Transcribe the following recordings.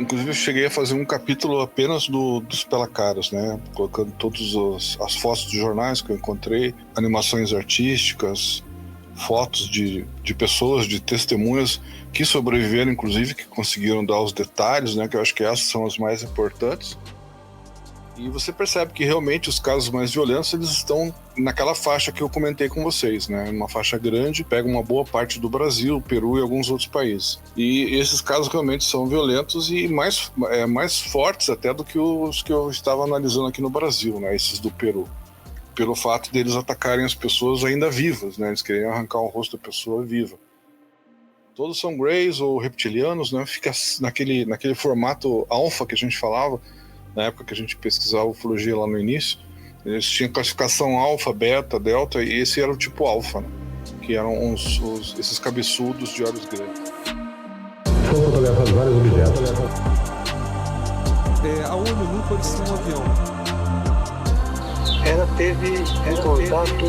Inclusive eu cheguei a fazer um capítulo apenas dos Pelacaras, né? Colocando todas as fotos de jornais que eu encontrei, animações artísticas, fotos de pessoas, de testemunhas que sobreviveram, inclusive, que conseguiram dar os detalhes, né? Que eu acho que essas são as mais importantes. E você percebe que realmente os casos mais violentos, eles estão naquela faixa que eu comentei com vocês, né? Uma faixa grande, pega uma boa parte do Brasil, Peru e alguns outros países. E esses casos realmente são violentos e mais fortes até do que os que eu estava analisando aqui no Brasil, né? Esses do Peru. Pelo fato deles atacarem as pessoas ainda vivas, né? Eles queriam arrancar o rosto da pessoa viva. Todos são greys ou reptilianos, né? Fica naquele formato alfa que a gente falava, na época que a gente pesquisava ufologia lá no início. Eles tinham classificação alfa, beta, delta, e esse era o tipo alfa, né? Que eram esses cabeçudos de olhos grandes. Foram fotografados vários objetos. A ONU nunca parecia um avião. Ela teve um contato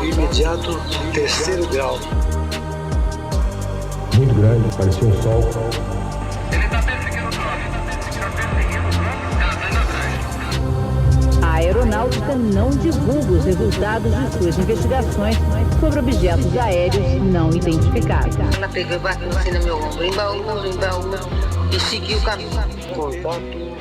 imediato de terceiro grau. Muito grande, parecia um sol. Ele está perseguindo o drone. Ela está indo atrás. A aeronáutica não divulga os resultados de suas investigações sobre objetos aéreos não identificados. Ela pegou e bateu assim no meu ombro, embaú, e seguiu o caminho. Contato.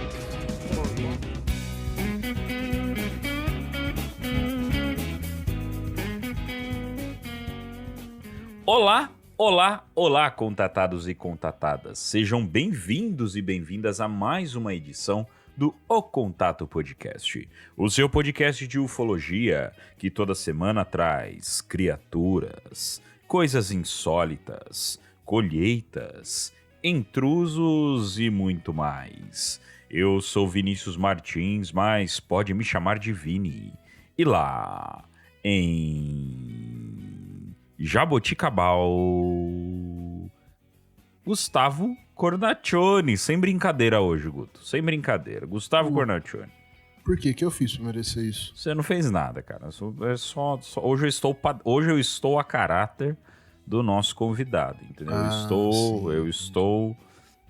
Olá, olá, olá, contatados e contatadas. Sejam bem-vindos e bem-vindas a mais uma edição do O Contato Podcast, o seu podcast de ufologia que toda semana traz criaturas, coisas insólitas, colheitas, intrusos e muito mais. Eu sou Vinícius Martins, mas pode me chamar de Vini. E lá, em Jaboticabal, Gustavo Cornacchione. Sem brincadeira hoje, Guto. Sem brincadeira. Gustavo Cornacchione. Por quê? O que eu fiz pra merecer isso? Você não fez nada, cara. Hoje eu estou a caráter do nosso convidado, entendeu? Eu estou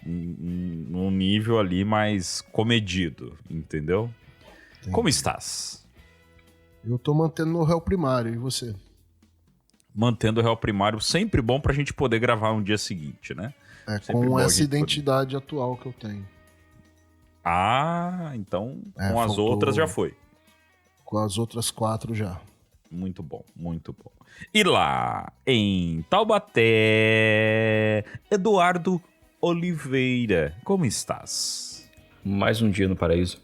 num nível ali mais comedido, entendeu? Entendi. Como estás? Eu tô mantendo no réu primário, e você? Mantendo o réu primário, sempre bom pra gente poder gravar um dia seguinte, né? Com essa identidade atual que eu tenho. Ah, então com as outras já foi. Com as outras 4 já. Muito bom, muito bom. E lá em Taubaté, Eduardo Oliveira, como estás? Mais um dia no paraíso.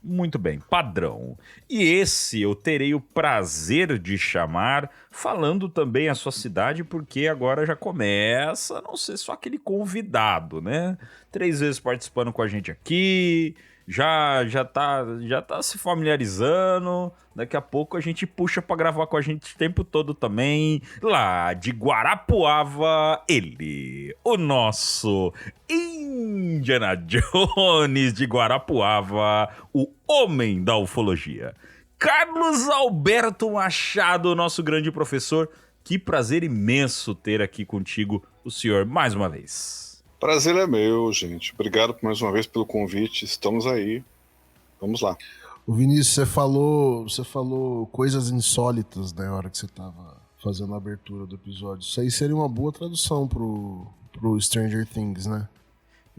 Muito bem, padrão. E esse eu terei o prazer de chamar, falando também a sua cidade, porque agora já começa a não ser só aquele convidado, né? 3 vezes participando com a gente aqui, já tá se familiarizando. Daqui a pouco a gente puxa pra gravar com a gente o tempo todo também. Lá de Guarapuava, ele, o nosso Indiana Jones de Guarapuava, o homem da ufologia, Carlos Alberto Machado, nosso grande professor. Que prazer imenso ter aqui contigo o senhor mais uma vez. Prazer é meu, gente. Obrigado mais uma vez pelo convite. Estamos aí. Vamos lá. O Vinícius, você falou coisas insólitas na hora que você tava fazendo a abertura do episódio. Isso aí seria uma boa tradução pro Stranger Things, né?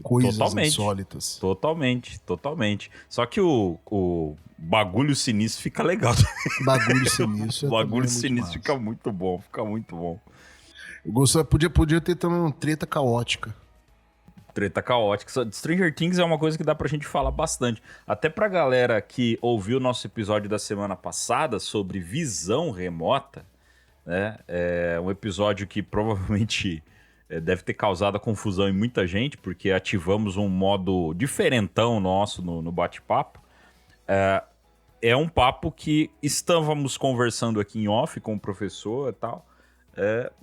Coisas insólitas. Totalmente. Só que o bagulho sinistro fica legal. Bagulho sinistro. O bagulho sinistro massa. fica muito bom. Eu gostaria, podia ter também uma treta caótica. Treta caótica. Stranger Things é uma coisa que dá pra gente falar bastante. Até pra galera que ouviu o nosso episódio da semana passada sobre visão remota, né? É um episódio que provavelmente deve ter causado confusão em muita gente, porque ativamos um modo diferentão nosso no bate-papo. É um papo que estávamos conversando aqui em off com o professor e tal.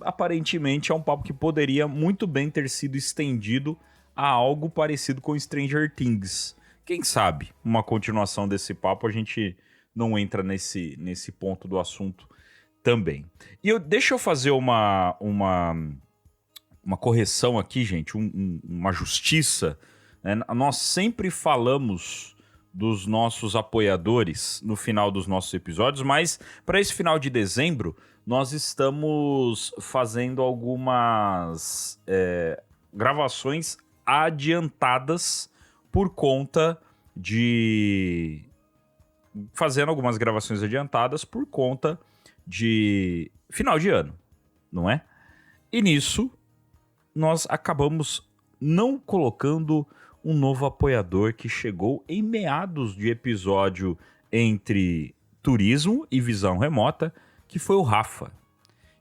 Aparentemente é um papo que poderia muito bem ter sido estendido a algo parecido com Stranger Things. Quem sabe uma continuação desse papo a gente não entra nesse ponto do assunto também. E deixa eu fazer uma correção aqui, gente, uma justiça né? Nós sempre falamos dos nossos apoiadores no final dos nossos episódios, mas para esse final de dezembro, nós estamos fazendo algumas gravações adiantadas por conta de... Fazendo algumas gravações adiantadas por conta de final de ano, não é? E nisso, nós acabamos não colocando um novo apoiador que chegou em meados de episódio entre turismo e visão remota, que foi o Rafa.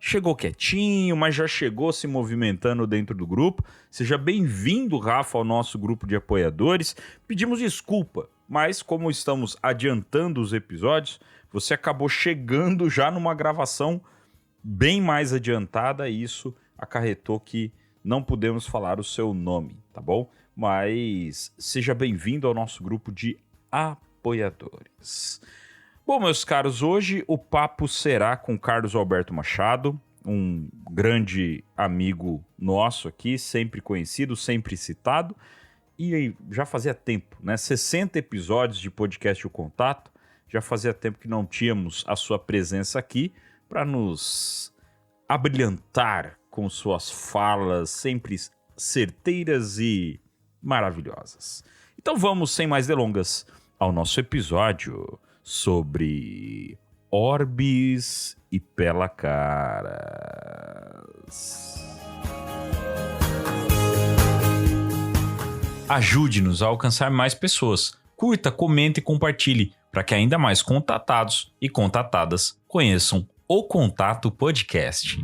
Chegou quietinho, mas já chegou se movimentando dentro do grupo. Seja bem-vindo, Rafa, ao nosso grupo de apoiadores. Pedimos desculpa, mas como estamos adiantando os episódios, você acabou chegando já numa gravação bem mais adiantada e isso acarretou que não pudemos falar o seu nome, tá bom? Mas seja bem-vindo ao nosso grupo de apoiadores. Bom, meus caros, hoje o papo será com Carlos Alberto Machado, um grande amigo nosso aqui, sempre conhecido, sempre citado, e já fazia tempo, né? 60 episódios de podcast O Contato, já fazia tempo que não tínhamos a sua presença aqui para nos abrilhantar com suas falas sempre certeiras e maravilhosas. Então vamos, sem mais delongas, ao nosso episódio sobre Orbes e Pelacaras. Ajude-nos a alcançar mais pessoas. Curta, comente e compartilhe para que ainda mais contatados e contatadas conheçam o Contato Podcast.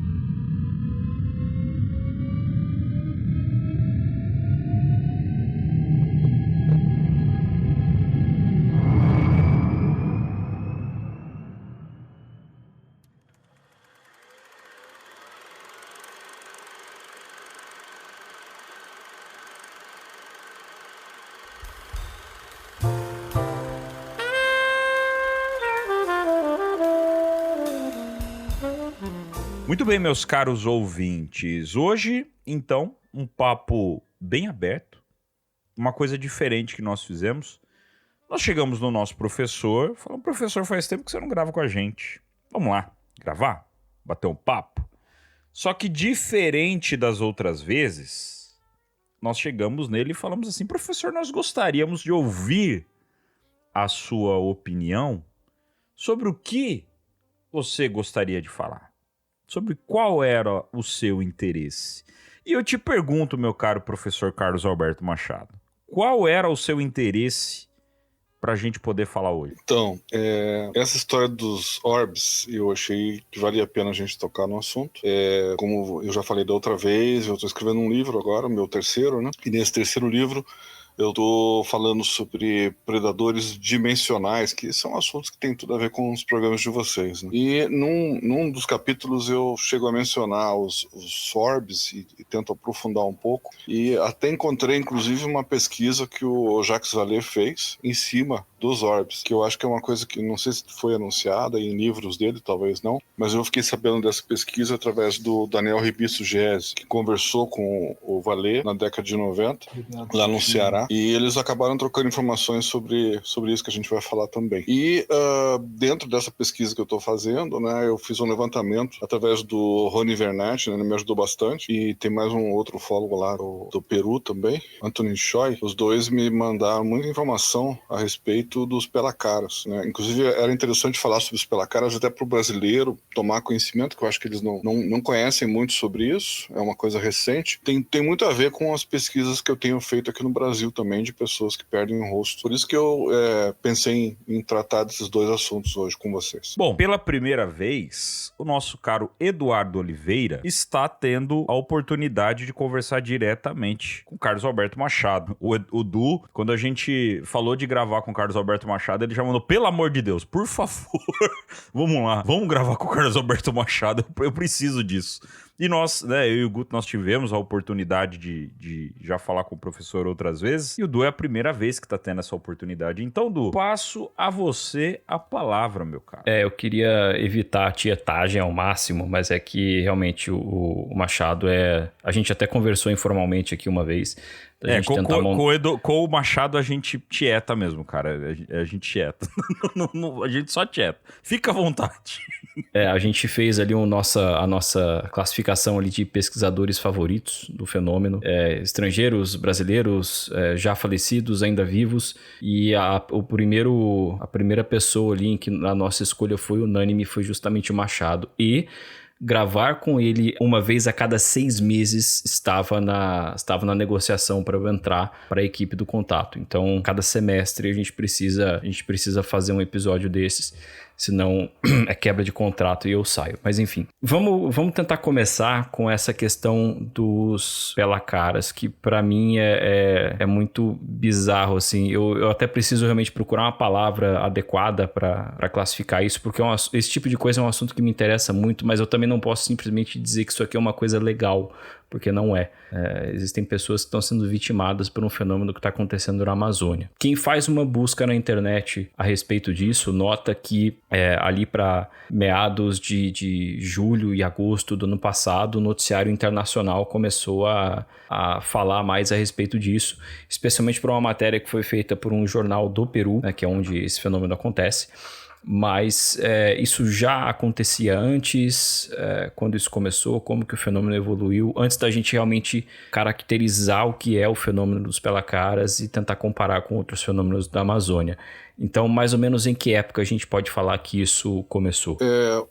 Muito bem, meus caros ouvintes. Hoje, então, um papo bem aberto. Uma coisa diferente que nós fizemos. Nós chegamos no nosso professor, falamos, professor, faz tempo que você não grava com a gente. Vamos lá, gravar? Bater um papo? Só que diferente das outras vezes, nós chegamos nele e falamos assim, professor, nós gostaríamos de ouvir a sua opinião sobre o que você gostaria de falar. Sobre qual era o seu interesse. E eu te pergunto, meu caro professor Carlos Alberto Machado, qual era o seu interesse para a gente poder falar hoje? Então, essa história dos orbs, eu achei que valia a pena a gente tocar no assunto. Como eu já falei da outra vez, eu estou escrevendo um livro agora, meu terceiro, né? E nesse terceiro livro eu estou falando sobre predadores dimensionais, que são assuntos que têm tudo a ver com os programas de vocês, né? E num dos capítulos eu chego a mencionar os orbs e tento aprofundar um pouco. E até encontrei, inclusive, uma pesquisa que o Jacques Vallée fez em cima dos orbs, que eu acho que é uma coisa que não sei se foi anunciada em livros dele, talvez não, mas eu fiquei sabendo dessa pesquisa através do Daniel Ribisso Gese, que conversou com o Vallée na década de 90, lá no Ceará. E eles acabaram trocando informações sobre isso que a gente vai falar também. E dentro dessa pesquisa que eu estou fazendo, né, eu fiz um levantamento através do Rony Vernet, né, ele me ajudou bastante, e tem mais um outro ufólogo lá do Peru também, Anthony Choi. Os dois me mandaram muita informação a respeito dos pelacaras, né? Inclusive era interessante falar sobre os pelacaras até para o brasileiro tomar conhecimento, que eu acho que eles não conhecem muito sobre isso, é uma coisa recente. Tem muito a ver com as pesquisas que eu tenho feito aqui no Brasil também, de pessoas que perdem o rosto. Por isso que eu pensei em tratar desses dois assuntos hoje com vocês. Bom, pela primeira vez, o nosso caro Eduardo Oliveira está tendo a oportunidade de conversar diretamente com o Carlos Alberto Machado. O Du, quando a gente falou de gravar com o Carlos Alberto Machado, ele já mandou, pelo amor de Deus, por favor, vamos lá, vamos gravar com o Carlos Alberto Machado, eu preciso disso. E nós, né, eu e o Guto, nós tivemos a oportunidade de já falar com o professor outras vezes, e o Du é a primeira vez que tá tendo essa oportunidade. Então, Du, passo a você a palavra, meu cara. Eu queria evitar a tietagem ao máximo, mas é que realmente o Machado a gente até conversou informalmente aqui uma vez. Com o Machado a gente tieta mesmo, cara. A gente tieta. A gente só tieta. Fica à vontade. A gente fez ali a nossa classificação ali de pesquisadores favoritos do fenômeno. Estrangeiros, brasileiros, já falecidos, ainda vivos. E a primeira pessoa ali em que a nossa escolha foi unânime foi justamente o Machado. E gravar com ele uma vez a cada 6 meses estava na negociação para eu entrar para a equipe do Contato. Então, cada semestre a gente precisa fazer um episódio desses, senão é quebra de contrato e eu saio. Mas enfim, vamos tentar começar com essa questão dos pela-caras, que para mim é muito bizarro, assim. Eu até preciso realmente procurar uma palavra adequada para classificar isso, porque esse tipo de coisa é um assunto que me interessa muito, mas eu também não posso simplesmente dizer que isso aqui é uma coisa legal, porque não é. Existem pessoas que estão sendo vitimadas por um fenômeno que está acontecendo na Amazônia. Quem faz uma busca na internet a respeito disso, nota que ali para meados de julho e agosto do ano passado, o noticiário internacional começou a falar mais a respeito disso, especialmente por uma matéria que foi feita por um jornal do Peru, né, que é onde esse fenômeno acontece. Mas isso já acontecia antes, quando isso começou, como que o fenômeno evoluiu, antes da gente realmente caracterizar o que é o fenômeno dos pela-caras e tentar comparar com outros fenômenos da Amazônia. Então, mais ou menos em que época a gente pode falar que isso começou?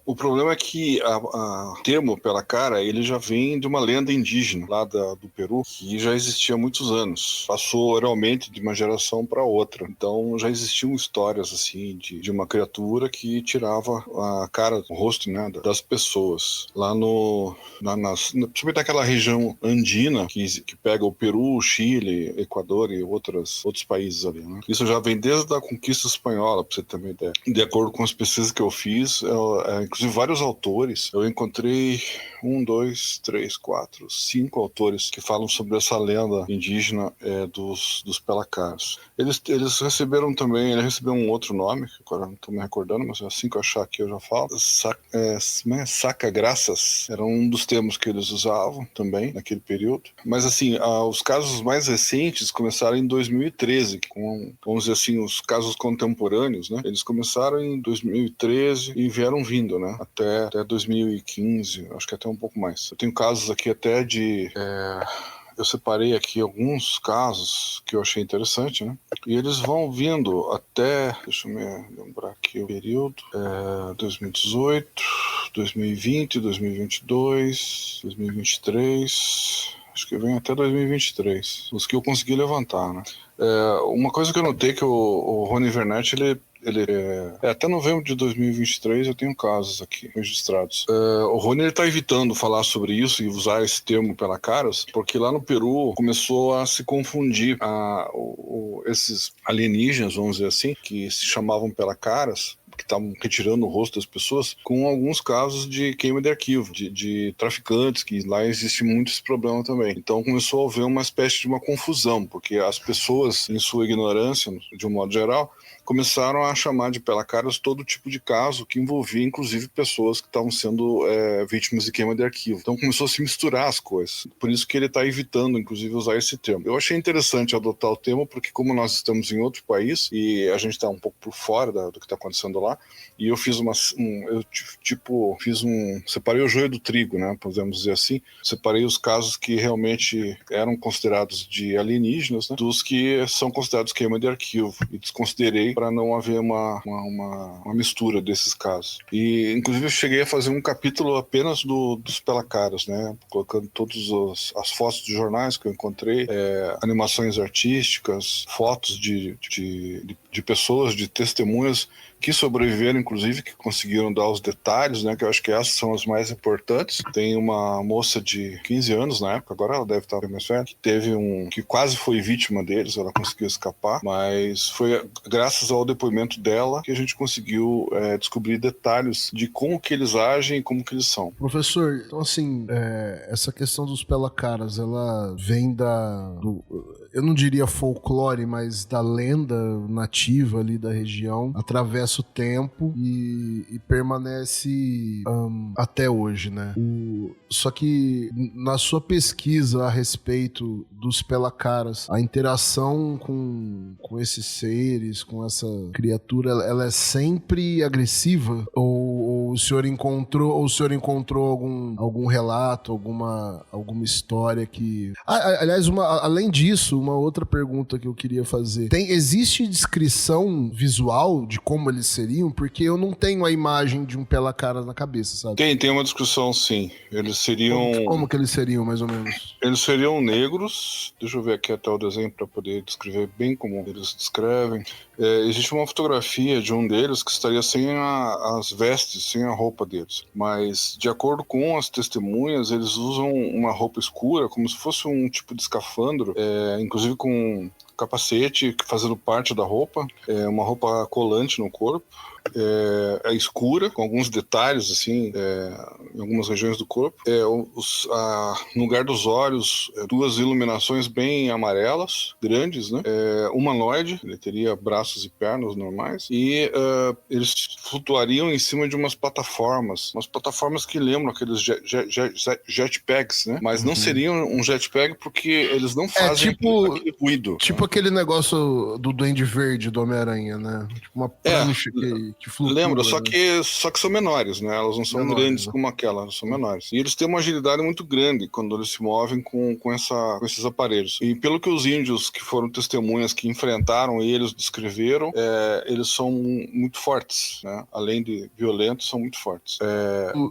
O problema é que o termo pela-cara, ele já vem de uma lenda indígena lá do Peru, que já existia há muitos anos. Passou oralmente de uma geração para outra. Então, já existiam histórias assim de uma criatura que tirava a cara, o rosto, né, das pessoas. Lá principalmente naquela região andina que pega o Peru, o Chile, Equador e outros países ali, né? Isso já vem desde a conquista espanhola, para você ter uma ideia. De acordo com as pesquisas que eu fiz, inclusive vários autores, eu encontrei 5 autores que falam sobre essa lenda indígena dos pela-caras. Eles receberam também, ele recebeu um outro nome, que agora não estou me recordando, mas assim que eu achar aqui eu já falo. Saca-graças era um dos termos que eles usavam também naquele período. Mas assim, os casos mais recentes começaram em 2013, com, vamos dizer assim, os casos contemporâneos, né? Eles começaram em 2013 e vieram vindo, né? Até 2015, acho que até um pouco mais. Eu tenho casos aqui até eu separei aqui alguns casos que eu achei interessante, né? E eles vão vindo até, deixa eu me lembrar aqui o período, 2018, 2020, 2022, 2023... Acho que vem até 2023, os que eu consegui levantar, né? Uma coisa que eu notei que o Rony Vernet, ele até novembro de 2023 eu tenho casos aqui registrados. O Rony está evitando falar sobre isso e usar esse termo pela-caras, porque lá no Peru começou a se confundir esses alienígenas, vamos dizer assim, que se chamavam pela-caras, que estavam retirando o rosto das pessoas, com alguns casos de queima de arquivo, de traficantes, que lá existe muito esse problema também. Então começou a haver uma espécie de uma confusão, porque as pessoas, em sua ignorância, de um modo geral, começaram a chamar de pela-caras todo tipo de caso que envolvia, inclusive, pessoas que estavam sendo vítimas de queima de arquivo. Então começou a se misturar as coisas. Por isso que ele está evitando, inclusive, usar esse termo. Eu achei interessante adotar o termo, porque como nós estamos em outro país e a gente está um pouco por fora do que está acontecendo lá, e eu fiz separei o joio do trigo, né, podemos dizer assim. Separei os casos que realmente eram considerados de alienígenas, né, dos que são considerados queima de arquivo, e desconsiderei para não haver uma mistura desses casos. E, inclusive, eu cheguei a fazer um capítulo apenas dos pela-caras, né? Colocando todas as fotos de jornais que eu encontrei, animações artísticas, fotos de pessoas, de testemunhas que sobreviveram, inclusive, que conseguiram dar os detalhes, né, que eu acho que essas são as mais importantes. Tem uma moça de 15 anos na época, agora ela deve estar bem mais velha, que quase foi vítima deles, ela conseguiu escapar, mas foi graças ao depoimento dela que a gente conseguiu descobrir detalhes de como que eles agem e como que eles são. Professor, então assim, essa questão dos pelacaras, ela vem eu não diria folclore, mas da lenda nativa ali da região, atravessa o tempo e permanece até hoje, né? Só que na sua pesquisa a respeito dos pelacaras, a interação com esses seres, com essa criatura, ela é sempre agressiva? Ou o senhor encontrou algum relato, alguma história que... aliás, além disso, uma outra pergunta que eu queria fazer. Existe descrição visual de como eles seriam? Porque eu não tenho a imagem de um pelacara na cabeça, sabe? Tem uma descrição, sim. Eles seriam... Como que eles seriam, mais ou menos? Eles seriam negros. Deixa eu ver aqui até o desenho para poder descrever bem como eles descrevem. Existe uma fotografia de um deles que estaria sem as vestes, sem a roupa deles. Mas, de acordo com as testemunhas, eles usam uma roupa escura, como se fosse um tipo de escafandro, inclusive com capacete fazendo parte da roupa, uma roupa colante no corpo. É escura, com alguns detalhes assim, em algumas regiões do corpo. No lugar dos olhos, duas iluminações bem amarelas, grandes, né? Humanoide, ele teria braços e pernas normais, e eles flutuariam em cima de umas plataformas que lembram aqueles jetpacks, né? Mas não seriam um jetpack porque eles não fazem aquele ruído. Tipo aquele negócio do Duende Verde do Homem-Aranha, né? Tipo uma prancha que flutua. Lembra, só que são menores, né? Elas não são grandes, né? Como aquela, elas são menores. E eles têm uma agilidade muito grande quando eles se movem com esses aparelhos. E pelo que os índios que foram testemunhas que enfrentaram e eles descreveram, eles são muito fortes, né? Além de violentos, são muito fortes.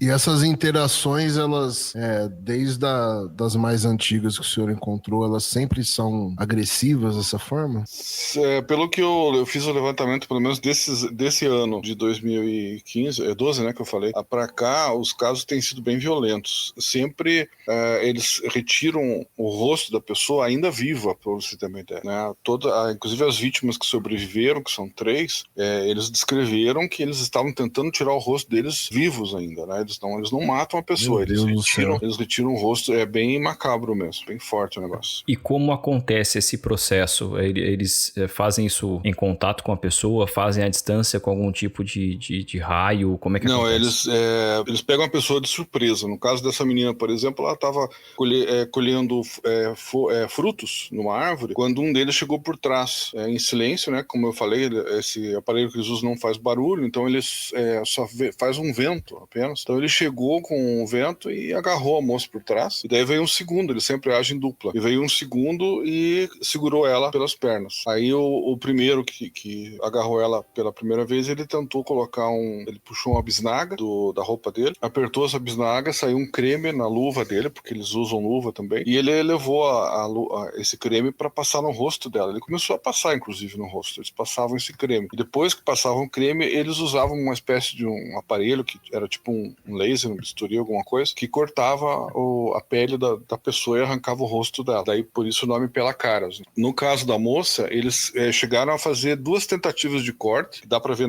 E essas interações, elas, desde das mais antigas que o senhor encontrou, elas sempre são agressivas dessa forma? Pelo que eu fiz o levantamento, pelo menos desse ano de 2015, 12, né, que eu falei, pra cá, os casos têm sido bem violentos. Sempre eles retiram o rosto da pessoa ainda viva, pra você ter uma ideia, né? Inclusive as vítimas que sobreviveram, que são 3, eles descreveram que eles estavam tentando tirar o rosto deles vivos ainda, né? Eles não matam a pessoa, eles retiram o rosto. É bem macabro mesmo, bem forte o negócio. E como acontece esse processo? Eles fazem isso em contato com a pessoa, fazem à distância com algum tipo de raio? Como é que acontece? Não, eles pegam a pessoa de surpresa. No caso dessa menina, por exemplo, ela estava colhendo frutos numa árvore, quando um deles chegou por trás, em silêncio, né? Como eu falei, esse aparelho que eles usam não faz barulho, então eles só faz um vento apenas. Então ele chegou com o vento e agarrou a moça por trás, e daí veio um segundo, ele sempre age em dupla, e veio um segundo e segurou ela pelas pernas. Aí o primeiro que agarrou ela pela primeira vez, ele tentou colocar ele puxou uma bisnaga da roupa dele, apertou essa bisnaga, saiu um creme na luva dele, porque eles usam luva também, e ele levou esse creme para passar no rosto dela. Ele começou a passar, inclusive, no rosto. Eles passavam esse creme. E depois que passavam o creme, eles usavam uma espécie de um aparelho que era tipo um laser, um bisturi, alguma coisa, que cortava a pele da pessoa e arrancava o rosto dela. Daí, por isso o nome pelacaras. No caso da moça, eles chegaram a fazer 2 tentativas de corte, que dá para ver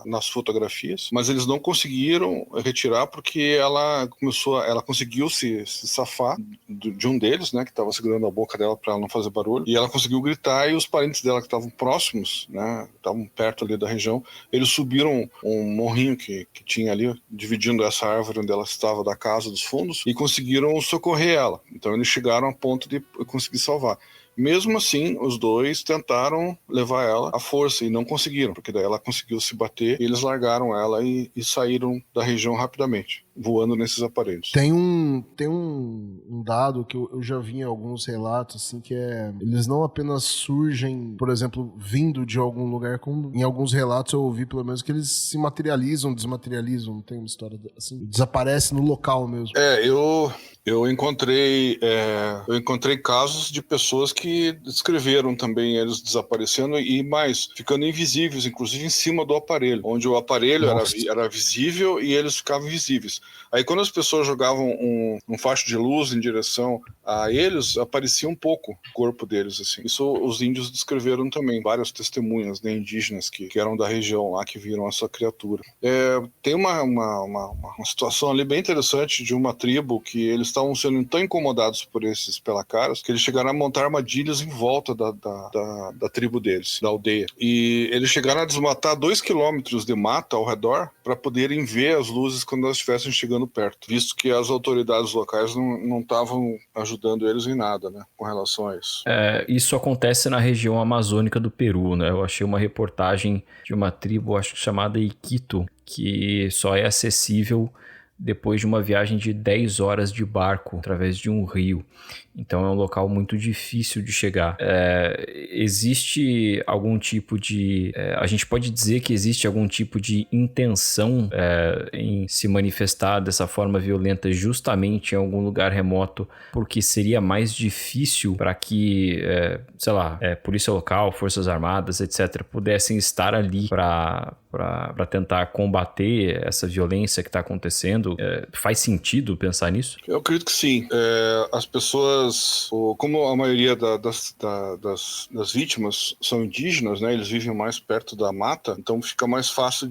nas fotografias, mas eles não conseguiram retirar porque ela conseguiu se safar de um deles, né, que estava segurando a boca dela para ela não fazer barulho, e ela conseguiu gritar, e os parentes dela que estavam próximos, né, estavam perto ali da região, eles subiram um morrinho que tinha ali, dividindo essa árvore onde ela estava da casa dos fundos, e conseguiram socorrer ela. Então eles chegaram a ponto de conseguir salvar. Mesmo assim, os 2 tentaram levar ela à força e não conseguiram, porque daí ela conseguiu se bater e eles largaram ela e saíram da região rapidamente. voando nesses aparelhos. Tem um dado que eu já vi em alguns relatos, assim, que eles não apenas surgem, por exemplo, vindo de algum lugar, como em alguns relatos eu ouvi pelo menos que eles se materializam, desmaterializam, não tem uma história assim, desaparece no local mesmo. Eu encontrei casos de pessoas que descreveram também eles desaparecendo e mais, ficando invisíveis, inclusive em cima do aparelho, onde o aparelho era visível e eles ficavam invisíveis. Aí quando as pessoas jogavam um facho de luz em direção a eles, aparecia um pouco o corpo deles, assim. Isso os índios descreveram também, várias testemunhas, né, indígenas que eram da região lá, que viram essa criatura. Tem uma situação ali bem interessante de uma tribo que eles estavam sendo tão incomodados por esses pelacaras que eles chegaram a montar armadilhas em volta da tribo deles, da aldeia. E eles chegaram a desmatar 2 quilômetros de mata ao redor para poderem ver as luzes quando elas estivessem chegando perto, visto que as autoridades locais não estavam ajudando eles em nada, né, com relação a isso. Isso acontece na região amazônica do Peru, né? Eu achei uma reportagem de uma tribo, acho que chamada Iquito, que só é acessível depois de uma viagem de 10 horas de barco através de um rio. Então é um local muito difícil de chegar. Existe algum tipo de... a gente pode dizer que existe algum tipo de intenção em se manifestar dessa forma violenta justamente em algum lugar remoto, porque seria mais difícil para que, polícia local, forças armadas, etc., pudessem estar ali para tentar combater essa violência que está acontecendo. Faz sentido pensar nisso? Eu acredito que sim. As pessoas, como a maioria das vítimas são indígenas, né, eles vivem mais perto da mata, então fica mais fácil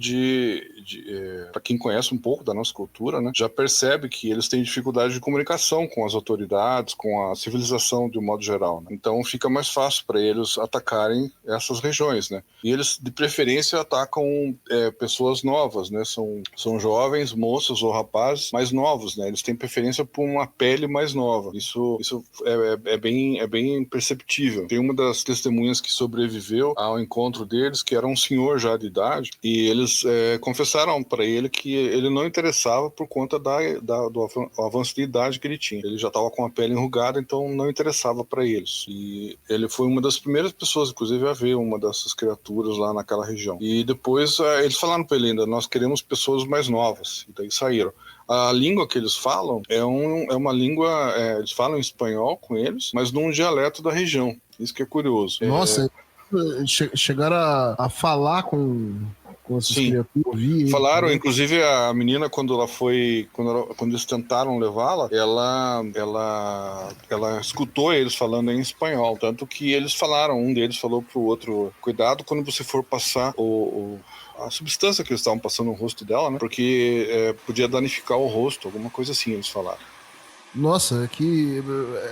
para quem conhece um pouco da nossa cultura, né, já percebe que eles têm dificuldade de comunicação com as autoridades, com a civilização de um modo geral, né? Então fica mais fácil para eles atacarem essas regiões, né? E eles, de preferência, atacam pessoas novas, né? São jovens, moças ou rapazes mais novos, né? Eles têm preferência por uma pele mais nova. Isso é bem perceptível. Tem uma das testemunhas que sobreviveu ao encontro deles, que era um senhor já de idade, e eles confessaram para ele que ele não interessava por conta do avanço de idade que ele tinha. Ele já estava com a pele enrugada, então não interessava para eles. E ele foi uma das primeiras pessoas, inclusive, a ver uma dessas criaturas lá naquela região. E depois eles falaram para ele ainda, nós queremos pessoas mais novas. E daí saíram. A língua que eles falam é uma língua, eles falam espanhol com eles, mas num dialeto da região. Isso que é curioso. Nossa, chegaram a falar com essas criaturas. Falaram, inclusive a menina, quando eles tentaram levá-la, ela escutou eles falando em espanhol, tanto que eles falaram, um deles falou pro outro, cuidado quando você for passar a substância que eles estavam passando no rosto dela, né? Porque podia danificar o rosto, alguma coisa assim, eles falaram. Nossa,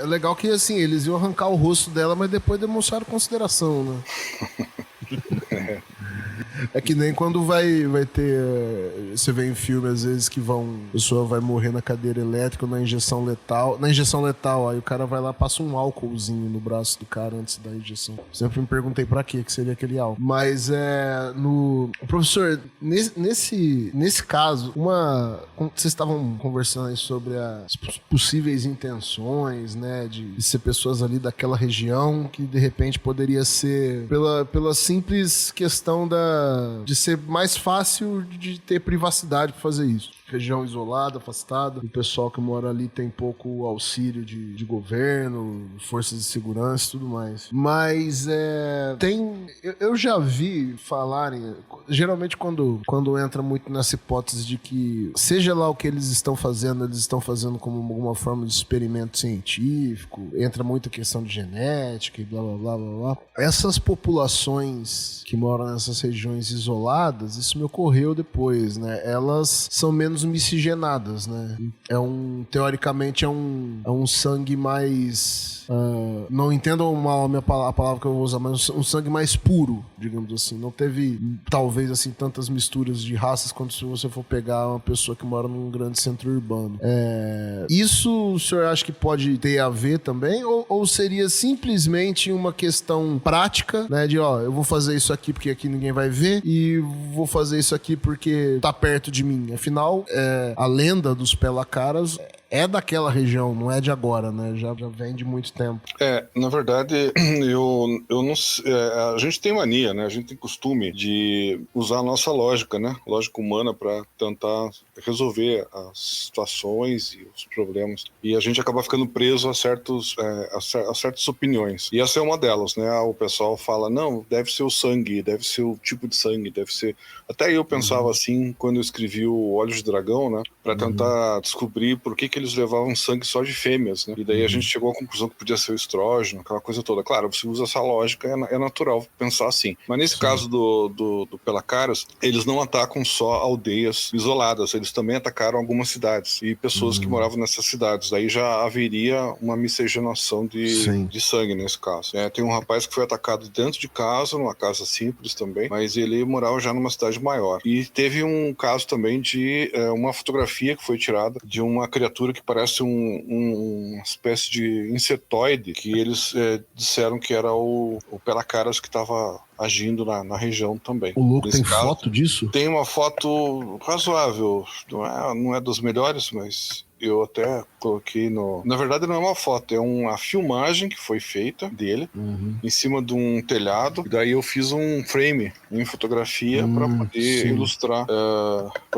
é legal que assim, eles iam arrancar o rosto dela, mas depois demonstraram consideração, né? É que nem quando vai ter... Você vê em filme, às vezes, que a pessoa vai morrer na cadeira elétrica ou na injeção letal. Na injeção letal, aí o cara vai lá, passa um álcoolzinho no braço do cara antes da injeção. Sempre me perguntei pra quê que seria aquele álcool. Mas Professor, nesse caso, vocês estavam conversando aí sobre as possíveis intenções, né, de ser pessoas ali daquela região que, de repente, poderia ser pela simples questão de ser mais fácil de ter privacidade para fazer isso. Região isolada, afastada, o pessoal que mora ali tem pouco auxílio de governo, forças de segurança e tudo mais. Mas eu já vi falarem, geralmente quando entra muito nessa hipótese de que, seja lá o que eles estão fazendo como alguma forma de experimento científico, entra muito a questão de genética e blá blá blá blá blá. Essas populações que moram nessas regiões isoladas, isso me ocorreu depois, né? Elas são menos miscigenadas, né? Teoricamente é um sangue mais... não entendam mal a palavra que eu vou usar, mas um sangue mais puro, digamos assim. Não teve, talvez, assim, tantas misturas de raças quanto se você for pegar uma pessoa que mora num grande centro urbano. Isso o senhor acha que pode ter a ver também? Ou seria simplesmente uma questão prática, né? De, eu vou fazer isso aqui porque aqui ninguém vai ver, aqui e vou fazer isso aqui porque tá perto de mim. Afinal, a lenda dos Pelacaras é daquela região, não é de agora, né? Já vem de muito tempo. Na verdade, eu não sei, a gente tem mania, né? A gente tem costume de usar a nossa lógica, né? Lógica humana para tentar resolver as situações e os problemas. E a gente acaba ficando preso a certas opiniões. E essa é uma delas, né? O pessoal fala, não, deve ser o sangue, deve ser o tipo de sangue, deve ser... Até eu pensava assim quando eu escrevi o Olhos de Dragão, né? Para tentar descobrir por que eles levavam sangue só de fêmeas, né? E daí a gente chegou à conclusão que podia ser o estrógeno, aquela coisa toda. Claro, você usa essa lógica, é natural pensar assim. Mas nesse caso do Pelacaras, eles não atacam só aldeias isoladas, eles também atacaram algumas cidades e pessoas que moravam nessas cidades. Daí já haveria uma miscigenação de sangue nesse caso. Tem um rapaz que foi atacado dentro de casa, numa casa simples também, mas ele morava já numa cidade maior. E teve um caso também de uma fotografia que foi tirada de uma criatura que parece uma espécie de insetoide, que eles disseram que era o Pelacaras que estava agindo na região também. O louco Nesse tem caso, foto disso? Tem uma foto razoável, não é das melhores, mas eu até coloquei no... Na verdade não é uma foto, é uma filmagem que foi feita dele em cima de um telhado, e daí eu fiz um frame em fotografia para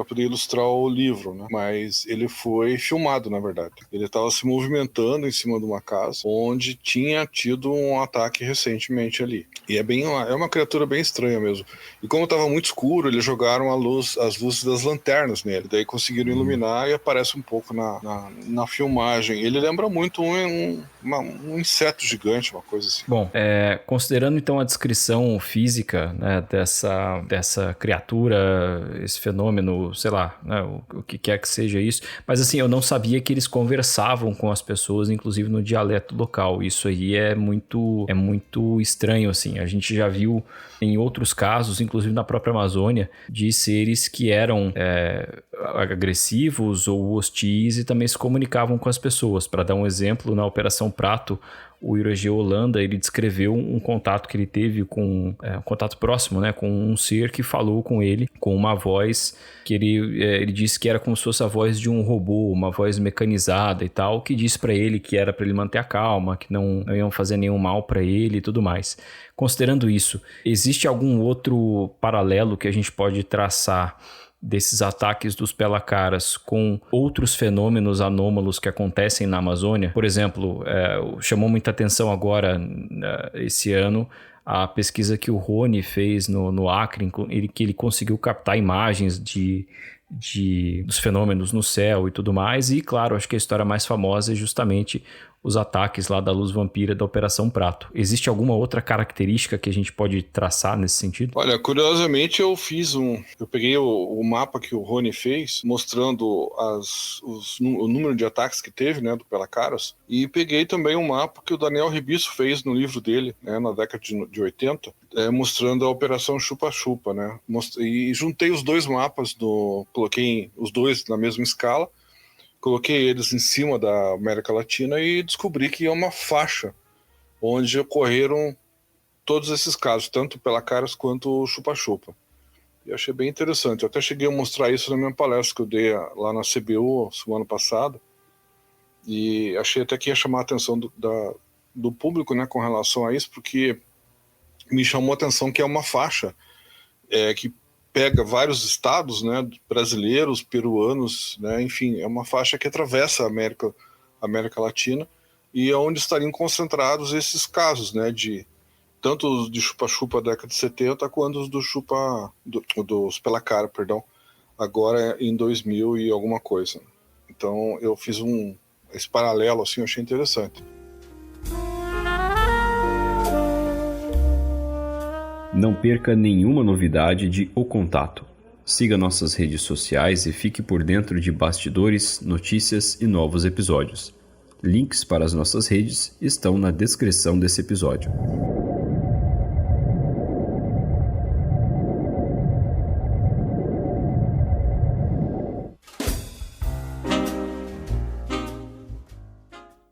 poder ilustrar o livro, né? Mas ele foi filmado, na verdade. Ele estava se movimentando em cima de uma casa onde tinha tido um ataque recentemente ali. E é uma criatura bem estranha mesmo. E como estava muito escuro, eles jogaram as luzes das lanternas nele. Daí conseguiram iluminar e aparece um pouco na filmagem. Ele lembra muito um inseto gigante, uma coisa assim. Bom, considerando então a descrição física, né, dessa criatura, esse fenômeno, sei lá, né, o que quer que seja isso, mas assim, eu não sabia que eles conversavam com as pessoas, inclusive no dialeto local. Isso aí é muito estranho, assim. A gente já viu em outros casos, inclusive na própria Amazônia, de seres que eram agressivos ou hostis e também se comunicavam com as pessoas. Para dar um exemplo, na Operação Prato, o Iragi Holanda, ele descreveu um contato que ele teve com um contato próximo, né, com um ser que falou com ele, com uma voz que ele disse que era como se fosse a voz de um robô, uma voz mecanizada e tal, que disse para ele que era para ele manter a calma, que não iam fazer nenhum mal para ele e tudo mais. Considerando isso, existe algum outro paralelo que a gente pode traçar desses ataques dos Pelacaras com outros fenômenos anômalos que acontecem na Amazônia? Por exemplo, chamou muita atenção agora, esse ano, a pesquisa que o Rony fez no Acre, que ele conseguiu captar imagens dos fenômenos no céu e tudo mais. E, claro, acho que a história mais famosa é justamente os ataques lá da luz vampira da Operação Prato. Existe alguma outra característica que a gente pode traçar nesse sentido? Olha, curiosamente eu peguei o mapa que o Rony fez, mostrando o número de ataques que teve, né, do Pelacaras, e peguei também um mapa que o Daniel Ribisso fez no livro dele, né, na década de 80, mostrando a Operação Chupa-Chupa, né, e juntei os dois mapas, coloquei os dois na mesma escala, coloquei eles em cima da América Latina e descobri que é uma faixa onde ocorreram todos esses casos, tanto o Pelacaras quanto o Chupa-Chupa. E achei bem interessante. Eu até cheguei a mostrar isso na minha palestra que eu dei lá na CBU semana passada. E achei até que ia chamar a atenção do público, né, com relação a isso, porque me chamou a atenção que é uma faixa que pega vários estados, né, brasileiros, peruanos, né, enfim, é uma faixa que atravessa a América Latina e é onde estariam concentrados esses casos, né, tanto de Chupa-Chupa da década de 70 quanto dos Pelacara, perdão, agora em 2000 e alguma coisa. Então eu fiz esse paralelo, assim, eu achei interessante. Não perca nenhuma novidade de O Contato. Siga nossas redes sociais e fique por dentro de bastidores, notícias e novos episódios. Links para as nossas redes estão na descrição desse episódio.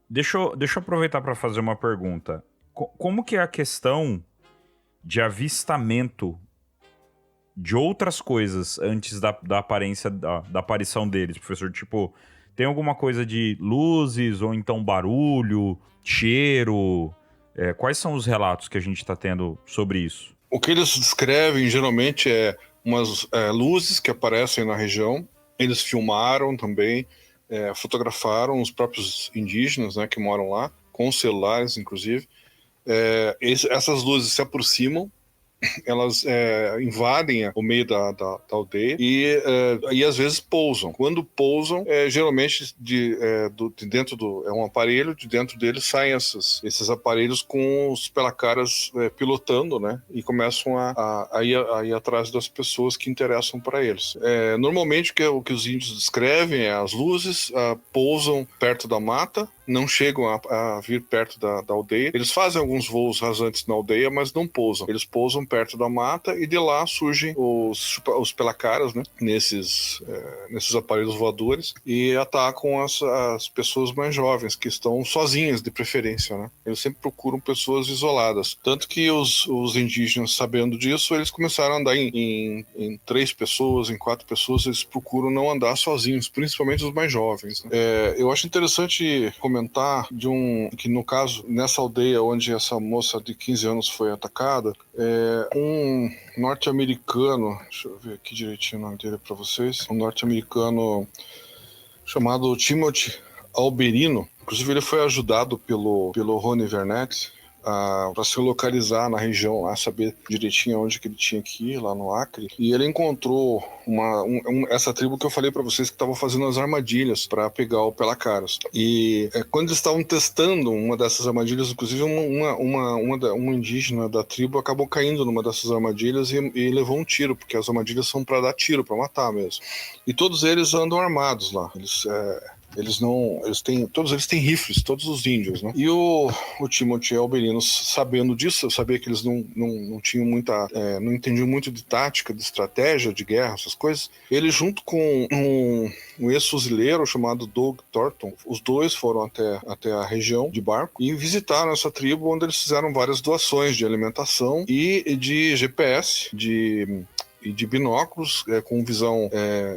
Deixa eu aproveitar para fazer uma pergunta. Como que é a questão de avistamento de outras coisas antes da aparência, da aparição deles, professor? Tipo, tem alguma coisa de luzes ou então barulho, cheiro? Quais são os relatos que a gente está tendo sobre isso? O que eles descrevem geralmente é umas luzes que aparecem na região. Eles filmaram também, fotografaram os próprios indígenas, né, que moram lá, com celulares, inclusive. Essas luzes se aproximam, elas invadem o meio da aldeia e às vezes pousam. Quando pousam, geralmente de dentro é um aparelho, de dentro dele saem esses aparelhos com os pelacaras pilotando, né? E começam a ir atrás das pessoas que interessam para eles. Normalmente o que os índios descrevem é as luzes pousam perto da mata, não chegam a vir perto da aldeia. Eles fazem alguns voos rasantes na aldeia, mas não pousam. Eles pousam perto da mata e de lá surgem os pelacaras, né, nesses aparelhos voadores e atacam as pessoas mais jovens, que estão sozinhas de preferência, né? Eles sempre procuram pessoas isoladas. Tanto que os indígenas, sabendo disso, eles começaram a andar em 3 pessoas, em 4 pessoas. Eles procuram não andar sozinhos, principalmente os mais jovens, né? Eu acho interessante comentar que, no caso, nessa aldeia onde essa moça de 15 anos foi atacada, um norte-americano, deixa eu ver aqui direitinho o nome dele para vocês, um norte-americano chamado Timothy Alberino. Inclusive ele foi ajudado pelo Rony Vernet para se localizar na região, lá, saber direitinho onde que ele tinha que ir, lá no Acre. E ele encontrou essa tribo que eu falei para vocês que estavam fazendo as armadilhas para pegar o Pelacaras. E quando eles estavam testando uma dessas armadilhas, inclusive uma indígena da tribo acabou caindo numa dessas armadilhas e levou um tiro, porque as armadilhas são para dar tiro, para matar mesmo. E todos eles andam armados lá. Todos eles têm rifles, todos os índios, né? E o Timothy Alberino, sabendo disso, eu sabia que eles não tinham não entendiam muito de tática, de estratégia, de guerra, essas coisas. Ele, junto com um ex-fuzileiro chamado Doug Thornton, os dois foram até a região de barco e visitaram essa tribo, onde eles fizeram várias doações de alimentação e de GPS, e de binóculos com visão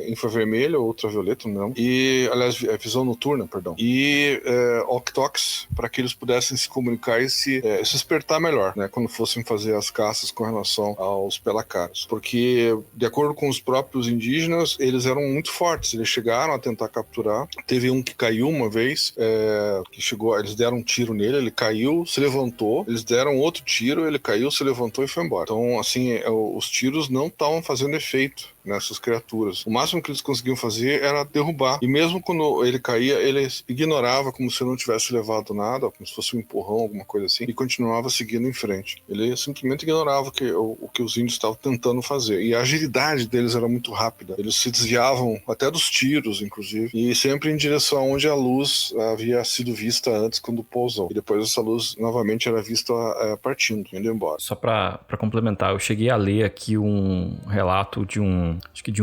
infravermelha ou ultravioleta, não. E, aliás, visão noturna, perdão. E octox, para que eles pudessem se comunicar e se espertar melhor, né, quando fossem fazer as caças com relação aos pelacaras. Porque, de acordo com os próprios indígenas, eles eram muito fortes. Eles chegaram a tentar capturar. Teve um que caiu uma vez, eles deram um tiro nele, ele caiu, se levantou. Eles deram outro tiro, ele caiu, se levantou e foi embora. Então, assim, os tiros não estavam fazendo efeito nessas criaturas. O máximo que eles conseguiam fazer era derrubar. E mesmo quando ele caía, ele ignorava como se não tivesse levado nada, como se fosse um empurrão, alguma coisa assim, e continuava seguindo em frente. Ele simplesmente ignorava o que os índios estavam tentando fazer. E a agilidade deles era muito rápida. Eles se desviavam até dos tiros, inclusive, e sempre em direção onde a luz havia sido vista antes, quando pousou. E depois essa luz novamente era vista partindo, indo embora. Só para complementar, eu cheguei a ler aqui um relato de um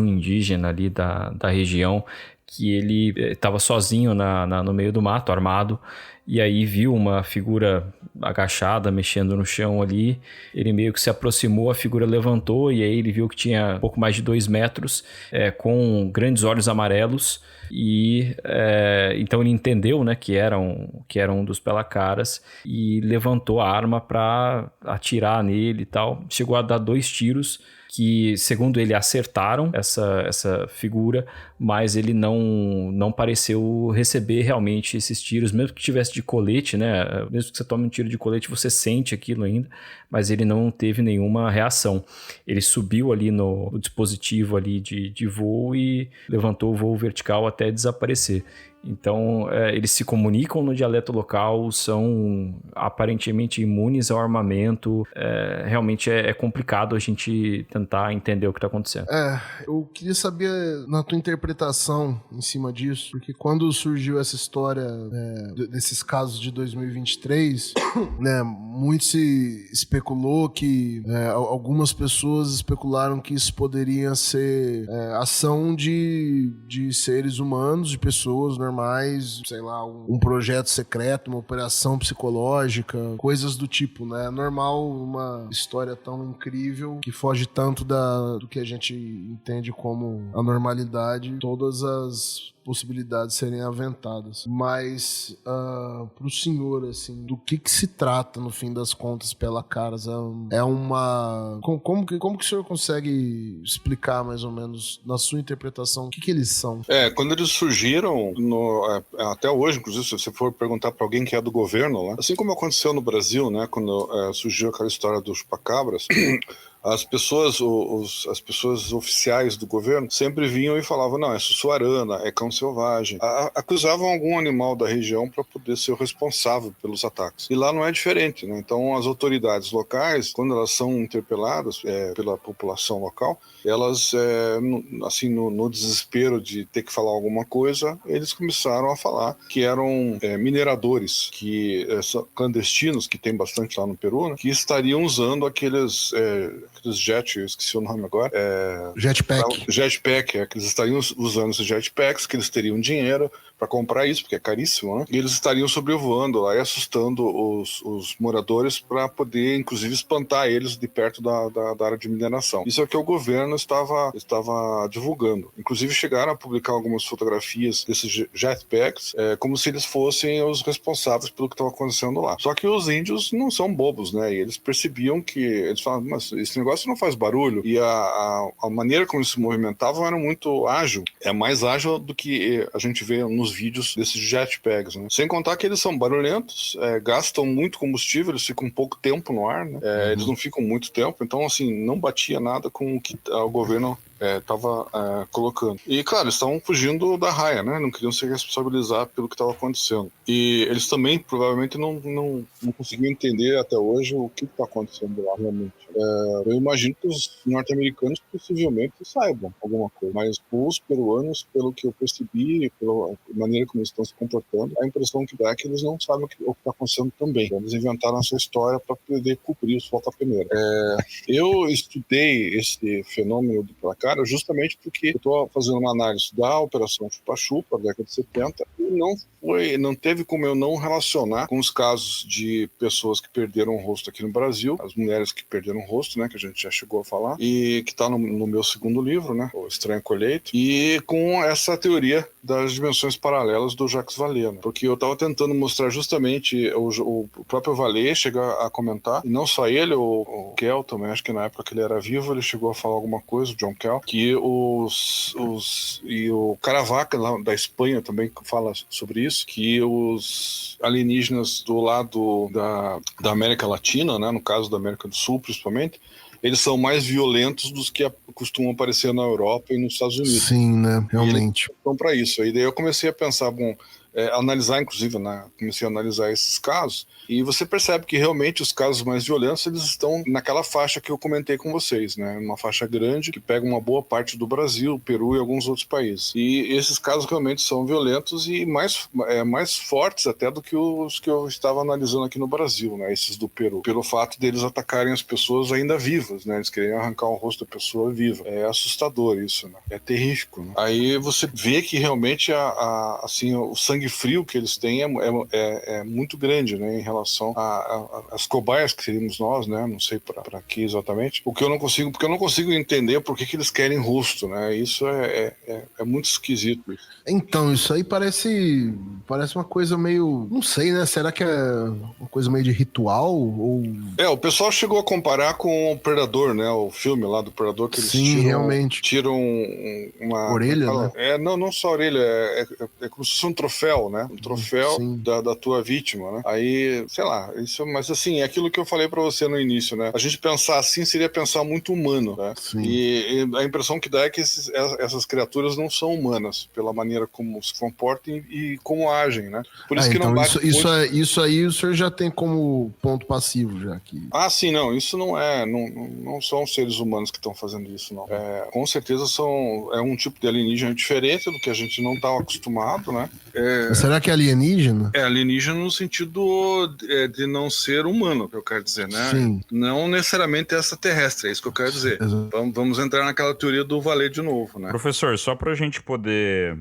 indígena ali da região, que ele estava sozinho no meio do mato, armado, e aí viu uma figura agachada, mexendo no chão ali. Ele meio que se aproximou, a figura levantou, e aí ele viu que tinha um pouco mais de 2 metros, com grandes olhos amarelos, e então ele entendeu, né, que era um dos pelacaras, e levantou a arma para atirar nele e tal. Chegou a dar 2 tiros, que, segundo ele, acertaram essa figura, mas ele não pareceu receber realmente esses tiros, mesmo que tivesse de colete, né? Mesmo que você tome um tiro de colete, você sente aquilo ainda, mas ele não teve nenhuma reação. Ele subiu ali no dispositivo ali de voo e levantou o voo vertical até desaparecer. Então, eles se comunicam no dialeto local, são aparentemente imunes ao armamento. Realmente é complicado a gente tentar entender o que está acontecendo. Eu queria saber, na tua interpretação em cima disso, porque quando surgiu essa história desses casos de 2023, né, muito se especulou que algumas pessoas especularam que isso poderia ser ação de seres humanos, de pessoas, né, normais, sei lá, um projeto secreto, uma operação psicológica, coisas do tipo, né? É normal uma história tão incrível que foge tanto do que a gente entende como a normalidade, todas as possibilidades serem aventadas. Mas pro senhor, assim, do que se trata no fim das contas Pela Caras? É uma... Como que o senhor consegue explicar mais ou menos na sua interpretação o que eles são? Quando eles surgiram até hoje, inclusive, se você for perguntar para alguém que é do governo, né, assim como aconteceu no Brasil, né, quando surgiu aquela história dos chupacabras, as pessoas oficiais do governo sempre vinham e falavam, não, é sussuarana, é cão selvagem. Acusavam algum animal da região para poder ser o responsável pelos ataques. E lá não é diferente, né? Então as autoridades locais, quando elas são interpeladas pela população local, elas, no desespero de ter que falar alguma coisa, eles começaram a falar que eram mineradores, clandestinos, que tem bastante lá no Peru, né, que estariam usando aqueles jet, eu esqueci o nome agora. Jetpack. Jetpack, que eles estariam usando esses jetpacks, que eles teriam dinheiro para comprar isso, porque é caríssimo, né? E eles estariam sobrevoando lá e assustando os moradores para poder, inclusive, espantar eles de perto da área de mineração. Isso é o que o governo estava divulgando. Inclusive, chegaram a publicar algumas fotografias desses jetpacks, como se eles fossem os responsáveis pelo que estava acontecendo lá. Só que os índios não são bobos, né? E eles percebiam que... Eles falavam, mas esse negócio não faz barulho. E a maneira como eles se movimentavam era muito ágil. É mais ágil do que a gente vê nos vídeos desses jetpacks, né? Sem contar que eles são barulhentos, gastam muito combustível, eles ficam pouco tempo no ar, né? Eles não ficam muito tempo, então assim, não batia nada com o que o governo estava colocando. E claro, eles estavam fugindo da raia, né? Não queriam se responsabilizar pelo que estava acontecendo. E eles também provavelmente não conseguiam entender até hoje o que está acontecendo lá realmente. Eu imagino que os norte-americanos possivelmente saibam alguma coisa, mas os peruanos, pelo que eu percebi, pela maneira como eles estão se comportando, a impressão que dá é que eles não sabem o que está acontecendo também. Então, eles inventaram essa história para poder cobrir os foca primeiro. Eu estudei esse fenômeno do Pela Cara justamente porque eu estou fazendo uma análise da Operação Chupa-Chupa, da década de 70, e não teve como eu não relacionar com os casos de pessoas que perderam o rosto aqui no Brasil, as mulheres que perderam o rosto, né, que a gente já chegou a falar, e que está no meu segundo livro, né, O Estranho Colheito, e com essa teoria das dimensões paralelas do Jacques Vallée, né, porque eu estava tentando mostrar justamente o próprio Vallée chega a comentar, e não só ele, o Kell também, acho que na época que ele era vivo, ele chegou a falar alguma coisa, o John Kell, que e o Caravaca lá da Espanha também fala sobre isso, que os alienígenas do lado da América Latina, né, no caso da América do Sul principalmente, eles são mais violentos dos que costumam aparecer na Europa e nos Estados Unidos. Sim, né, realmente. Então, para isso, aí daí eu comecei a pensar, analisar, inclusive, comecei a analisar esses casos, e você percebe que realmente os casos mais violentos, eles estão naquela faixa que eu comentei com vocês, né? Uma faixa grande que pega uma boa parte do Brasil, Peru e alguns outros países. E esses casos realmente são violentos e mais fortes até do que os que eu estava analisando aqui no Brasil, né? Esses do Peru. Pelo fato deles atacarem as pessoas ainda vivas, né? Eles querem arrancar o rosto da pessoa viva. É assustador isso, né? É terrífico, né? Aí você vê que realmente assim, o sangue frio que eles têm é muito grande, né? Em relação às cobaias que seríamos nós, né? Não sei para que exatamente. Porque eu não consigo entender por que eles querem rosto, né? Isso é muito esquisito. Então, isso aí parece uma coisa meio... Não sei, né? Será que é uma coisa meio de ritual? Ou... o pessoal chegou a comparar com o Predador, né? O filme lá do Predador, que eles tiram uma... Orelha, né? Não só a orelha, é como se fosse um troféu, né? Um troféu da tua vítima, né? Aí, sei lá, mas assim, é aquilo que eu falei pra você no início, né? A gente pensar assim seria pensar muito humano, né? E a impressão que dá é que essas criaturas não são humanas, pela maneira como se comportam e como agem, né? Por isso que então não bate isso aí o senhor já tem como ponto passivo, já aqui. Sim, não, isso não são seres humanos que estão fazendo isso, não. Com certeza é um tipo de alienígena diferente do que a gente não estava acostumado, né? Será que é alienígena? É alienígena no sentido de não ser humano, que eu quero dizer, né? Sim. Não necessariamente extraterrestre, é isso que eu quero dizer. Vamos entrar naquela teoria do valer de novo, né? Professor, só pra gente poder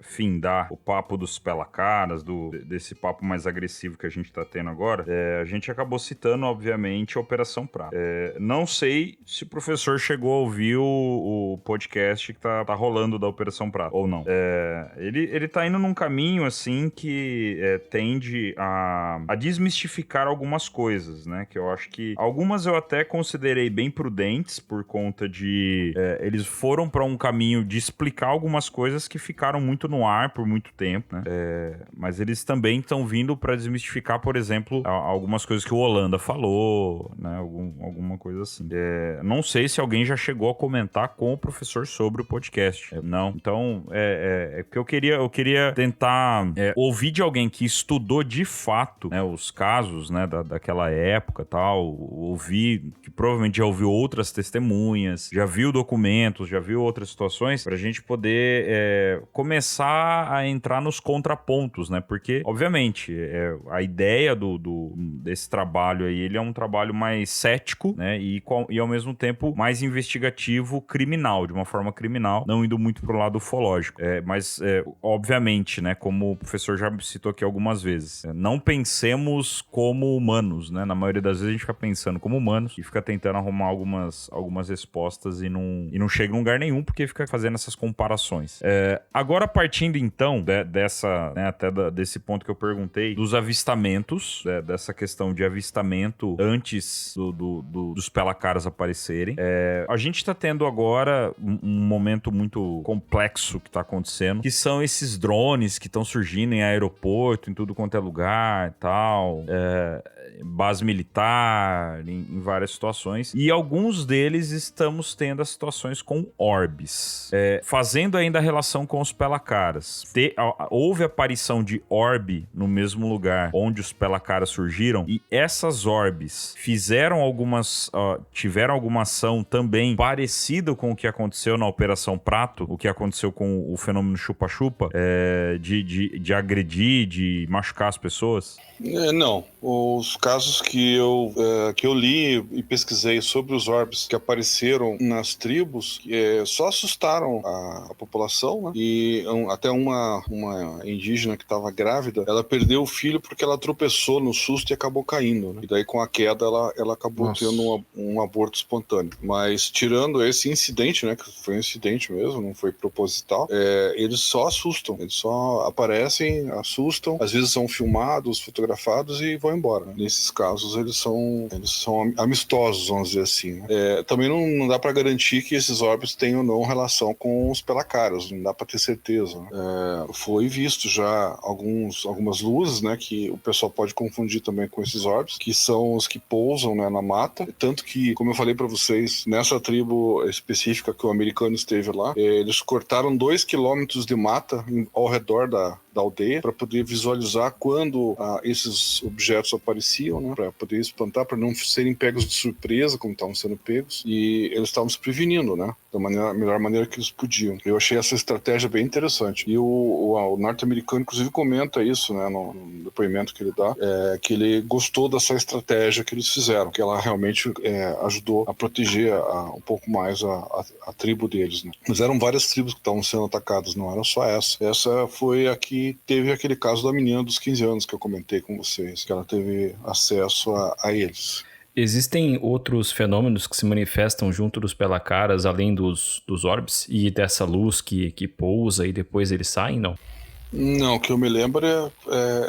findar o papo dos pelacaras, desse papo mais agressivo que a gente tá tendo agora, a gente acabou citando, obviamente, a Operação Prato. Não sei se o professor chegou a ouvir o podcast que tá rolando da Operação Prato, ou não. Ele tá indo num caminho, assim, que tende a desmistificar algumas coisas, né? Que eu acho que algumas eu até considerei bem prudentes por conta de... eles foram pra um caminho de explicar algumas coisas que ficaram muito no ar por muito tempo, né? Mas eles também estão vindo pra desmistificar, por exemplo, algumas coisas que o Holanda falou, né? Alguma coisa assim. Não sei se alguém já chegou a comentar com o professor sobre o podcast. Não. Então, porque eu queria tentar ouvir de alguém que estudou de fato, né, os casos, né, daquela época e tal, ouvir, que provavelmente já ouviu outras testemunhas, já viu documentos, já viu outras situações, pra gente poder começar a entrar nos contrapontos, né? Porque, obviamente, a ideia desse trabalho aí, ele é um trabalho mais cético, né? E ao mesmo tempo mais investigativo, criminal, de uma forma criminal, não indo muito pro lado ufológico. Mas, obviamente, né? Como o professor já citou aqui algumas vezes, não pensemos como humanos, né? Na maioria das vezes a gente fica pensando como humanos e fica tentando arrumar algumas respostas e não chega em lugar nenhum porque fica fazendo essas comparações. Agora, partindo então dessa, né, até desse ponto que eu perguntei, dos avistamentos, dessa questão de avistamento antes dos pelacaras aparecerem, a gente tá tendo agora um momento muito complexo que tá acontecendo, que são esses drones que estão surgindo em aeroporto, em tudo quanto é lugar e tal, base militar, em várias situações, e alguns deles estamos tendo as situações com orbes. Fazendo ainda a relação com os pelacaras. Houve aparição de orbe no mesmo lugar onde os pelacaras surgiram, e essas orbes tiveram alguma ação também parecida com o que aconteceu na Operação Prato, o que aconteceu com o fenômeno chupa-chupa, de agredir, de machucar as pessoas? Não. Os casos que eu li e pesquisei sobre os orbes que apareceram nas tribos só assustaram a população, né? E até uma indígena que estava grávida, ela perdeu o filho porque ela tropeçou no susto e acabou caindo, né? E daí com a queda ela acabou tendo um aborto espontâneo. Mas tirando esse incidente, né, que foi um incidente mesmo, não foi proposital, eles só assustam, eles só aparecem, assustam, às vezes são filmados, fotografados e vão embora. Nesses casos eles são amistosos, vamos dizer assim, né? Também não dá para garantir que esses orbes tenham ou não relação com os pelacaras, não dá para ter certeza, né? Foi visto já algumas luzes, né, que o pessoal pode confundir também com esses orbes, que são os que pousam, né, na mata, tanto que, como eu falei para vocês, nessa tribo específica que o americano esteve lá, eles cortaram 2 quilômetros de mata ao redor da aldeia para poder visualizar quando esses objetos apareciam, né, para poder espantar, para não serem pegos de surpresa como estavam sendo pegos, e eles estavam se prevenindo, né, da melhor maneira que eles podiam. Eu achei essa estratégia bem interessante. E o norte-americano, inclusive, comenta isso, né, no depoimento que ele dá, que ele gostou dessa estratégia que eles fizeram, que ela realmente ajudou a proteger um pouco mais a tribo deles, né. Mas eram várias tribos que estavam sendo atacadas, não era só essa. Essa foi a que teve aquele caso da menina dos 15 anos que eu comentei com vocês, que ela teve acesso a eles. Existem outros fenômenos que se manifestam junto dos pelacaras, além dos orbes e dessa luz que pousa e depois eles saem, não? Não, o que eu me lembro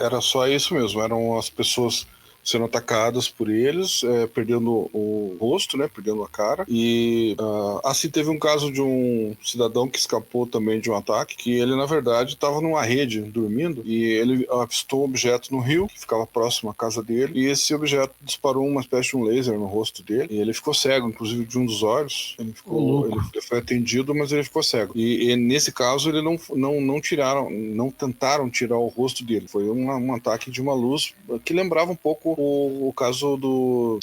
era só isso mesmo, eram as pessoas sendo atacadas por eles, perdendo o rosto, né, perdendo a cara. E assim, teve um caso de um cidadão que escapou também de um ataque, que ele, na verdade, estava numa rede dormindo, e ele avistou um objeto no rio, que ficava próximo à casa dele, e esse objeto disparou uma espécie de um laser no rosto dele, e ele ficou cego, inclusive de um dos olhos. Ele foi atendido, mas ele ficou cego. E nesse caso, ele não tentaram tirar o rosto dele. Foi um ataque de uma luz que lembrava um pouco o caso do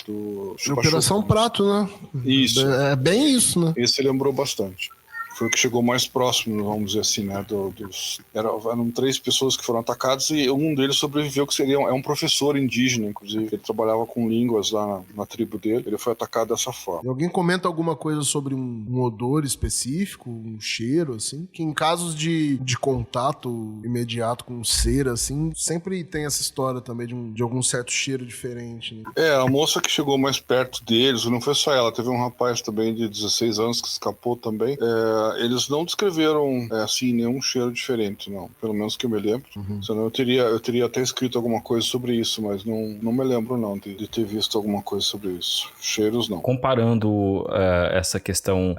Operação Prato, né? Isso. É bem isso, né? Esse lembrou bastante. foi o que chegou mais próximo, vamos dizer assim, né? Eram 3 pessoas que foram atacadas e um deles sobreviveu, que é um professor indígena, inclusive. Ele trabalhava com línguas lá na tribo dele. Ele foi atacado dessa forma. E alguém comenta alguma coisa sobre um odor específico, um cheiro, assim? Que em casos de contato imediato com cera, assim, sempre tem essa história também de algum certo cheiro diferente, né? A moça que chegou mais perto deles, não foi só ela, teve um rapaz também de 16 anos que escapou também. Eles não descreveram, assim, nenhum cheiro diferente, não. Pelo menos que eu me lembro. Senão eu teria até escrito alguma coisa sobre isso, mas não me lembro, não, de ter visto alguma coisa sobre isso. Cheiros, não. Comparando essa questão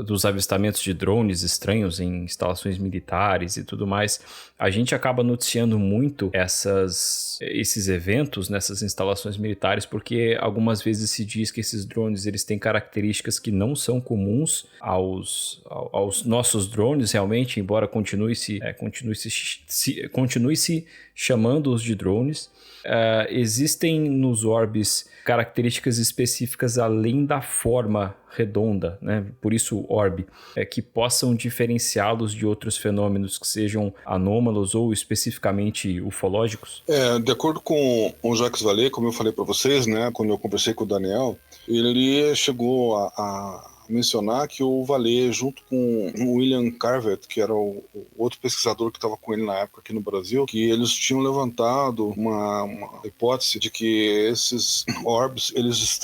dos avistamentos de drones estranhos em instalações militares e tudo mais, a gente acaba noticiando muito esses eventos nessas instalações militares, porque algumas vezes se diz que esses drones eles têm características que não são comuns aos nossos drones, realmente, embora continue se chamando-os de drones. Existem nos orbes características específicas além da forma redonda, né? Por isso orbe, que possam diferenciá-los de outros fenômenos que sejam anômalos ou especificamente ufológicos? De acordo com o Jacques Vallée, como eu falei para vocês, né, quando eu conversei com o Daniel, ele chegou a mencionar que o Vallée, junto com o William Carvet, que era o outro pesquisador que estava com ele na época aqui no Brasil, que eles tinham levantado uma hipótese de que esses orbes, eles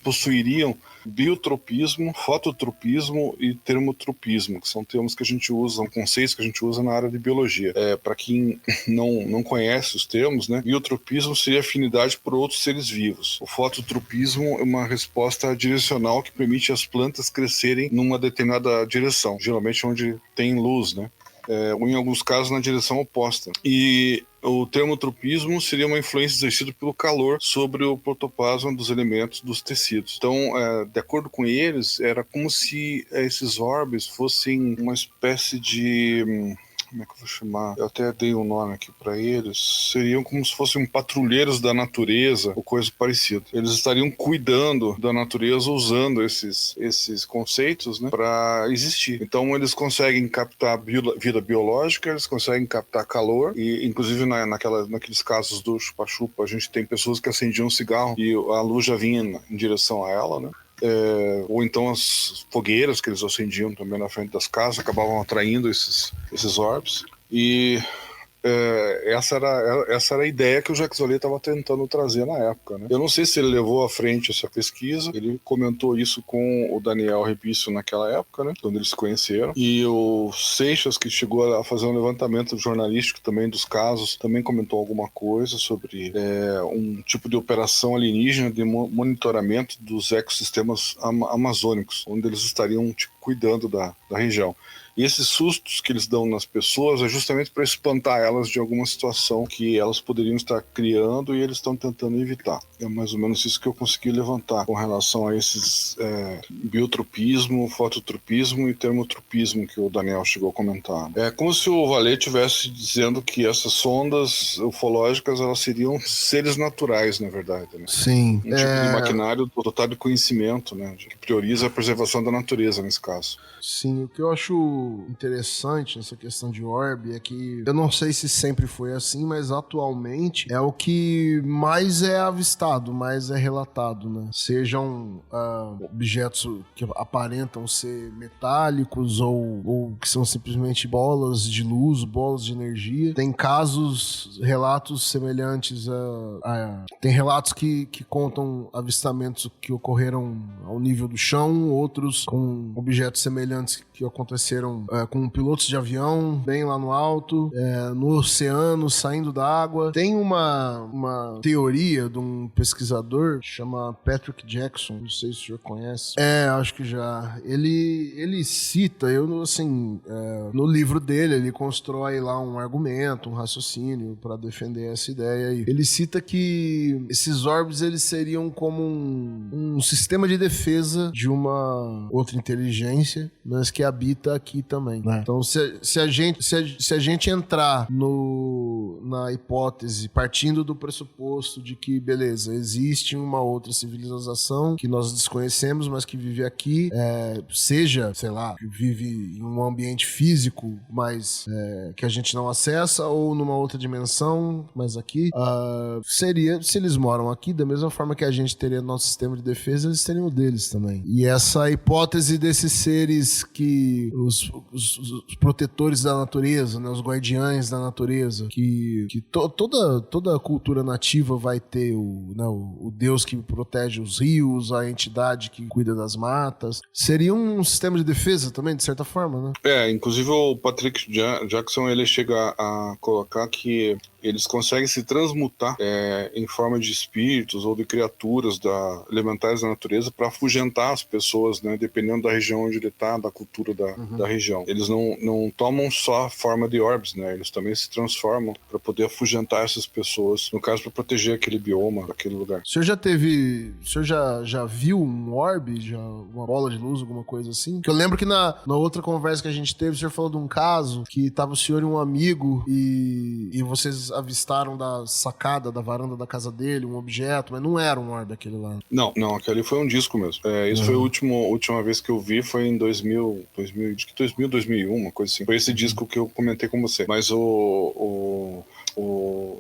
possuiriam biotropismo, fototropismo e termotropismo, que são termos que a gente usa, são conceitos que a gente usa na área de biologia. Para quem não conhece os termos, né, biotropismo seria afinidade por outros seres vivos. O fototropismo é uma resposta direcional que permite as plantas crescerem numa determinada direção, geralmente onde tem luz, né? Ou em alguns casos na direção oposta. E o termotropismo seria uma influência exercida pelo calor sobre o protoplasma dos elementos dos tecidos. Então, de acordo com eles, era como se esses orbes fossem uma espécie de... como é que eu vou chamar? Eu até dei um nome aqui para eles. Seriam como se fossem patrulheiros da natureza ou coisa parecida. Eles estariam cuidando da natureza usando esses conceitos, né, para existir. Então eles conseguem captar vida biológica, eles conseguem captar calor e inclusive naqueles casos do chupa-chupa a gente tem pessoas que acendiam um cigarro e a luz já vinha em direção a ela, né? Ou então as fogueiras que eles acendiam também na frente das casas acabavam atraindo esses orbes. E essa era a ideia que o Jacques Vallée estava tentando trazer na época, né? Eu não sei se ele levou à frente essa pesquisa, ele comentou isso com o Daniel Rebício naquela época, né, quando eles se conheceram, e o Seixas, que chegou a fazer um levantamento jornalístico também dos casos, também comentou alguma coisa sobre um tipo de operação alienígena de monitoramento dos ecossistemas amazônicos, onde eles estariam cuidando da região. E esses sustos que eles dão nas pessoas é justamente para espantar elas de alguma situação que elas poderiam estar criando e eles estão tentando evitar. É mais ou menos isso que eu consegui levantar com relação a esses biotropismo, fototropismo e termotropismo que o Daniel chegou a comentar. É como se o Vallée estivesse dizendo que essas sondas ufológicas elas seriam seres naturais, na verdade, né? Sim. Um tipo de maquinário dotado de conhecimento, né, que prioriza a preservação da natureza nesse caso. Sim, o que eu acho interessante nessa questão de orbe é que eu não sei se sempre foi assim, mas atualmente é o que mais é avistado, mais é relatado, né? Sejam objetos que aparentam ser metálicos ou que são simplesmente bolas de luz, bolas de energia. Tem relatos semelhantes tem relatos que contam avistamentos que ocorreram ao nível do chão, outros com objetos semelhantes que aconteceram com pilotos de avião bem lá no alto, no oceano, saindo da água. Tem uma teoria de um pesquisador chama Patrick Jackson, não sei se o senhor conhece. Acho que já. Ele cita, no livro dele, ele constrói lá um argumento, um raciocínio para defender essa ideia aí. Ele cita que esses orbes eles seriam como um sistema de defesa de uma outra inteligência, mas que habita aqui também, né? Então, se a gente entrar no na hipótese, partindo do pressuposto de que, beleza, existe uma outra civilização que nós desconhecemos, mas que vive aqui, seja, sei lá, que vive em um ambiente físico, mas que a gente não acessa, ou numa outra dimensão, mas aqui, seria, se eles moram aqui, da mesma forma que a gente teria nosso sistema de defesa, eles teriam o deles também. E essa hipótese desses seres que os protetores da natureza, né, os guardiães da natureza, que toda a cultura nativa vai ter o Deus que protege os rios, a entidade que cuida das matas. Seria um sistema de defesa também, de certa forma, né? Inclusive o Patrick Jackson, ele chega a colocar que eles conseguem se transmutar em forma de espíritos ou de criaturas elementais da natureza para afugentar as pessoas, né, dependendo da região onde ele está, da cultura da região. Eles não tomam só a forma de orbs, né? Eles também se transformam para poder afugentar essas pessoas, no caso, para proteger aquele bioma, aquele lugar. O senhor já viu um orb, uma bola de luz, alguma coisa assim? Que eu lembro que na outra conversa que a gente teve, o senhor falou de um caso que tava o senhor e um amigo e vocês avistaram da sacada, da varanda da casa dele, um objeto, mas não era um orbe aquele lá. Não, aquele foi um disco mesmo. Isso foi a última vez que eu vi, foi em 2001, uma coisa assim. Foi esse disco que eu comentei com você. Mas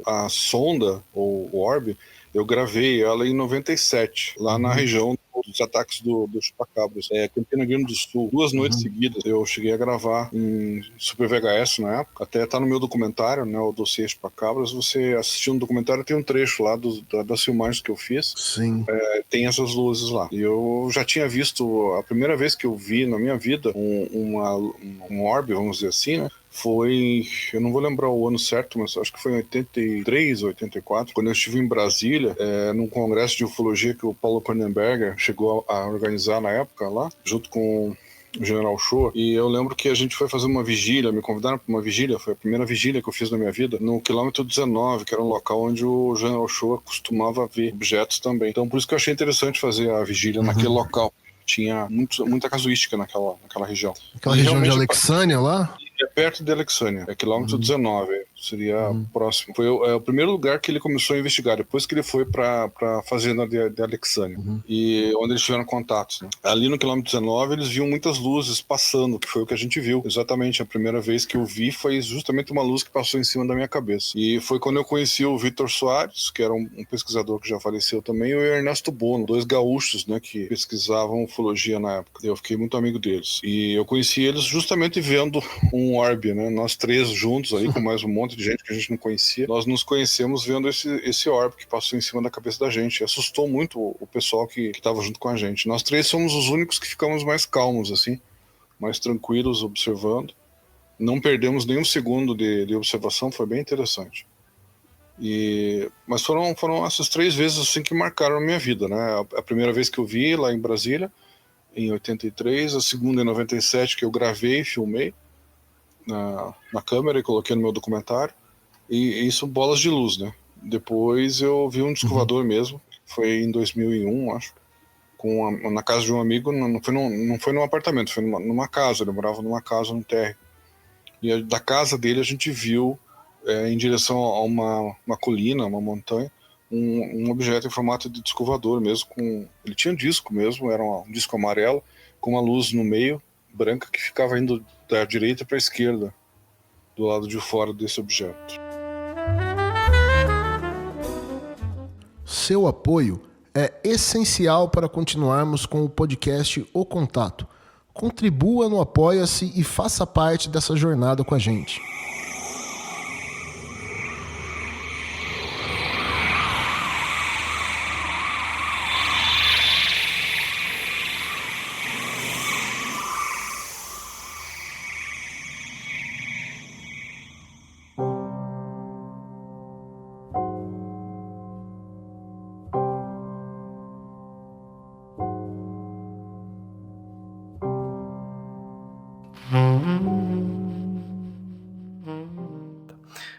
a sonda, ou o orbe, eu gravei ela em 97, lá na região dos ataques do Chupacabras, Campina Grande do Sul. 2 noites seguidas eu cheguei a gravar em Super VHS na época, até tá no meu documentário, né, o dossiê Chupacabras. Você assistindo o documentário, tem um trecho lá das filmagens que eu fiz. Sim. Tem essas luzes lá. E eu já tinha visto, a primeira vez que eu vi na minha vida um orbe, vamos dizer assim, né? Foi, eu não vou lembrar o ano certo, mas acho que foi em 83, 84, quando eu estive em Brasília, num congresso de ufologia que o Paulo Kornenberger chegou a organizar na época lá, junto com o General Shoa, e eu lembro que a gente foi fazer uma vigília, me convidaram para uma vigília, foi a primeira vigília que eu fiz na minha vida, no quilômetro 19, que era um local onde o General Shoa costumava ver objetos também. Então por isso que eu achei interessante fazer a vigília naquele local. Tinha muita casuística naquela região. Aquela região de Alexânia lá? É perto de Alexânia, quilômetro 19, seria próximo. Foi o primeiro lugar que ele começou a investigar, depois que ele foi para a fazenda de Alexânia, e onde eles tiveram contatos, né? Ali no quilômetro 19 eles viam muitas luzes passando, que foi o que a gente viu. Exatamente, a primeira vez que eu vi foi justamente uma luz que passou em cima da minha cabeça. E foi quando eu conheci o Vitor Soares, que era um pesquisador que já faleceu também, e o Ernesto Bono, 2 gaúchos, né, que pesquisavam ufologia na época. Eu fiquei muito amigo deles. E eu conheci eles justamente vendo um orbe, né? Nós 3 juntos aí, com mais um monte de gente que a gente não conhecia. Nós nos conhecemos vendo esse orbe que passou em cima da cabeça da gente. Assustou muito o pessoal que estava junto com a gente. Nós 3 somos os únicos que ficamos mais calmos, assim, mais tranquilos, observando. Não perdemos nenhum segundo de observação, foi bem interessante. Mas foram essas 3 vezes assim que marcaram a minha vida, né? A primeira vez que eu vi lá em Brasília, em 83, a segunda em 97, que eu gravei, filmei na câmera e coloquei no meu documentário, e isso bolas de luz, né? Depois eu vi um disco voador mesmo, foi em 2001, acho, na casa de um amigo, não foi num apartamento, foi numa casa, ele morava numa casa no térreo, e da casa dele a gente viu, em direção a uma colina, uma montanha, um objeto em formato de disco voador mesmo, ele tinha um disco mesmo, era um disco amarelo, com uma luz no meio, branca, que ficava indo da direita para a esquerda, do lado de fora desse objeto. Seu apoio é essencial para continuarmos com o podcast O Contato. Contribua no Apoia-se e faça parte dessa jornada com a gente.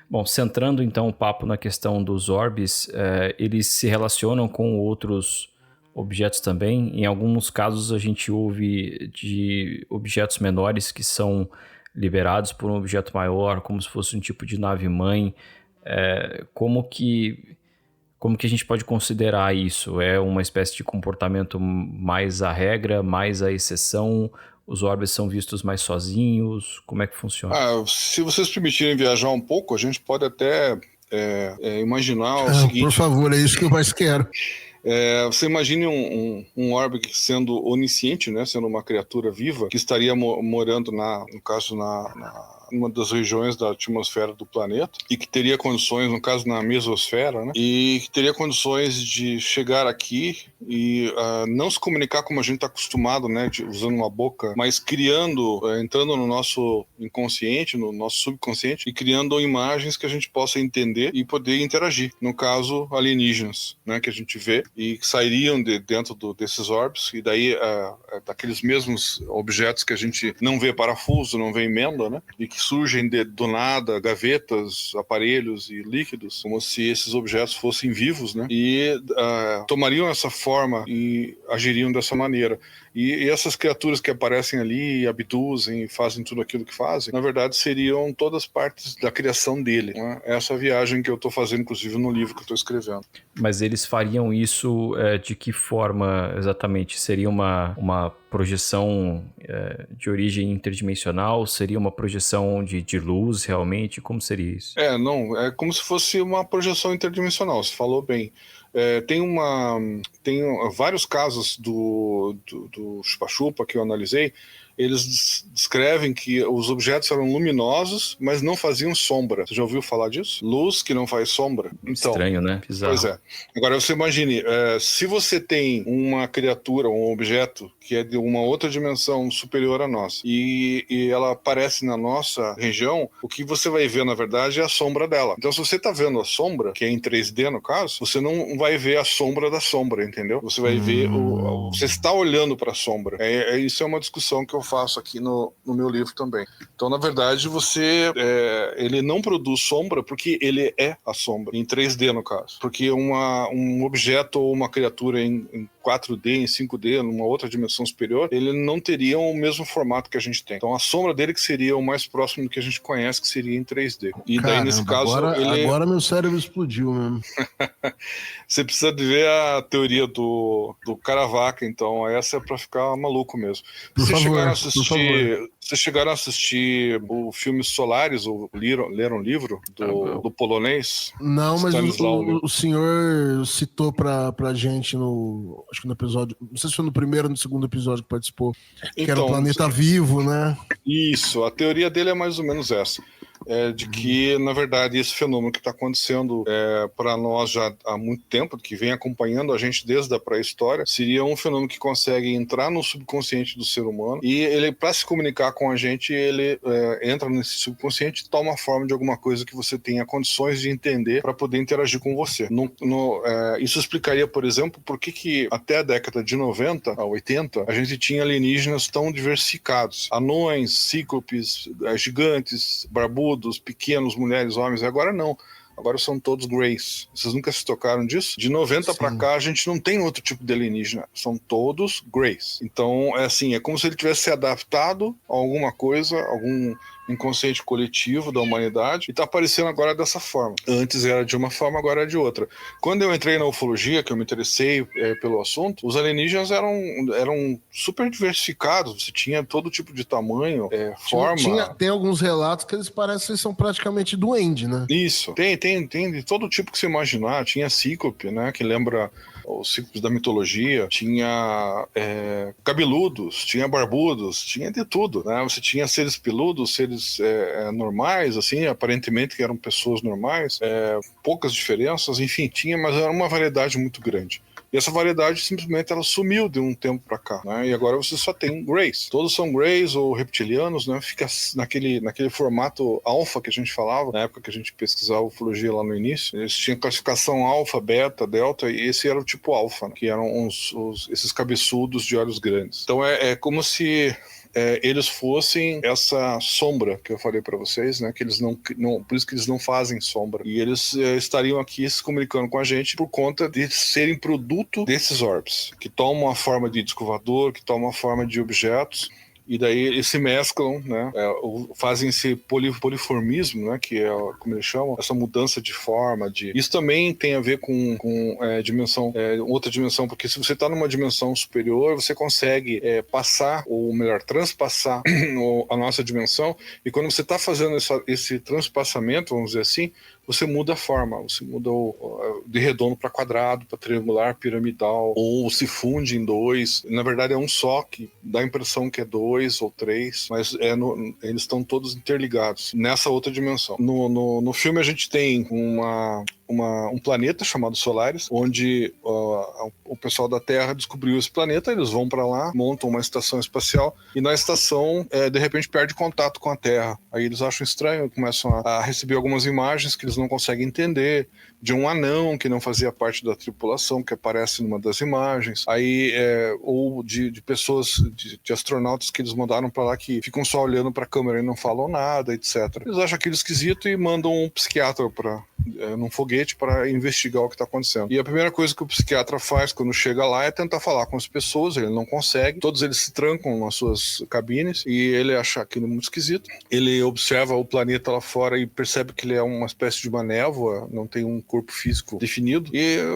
Bom, centrando então o papo na questão dos orbes, eles se relacionam com outros objetos também. Em alguns casos a gente ouve de objetos menores que são liberados por um objeto maior, como se fosse um tipo de nave-mãe. Como que a gente pode considerar isso? É uma espécie de comportamento mais a regra, mais a exceção? Os orbes são vistos mais sozinhos? Como é que funciona? Se vocês permitirem viajar um pouco, a gente pode até imaginar o seguinte... Por favor, é isso que eu mais quero. Você imagine um orbe sendo onisciente, né, sendo uma criatura viva, que estaria morando, no caso, numa das regiões da atmosfera do planeta, e que teria condições, no caso na mesosfera, né, e que teria condições de chegar aqui e não se comunicar como a gente está acostumado, né, usando uma boca, mas entrando no nosso inconsciente, no nosso subconsciente, e criando imagens que a gente possa entender e poder interagir. No caso, alienígenas, né, que a gente vê e que sairiam dentro desses orbes, e daí daqueles mesmos objetos que a gente não vê parafuso, não vê emenda, né, e que surgem do nada, gavetas, aparelhos e líquidos, como se esses objetos fossem vivos, né, e tomariam essa forma e agiriam dessa maneira. E essas criaturas que aparecem ali e abduzem e fazem tudo aquilo que fazem, na verdade seriam todas partes da criação dele, né? Essa viagem que eu estou fazendo, inclusive, no livro que eu estou escrevendo. Mas eles fariam isso de que forma exatamente? Seria uma projeção de origem interdimensional? Seria uma projeção de luz, realmente? Como seria isso? Não, é como se fosse uma projeção interdimensional, você falou bem. Tem vários casos do chupa-chupa que eu analisei. Eles descrevem que os objetos eram luminosos, mas não faziam sombra. Você já ouviu falar disso? Luz que não faz sombra. Então, estranho, né? Bizarro. Pois é. Agora você imagine, se você tem uma criatura, um objeto que é de uma outra dimensão superior à nossa, e ela aparece na nossa região, o que você vai ver, na verdade, é a sombra dela. Então, se você está vendo a sombra, que é em 3D no caso, você não vai ver a sombra da sombra, entendeu? Você vai ver, você está olhando para a sombra. Isso é uma discussão que eu faço aqui no meu livro também. Então, na verdade, ele não produz sombra porque ele é a sombra, em 3D no caso. Porque um objeto ou uma criatura em 4D, em 5D, numa outra dimensão superior, ele não teria o mesmo formato que a gente tem. Então a sombra dele que seria o mais próximo do que a gente conhece, que seria em 3D. E daí, nesse caso, agora meu cérebro explodiu mesmo. Você precisa de ver a teoria do Caravaca, então essa é pra ficar maluco mesmo. Vocês chegaram a assistir o filme Solaris, ou leram o livro do polonês? Não, mas o senhor citou pra gente acho que no episódio, não sei se foi no primeiro ou no segundo episódio que participou, que era o Planeta Vivo, né? Isso, a teoria dele é mais ou menos essa. De que, na verdade, esse fenômeno que está acontecendo para nós já há muito tempo, que vem acompanhando a gente desde a pré-história, seria um fenômeno que consegue entrar no subconsciente do ser humano e ele, para se comunicar com a gente, ele entra nesse subconsciente e toma a forma de alguma coisa que você tenha condições de entender para poder interagir com você. Isso explicaria, por exemplo, por que até a década de 90 a 80 a gente tinha alienígenas tão diversificados. Anões, cíclopes, gigantes, barbudos, pequenos, mulheres, homens. Agora não. Agora são todos greys. Vocês nunca se tocaram disso? De 90 para cá, a gente não tem outro tipo de alienígena. São todos greys. Então, é como se ele tivesse se adaptado a alguma coisa, algum inconsciente coletivo da humanidade, e está aparecendo agora dessa forma. Antes era de uma forma, agora é de outra. Quando eu entrei na ufologia, que eu me interessei pelo assunto, os alienígenas eram super diversificados. Você tinha todo tipo de tamanho, forma. Tem alguns relatos que eles parecem que são praticamente duende, né? Isso. Tem de todo tipo que você imaginar. Tinha cíclope, né, que lembra os cíclopes da mitologia. Tinha cabeludos, tinha barbudos, tinha de tudo, né? Você tinha seres peludos, seres normais, assim, aparentemente que eram pessoas normais, poucas diferenças, enfim, mas era uma variedade muito grande. E essa variedade simplesmente ela sumiu de um tempo para cá, né? E agora você só tem greys. Todos são greys ou reptilianos, né? Fica naquele formato alfa que a gente falava, na época que a gente pesquisava ufologia lá no início. Eles tinham classificação alfa, beta, delta, e esse era o tipo alfa, né? Que eram esses cabeçudos de olhos grandes. Então é como se eles fossem essa sombra que eu falei para vocês, né? Que eles não, por isso que eles não fazem sombra. E eles estariam aqui se comunicando com a gente por conta de serem produto desses orbes, que tomam a forma de disco voador, que tomam a forma de objetos e daí eles se mesclam, né? Fazem esse poliformismo, né? Que é, como eles chamam, essa mudança de forma. Isso também tem a ver com dimensão, outra dimensão, porque se você está numa dimensão superior, você consegue passar, ou melhor, transpassar a nossa dimensão, e quando você está fazendo esse transpassamento, vamos dizer assim, você muda a forma, você muda de redondo para quadrado, para triangular, piramidal, ou se funde em dois. Na verdade é um só, que dá a impressão que é 2 ou 3, mas eles estão todos interligados nessa outra dimensão. No filme a gente tem um planeta chamado Solaris, onde o pessoal da Terra descobriu esse planeta, eles vão para lá, montam uma estação espacial, e na estação, de repente, perde contato com a Terra. Aí eles acham estranho, começam a receber algumas imagens que eles não conseguem entender, de um anão que não fazia parte da tripulação, que aparece numa das imagens, aí ou de pessoas, de astronautas que eles mandaram para lá, que ficam só olhando para a câmera e não falam nada, etc. Eles acham aquilo esquisito e mandam um psiquiatra num foguete para investigar o que está acontecendo. E a primeira coisa que o psiquiatra faz quando chega lá é tentar falar com as pessoas, ele não consegue, todos eles se trancam nas suas cabines, e ele acha aquilo muito esquisito. Ele observa o planeta lá fora e percebe que ele é uma espécie de uma névoa, não tem um corpo físico definido,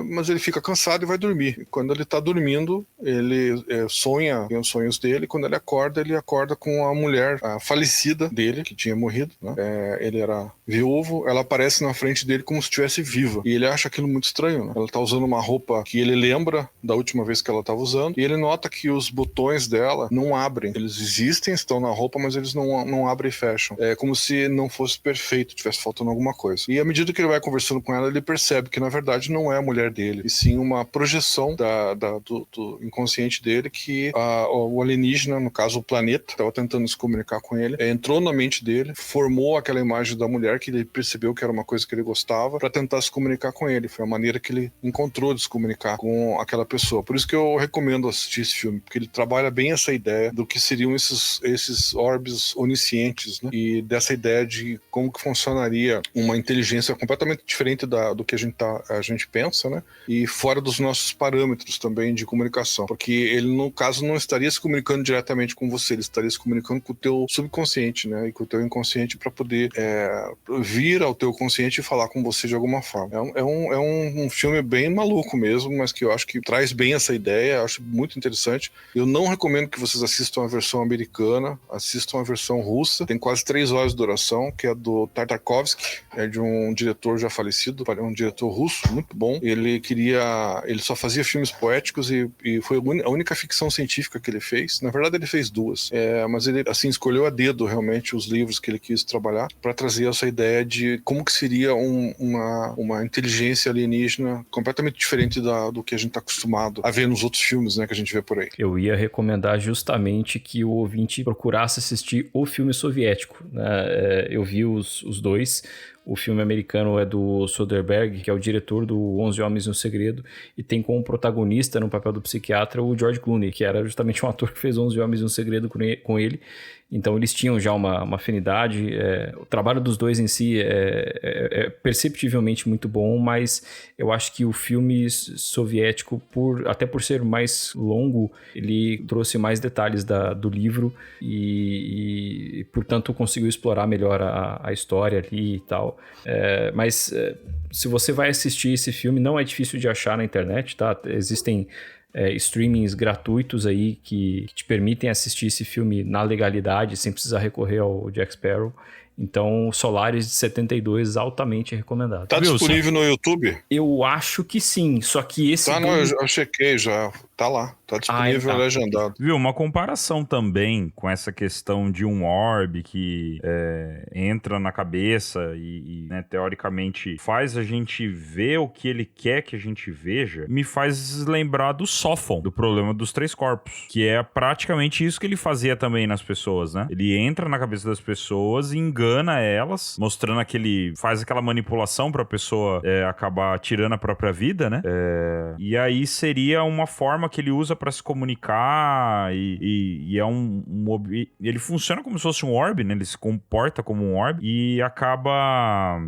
mas ele fica cansado e vai dormir. E quando ele está dormindo, ele sonha, tem os sonhos dele, e quando ele acorda com a mulher falecida dele, que tinha morrido, né? Ele era viúvo, ela aparece na frente dele como se estivesse viva, e ele acha aquilo muito estranho, né? Ela está usando uma roupa que ele lembra da última vez que ela estava usando, e ele nota que os botões dela não abrem, eles existem, estão na roupa, mas eles não abrem e fecham. É como se não fosse perfeito, tivesse faltando alguma coisa. E à medida que ele vai conversando com ela, ele percebe que na verdade não é a mulher dele, e sim uma projeção do inconsciente dele, que o alienígena, no caso o planeta, estava tentando se comunicar com ele, entrou na mente dele, formou aquela imagem da mulher que ele percebeu que era uma coisa que ele gostava, para tentar se comunicar com ele. Foi a maneira que ele encontrou de se comunicar com aquela pessoa. Por isso que eu recomendo assistir esse filme, porque ele trabalha bem essa ideia do que seriam esses orbes oniscientes, né? E dessa ideia de como que funcionaria uma inteligência completamente diferente do que a gente pensa, né? E fora dos nossos parâmetros também de comunicação, porque ele, no caso, não estaria se comunicando diretamente com você, ele estaria se comunicando com o teu subconsciente, né? E com o teu inconsciente, para poder vir ao teu consciente e falar com você de alguma forma. É um filme bem maluco mesmo, mas que eu acho que traz bem essa ideia, eu acho muito interessante. Eu não recomendo que vocês assistam a versão americana, assistam a versão russa, tem quase 3 horas de duração, que é do Tartakovsky, é de um diretor já falecido, um diretor russo, muito bom. Ele só fazia filmes poéticos e foi a única ficção científica que ele fez. Na verdade ele fez 2, mas ele assim escolheu a dedo realmente os livros que ele quis trabalhar para trazer essa ideia de como que seria uma inteligência alienígena completamente diferente do que a gente está acostumado a ver nos outros filmes, né, que a gente vê por aí. Eu ia recomendar justamente que o ouvinte procurasse assistir o filme soviético, né? Eu vi os dois. O filme americano é do Soderbergh, que é o diretor do 11 Homens e um Segredo, e tem como protagonista no papel do psiquiatra o George Clooney, que era justamente um ator que fez 11 Homens e um Segredo com ele. Então eles tinham já uma afinidade. O trabalho dos dois em si é perceptivelmente muito bom, mas eu acho que o filme soviético, até por ser mais longo, ele trouxe mais detalhes do livro e portanto conseguiu explorar melhor a história ali e tal. Mas se você vai assistir esse filme, não é difícil de achar na internet, tá? Existem streamings gratuitos aí que te permitem assistir esse filme na legalidade, sem precisar recorrer ao Jack Sparrow. Então, Solaris de 72, altamente recomendado. Tá disponível no YouTube? Eu acho que sim, só que esse... Não, eu chequei já. Tá lá, tá disponível legendado. Viu, uma comparação também com essa questão de um orbe que entra na cabeça e né, teoricamente faz a gente ver o que ele quer que a gente veja, me faz lembrar do Sophon, do Problema dos Três Corpos, que é praticamente isso que ele fazia também nas pessoas, né? Ele entra na cabeça das pessoas e engana engana elas, mostrando faz aquela manipulação pra pessoa acabar tirando a própria vida, né? E aí seria uma forma que ele usa pra se comunicar e é ele funciona como se fosse um orb, né? Ele se comporta como um orb e acaba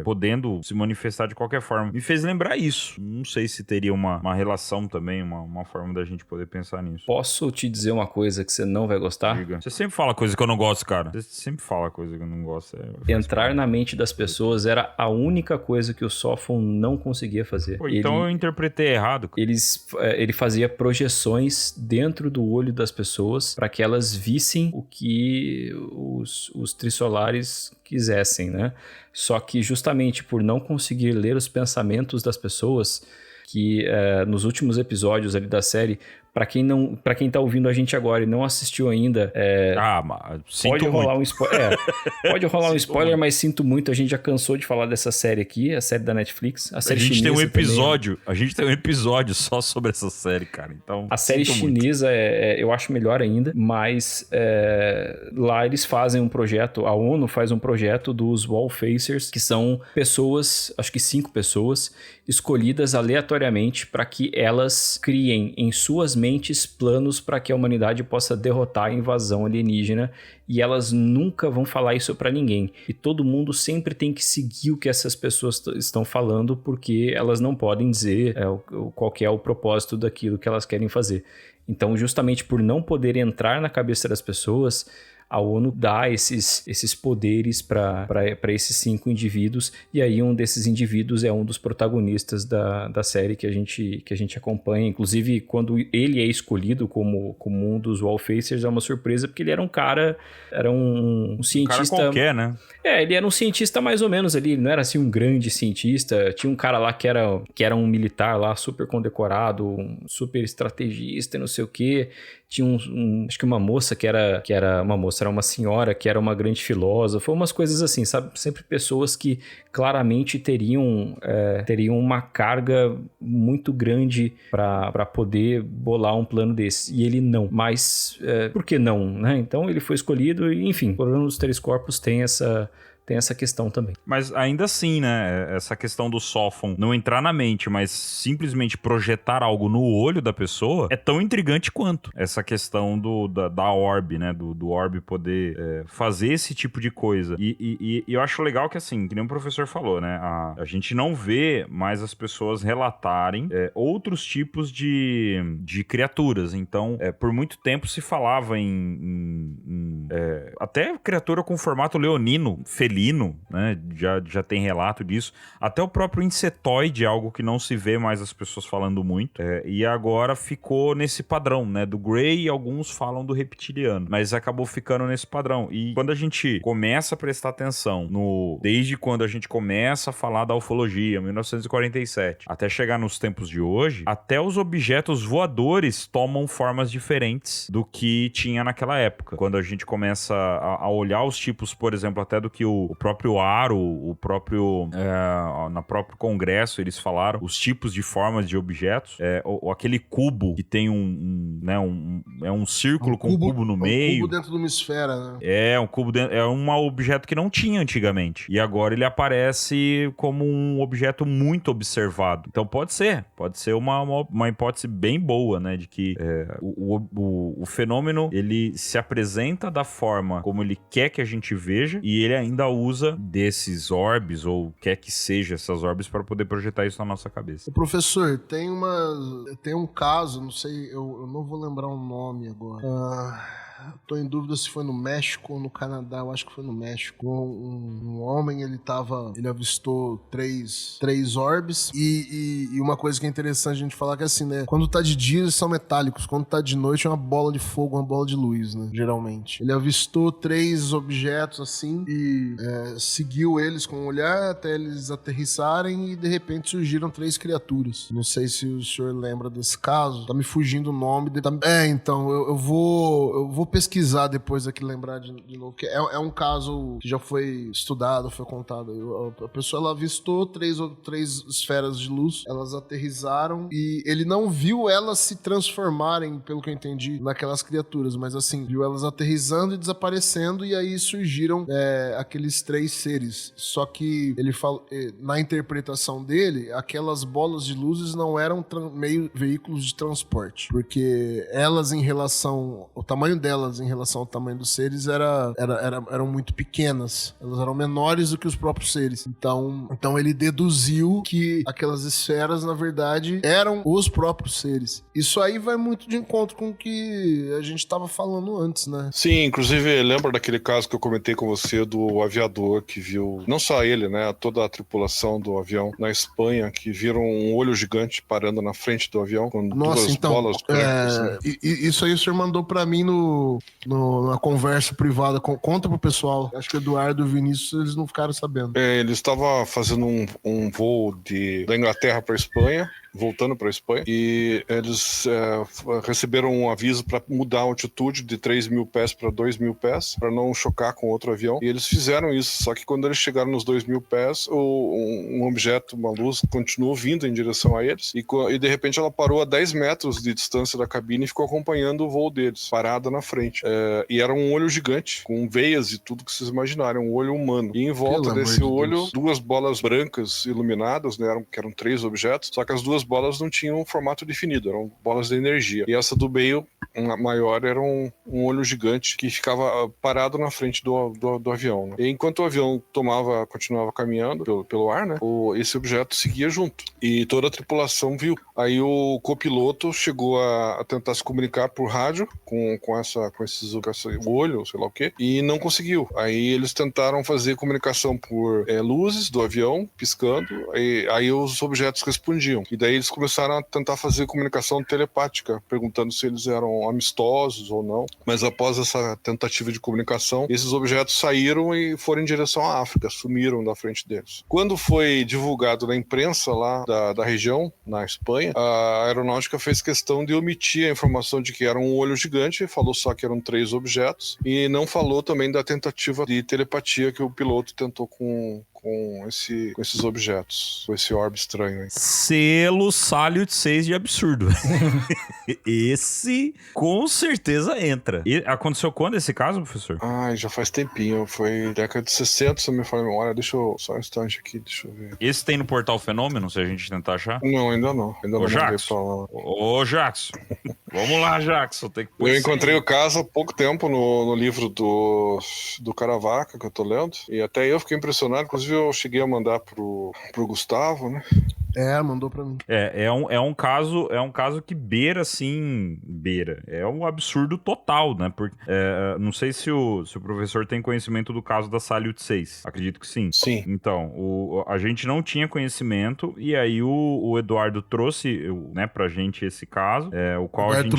podendo se manifestar de qualquer forma. Me fez lembrar isso. Não sei se teria uma relação também, uma forma da gente poder pensar nisso. Posso te dizer uma coisa que você não vai gostar? Diga. Você sempre fala coisa que eu não gosto, cara. Você sempre fala coisa que eu não gosto. Entrar na mente das pessoas era a única coisa que o Sophon não conseguia fazer. Pô, então eu interpretei errado. Cara. Ele fazia projeções dentro do olho das pessoas para que elas vissem o que os Trissolares quisessem, né? Só que justamente por não conseguir ler os pensamentos das pessoas, que nos últimos episódios ali da série, para quem tá ouvindo a gente agora e não assistiu ainda, pode rolar um spoiler. Pode rolar um spoiler, mas sinto muito. A gente já cansou de falar dessa série aqui, a série da Netflix. A série chinesa tem um episódio. Também. A gente tem um episódio só sobre essa série, cara. Então, a série chinesa eu acho melhor ainda, mas lá eles fazem um projeto, a ONU faz um projeto dos Wallfacers, que são pessoas, acho que 5 pessoas, escolhidas aleatoriamente para que elas criem em suas mentes planos para que a humanidade possa derrotar a invasão alienígena, e elas nunca vão falar isso para ninguém. E todo mundo sempre tem que seguir o que essas pessoas estão falando, porque elas não podem dizer qual que é o propósito daquilo que elas querem fazer. Então, justamente por não poder entrar na cabeça das pessoas, a ONU dá esses poderes para esses 5 indivíduos, e aí um desses indivíduos é um dos protagonistas da série que a gente acompanha. Inclusive, quando ele é escolhido como um dos Wallfacers, é uma surpresa, porque ele era um cientista... Um cara qualquer, né? Ele era um cientista mais ou menos ali, ele não era assim um grande cientista. Tinha um cara lá que era um militar lá, super condecorado, um super estrategista, não sei o quê. Tinha acho que uma moça que era uma moça, era uma senhora que era uma grande filósofa, umas coisas assim, sabe? Sempre pessoas que claramente teriam uma carga muito grande para poder bolar um plano desse. E ele não. Mas por que não, né? Então ele foi escolhido e, enfim, o Plano dos Três Corpos tem essa questão também. Mas ainda assim, né, essa questão do Sophon não entrar na mente, mas simplesmente projetar algo no olho da pessoa, é tão intrigante quanto essa questão da orb, né, do orb poder fazer esse tipo de coisa. E eu acho legal que, assim, que nem o professor falou, né, a gente não vê mais as pessoas relatarem outros tipos de criaturas. Então, por muito tempo se falava até criatura com formato leonino, felino, né? Já tem relato disso. Até o próprio insetoide é algo que não se vê mais as pessoas falando muito. E agora ficou nesse padrão, né? Do Grey, e alguns falam do reptiliano. Mas acabou ficando nesse padrão. E quando a gente começa a prestar atenção desde quando a gente começa a falar da ufologia, 1947, até chegar nos tempos de hoje, até os objetos voadores tomam formas diferentes do que tinha naquela época. Quando a gente começa a olhar os tipos, por exemplo, até do que o próprio Aro, no próprio Congresso, eles falaram os tipos de formas de objetos. Aquele cubo que tem um círculo com um cubo no meio. Um cubo dentro de uma esfera, né? Um cubo dentro. É um objeto que não tinha antigamente. E agora ele aparece como um objeto muito observado. Então pode ser uma hipótese bem boa, né? De que o fenômeno, ele se apresenta da forma como ele quer que a gente veja, e ele ainda usa desses orbes, ou quer que seja essas orbes, para poder projetar isso na nossa cabeça. Professor, tem um caso, não sei, eu não vou lembrar o nome agora. Tô em dúvida se foi no México ou no Canadá, eu acho que foi no México. Um homem, ele avistou três orbes, e uma coisa que é interessante a gente falar que é assim, né? Quando tá de dia, eles são metálicos, quando tá de noite é uma bola de fogo, uma bola de luz, né? Geralmente. Ele avistou 3 objetos assim, e seguiu eles com o olhar até eles aterrissarem, e de repente surgiram 3 criaturas. Não sei se o senhor lembra desse caso, tá me fugindo o nome. Então, eu vou pesquisar depois aqui, lembrar de novo, que é um caso que já foi estudado, foi contado. A pessoa, ela avistou três esferas de luz, elas aterrissaram e ele não viu elas se transformarem, pelo que eu entendi, naquelas criaturas, mas assim, viu elas aterrissando e desaparecendo, e aí surgiram aqueles 3 seres. Só que ele fala, na interpretação dele, aquelas bolas de luzes não eram veículos de transporte, porque elas o tamanho delas em relação ao tamanho dos seres eram muito pequenas, elas eram menores do que os próprios seres. Então ele deduziu que aquelas esferas, na verdade, eram os próprios seres. Isso aí vai muito de encontro com o que a gente estava falando antes, né? Sim, inclusive lembra daquele caso que eu comentei com você do aviador que viu, não só ele, né, toda a tripulação do avião na Espanha, que viram um olho gigante parando na frente do avião com duas bolas brancas, né? Isso aí o senhor mandou pra mim na conversa privada. Conta pro pessoal. Acho que o Eduardo e o Vinícius, eles não ficaram sabendo. Ele estava fazendo um voo da Inglaterra para Espanha, voltando para a Espanha, e eles receberam um aviso para mudar a altitude de 3.000 pés para 2.000 pés, para não chocar com outro avião, e eles fizeram isso, só que quando eles chegaram nos 2.000 pés, um objeto, uma luz, continuou vindo em direção a eles, e de repente ela parou a 10 metros de distância da cabine e ficou acompanhando o voo deles, parada na frente. E era um olho gigante, com veias e tudo que vocês imaginarem, um olho humano. E em volta desse olho, duas bolas brancas iluminadas, né, que eram 3 objetos, só que as duas bolas não tinham um formato definido, eram bolas de energia. E essa do meio, maior, era um olho gigante que ficava parado na frente do avião, né? E enquanto o avião continuava caminhando pelo ar, né, esse objeto seguia junto. E toda a tripulação viu. Aí o copiloto chegou a tentar se comunicar por rádio com esse olho, sei lá o quê, e não conseguiu. Aí eles tentaram fazer comunicação por luzes do avião, piscando, aí os objetos respondiam. E daí eles começaram a tentar fazer comunicação telepática, perguntando se eles eram amistosos ou não. Mas após essa tentativa de comunicação, esses objetos saíram e foram em direção à África, sumiram da frente deles. Quando foi divulgado na imprensa lá da região, na Espanha, a aeronáutica fez questão de omitir a informação de que era um olho gigante, falou só que eram 3 objetos, e não falou também da tentativa de telepatia que o piloto tentou com esses objetos, com esse orbe estranho aí. Selo Salyut 6 de absurdo. Esse com certeza entra. E aconteceu quando esse caso, professor? Ai, já faz tempinho. Foi década de 60, se eu me falo a memória. Deixa eu só um instante aqui, deixa eu ver. Esse tem no portal Fenômeno, se a gente tentar achar? Não, ainda não. Ainda não Jackson. Ô, Jackson. Vamos lá, Jackson. Tem que eu encontrei o caso há pouco tempo no livro do Caravaca, que eu tô lendo. E até eu fiquei impressionado. Inclusive, eu cheguei a mandar pro Gustavo, né? Mandou pra mim. É um caso que beira, assim, é um absurdo total, né? Porque, não sei se o professor tem conhecimento do caso da Salyut 6. Acredito que sim. Sim. Então, a gente não tinha conhecimento, e aí o Eduardo trouxe, né, pra gente esse caso, o qual a gente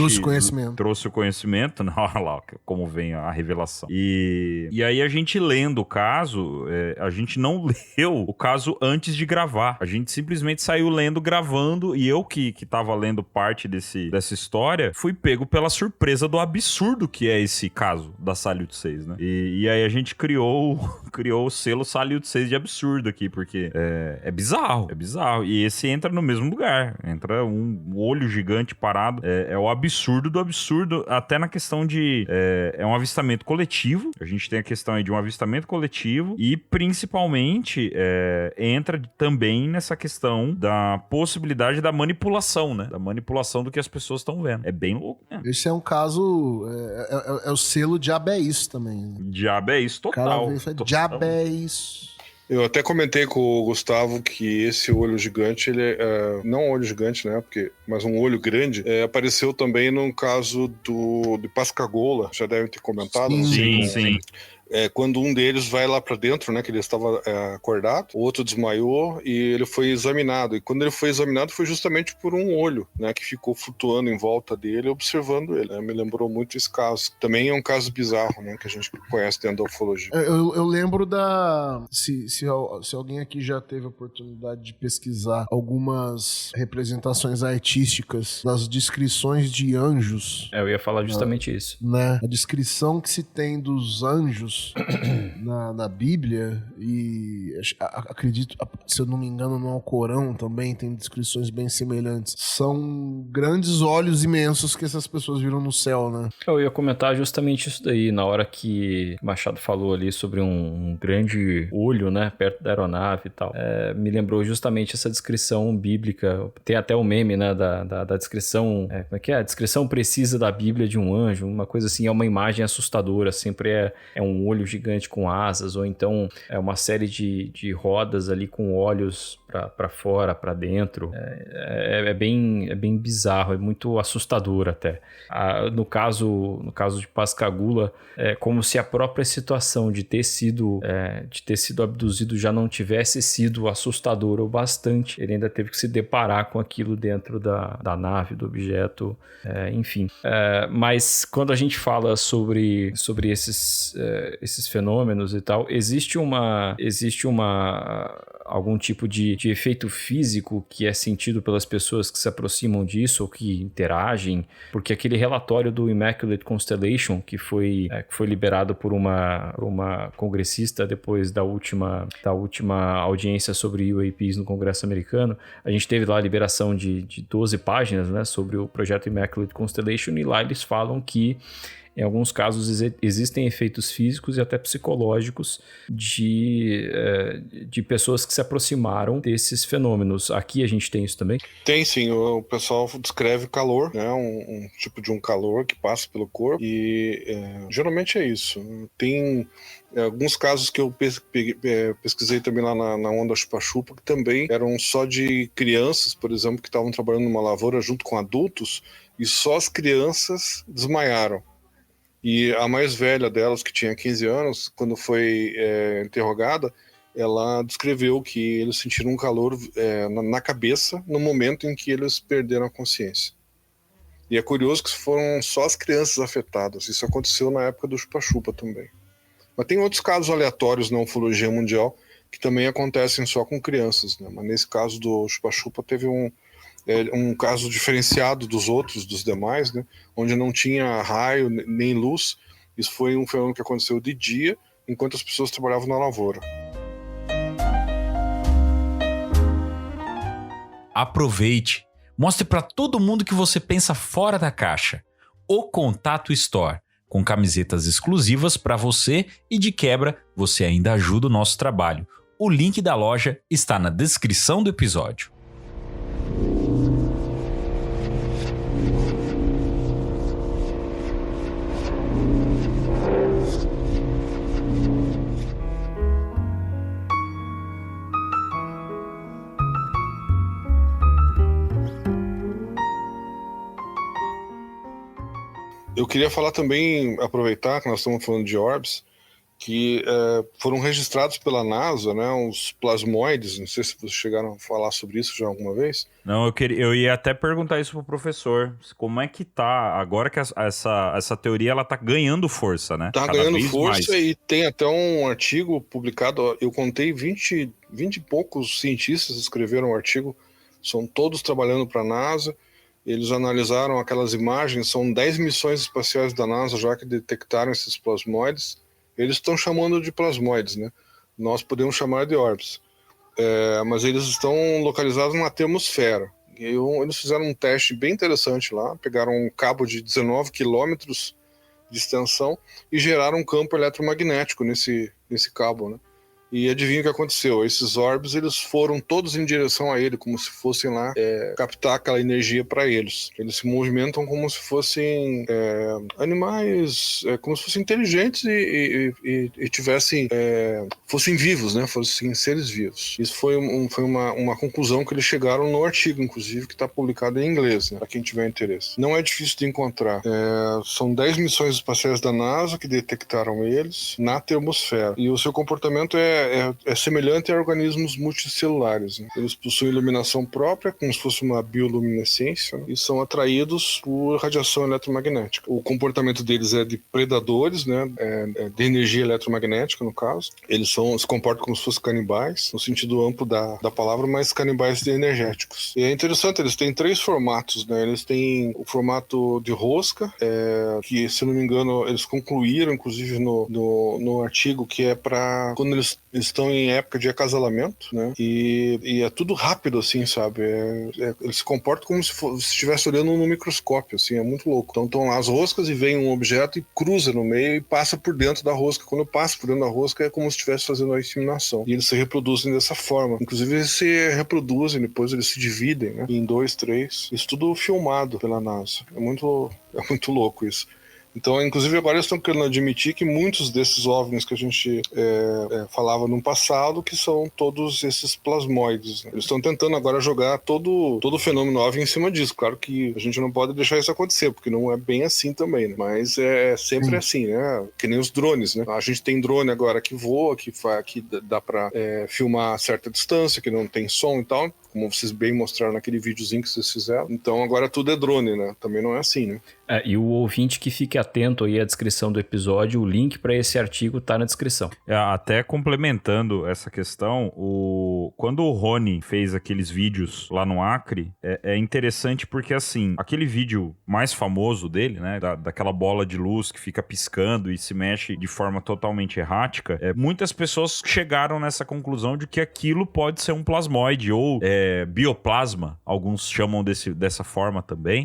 trouxe o conhecimento, olha lá como vem a revelação. E aí a gente lendo o caso, a gente não leu o caso antes de gravar. A gente simplesmente saiu lendo, gravando, e eu que tava lendo parte dessa história, fui pego pela surpresa do absurdo que é esse caso da Salyut 6, né? E aí a gente criou o selo Salyut 6 de absurdo aqui, porque é bizarro. E esse entra no mesmo lugar. Entra um olho gigante parado. É o absurdo do absurdo, até na questão de... É um avistamento coletivo. A gente tem a questão aí de um avistamento coletivo e, principalmente, entra também nessa questão da possibilidade da manipulação, né? Da manipulação do que as pessoas estão vendo. É bem louco, né? Esse é um caso... É o selo Diabo é isso também. Né? Diabo é isso total. Diabo é isso. Eu até comentei com o Gustavo que esse olho gigante, ele não um olho gigante, né? Mas um olho grande, apareceu também no caso de Pascagoula. Já devem ter comentado. Sim. quando um deles vai lá para dentro, né, que ele estava acordado, o outro desmaiou e ele foi examinado. E quando ele foi examinado foi justamente por um olho, né, que ficou flutuando em volta dele, observando ele. Me lembrou muito esse caso. Também é um caso bizarro, né, que a gente conhece dentro da ufologia. Eu lembro se alguém aqui já teve a oportunidade de pesquisar algumas representações artísticas das descrições de anjos. Eu ia falar justamente isso. Né? A descrição que se tem dos anjos na Bíblia, e acredito, se eu não me engano, no Alcorão também tem descrições bem semelhantes. São grandes olhos imensos que essas pessoas viram no céu, né? Eu ia comentar justamente isso daí, na hora que Machado falou ali sobre um grande olho, né, perto da aeronave e tal. Me lembrou justamente essa descrição bíblica. Tem até o meme, né, da descrição, como é que é? A descrição precisa da Bíblia de um anjo, uma coisa assim, é uma imagem assustadora, sempre é um olho gigante com asas, ou então é uma série de rodas ali com olhos para fora, para dentro. É bem bizarro, é muito assustador até. No caso de Pascagoula, é como se a própria situação de ter sido abduzido já não tivesse sido assustadora o bastante. Ele ainda teve que se deparar com aquilo dentro da nave, do objeto, enfim. Mas quando a gente fala sobre esses fenômenos e tal, existe algum tipo de efeito físico que é sentido pelas pessoas que se aproximam disso ou que interagem, porque aquele relatório do Immaculate Constellation que foi liberado por uma congressista depois da última audiência sobre UAPs no Congresso americano, a gente teve lá a liberação de 12 páginas, né, sobre o projeto Immaculate Constellation, e lá eles falam que em alguns casos existem efeitos físicos e até psicológicos de pessoas que se aproximaram desses fenômenos. Aqui a gente tem isso também? Tem sim, o pessoal descreve calor, né? Um tipo de um calor que passa pelo corpo e geralmente é isso. Tem alguns casos que eu pesquisei também lá na Onda Chupa-Chupa, que também eram só de crianças, por exemplo, que estavam trabalhando numa lavoura junto com adultos, e só as crianças desmaiaram. E a mais velha delas, que tinha 15 anos, quando foi interrogada, ela descreveu que eles sentiram um calor na cabeça no momento em que eles perderam a consciência. E é curioso que foram só as crianças afetadas. Isso aconteceu na época do Chupa-Chupa também. Mas tem outros casos aleatórios na ufologia mundial que também acontecem só com crianças, né? Mas nesse caso do Chupa-Chupa teve um caso diferenciado dos outros, dos demais, né? Onde não tinha raio nem luz. Isso foi um fenômeno que aconteceu de dia, enquanto as pessoas trabalhavam na lavoura. Aproveite, mostre para todo mundo que você pensa fora da caixa. O Contato Store, com camisetas exclusivas para você e de quebra você ainda ajuda o nosso trabalho. O link da loja está na descrição do episódio. Eu queria falar também, aproveitar que nós estamos falando de orbs, que foram registrados pela NASA, né, uns plasmoides. Não sei se vocês chegaram a falar sobre isso já alguma vez. Não, eu ia até perguntar isso pro professor. Como é que tá, agora que essa teoria ela tá ganhando força, né? Tá ganhando força mais. E tem até um artigo publicado, eu contei 20 e poucos cientistas escreveram um artigo, são todos trabalhando para a NASA. Eles analisaram aquelas imagens, são 10 missões espaciais da NASA já que detectaram esses plasmoides. Eles estão chamando de plasmoides, né? Nós podemos chamar de orbs. Mas eles estão localizados na atmosfera. E eles fizeram um teste bem interessante lá, pegaram um cabo de 19 quilômetros de extensão e geraram um campo eletromagnético nesse cabo, né? E adivinha o que aconteceu? Esses orbes, eles foram todos em direção a ele, como se fossem lá captar aquela energia para eles. Eles se movimentam como se fossem animais, como se fossem inteligentes e tivessem, fossem vivos, né? Fossem seres vivos. Isso foi uma conclusão que eles chegaram no artigo, inclusive, que está publicado em inglês, né? Para quem tiver interesse. Não é difícil de encontrar. São 10 missões espaciais da NASA que detectaram eles na termosfera. E o seu comportamento é semelhante a organismos multicelulares, né? Eles possuem iluminação própria, como se fosse uma bioluminescência, né? E são atraídos por radiação eletromagnética. O comportamento deles é de predadores, né? De energia eletromagnética, no caso. Eles se comportam como se fossem canibais, no sentido amplo da palavra, mas canibais energéticos. E é interessante, eles têm 3 formatos, né? Eles têm o formato de rosca, que, se não me engano, eles concluíram, inclusive, no artigo, que é para quando eles estão em época de acasalamento, né? E é tudo rápido, assim, sabe? Eles se comportam como se estivesse olhando no microscópio, assim, é muito louco. Então estão lá as roscas e vem um objeto e cruza no meio e passa por dentro da rosca. Quando passa por dentro da rosca é como se estivesse fazendo a inseminação. E eles se reproduzem dessa forma. Inclusive eles se reproduzem, depois eles se dividem, né? Em 2, 3. Isso tudo filmado pela NASA. É muito louco isso. Então, inclusive, agora eles estão querendo admitir que muitos desses OVNIs que a gente falava no passado, que são todos esses plasmoides, né? Eles estão tentando agora jogar todo o fenômeno OVNI em cima disso. Claro que a gente não pode deixar isso acontecer, porque não é bem assim também, né? Mas é sempre assim, né? Que nem os drones, né? A gente tem drone agora que voa, que dá para filmar a certa distância, que não tem som e tal, como vocês bem mostraram naquele videozinho que vocês fizeram. Então agora tudo é drone, né? Também não é assim, né? E o ouvinte que fique atento aí à descrição do episódio, o link para esse artigo tá na descrição. Até complementando essa questão, quando o Rony fez aqueles vídeos lá no Acre, é interessante porque, assim, aquele vídeo mais famoso dele, né, daquela bola de luz que fica piscando e se mexe de forma totalmente errática, muitas pessoas chegaram nessa conclusão de que aquilo pode ser um plasmoide ou bioplasma, alguns chamam dessa forma também,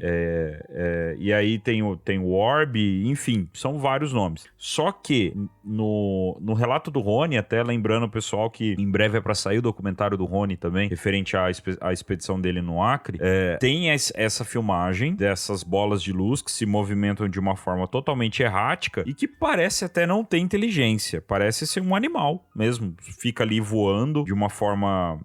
e aí tem o orb, enfim, são vários nomes. Só que no relato do Rony, até lembrando o pessoal que em breve é para sair o documentário do Rony também, referente à expedição dele no Acre, tem essa filmagem dessas bolas de luz que se movimentam de uma forma totalmente errática e que parece até não ter inteligência, parece ser um animal mesmo, fica ali voando de uma forma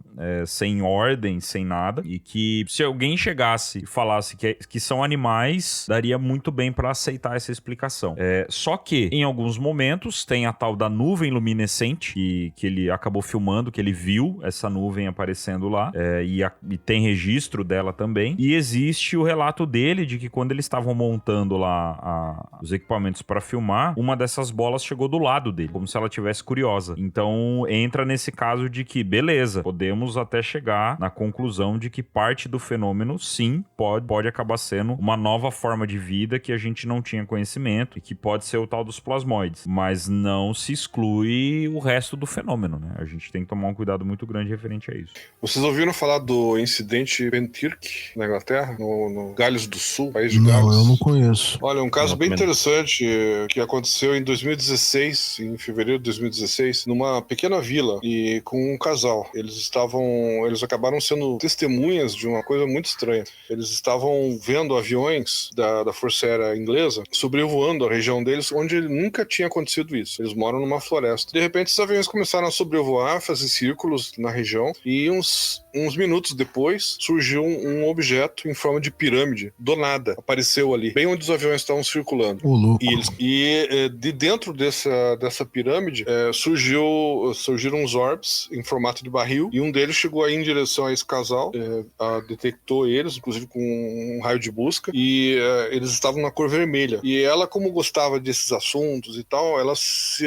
sem ordem, sem nada, e que se alguém chegasse e falasse que são animais, daria muito bem para aceitar essa explicação. Só que, em alguns momentos, tem a tal da nuvem luminescente, que ele acabou filmando, que ele viu essa nuvem aparecendo lá, e tem registro dela também. E existe o relato dele de que quando eles estavam montando lá os equipamentos para filmar, uma dessas bolas chegou do lado dele, como se ela tivesse curiosa. Então, entra nesse caso de que, beleza, podemos até chegar na conclusão de que parte do fenômeno, sim, pode acabar sendo uma nova forma de vida que a gente não tinha conhecimento e que pode ser o tal dos plasmoides, mas não se exclui o resto do fenômeno, né? A gente tem que tomar um cuidado muito grande referente a isso. Vocês ouviram falar do incidente Pentirk, na Inglaterra, no Gales do Sul, país de Gales? Não, eu não conheço. Olha, um caso bem interessante que aconteceu em 2016, em fevereiro de 2016, numa pequena vila e com um casal. Eles acabaram sendo testemunhas de uma coisa muito estranha. Eles estavam vendo aviões da Força Aérea Inglesa sobrevoando a região deles, onde nunca tinha acontecido isso. Eles moram numa floresta. De repente, esses aviões começaram a sobrevoar, fazer círculos na região, e uns minutos depois surgiu um objeto em forma de pirâmide, do nada. Apareceu ali, bem onde os aviões estavam circulando. E de dentro dessa pirâmide surgiram uns orbs em formato de barril, e um deles chegou aí em direção a esse casal, detectou eles, inclusive com um raio de busca, e eles estavam na cor vermelha. E ela, como gostava desses assuntos e tal, ela se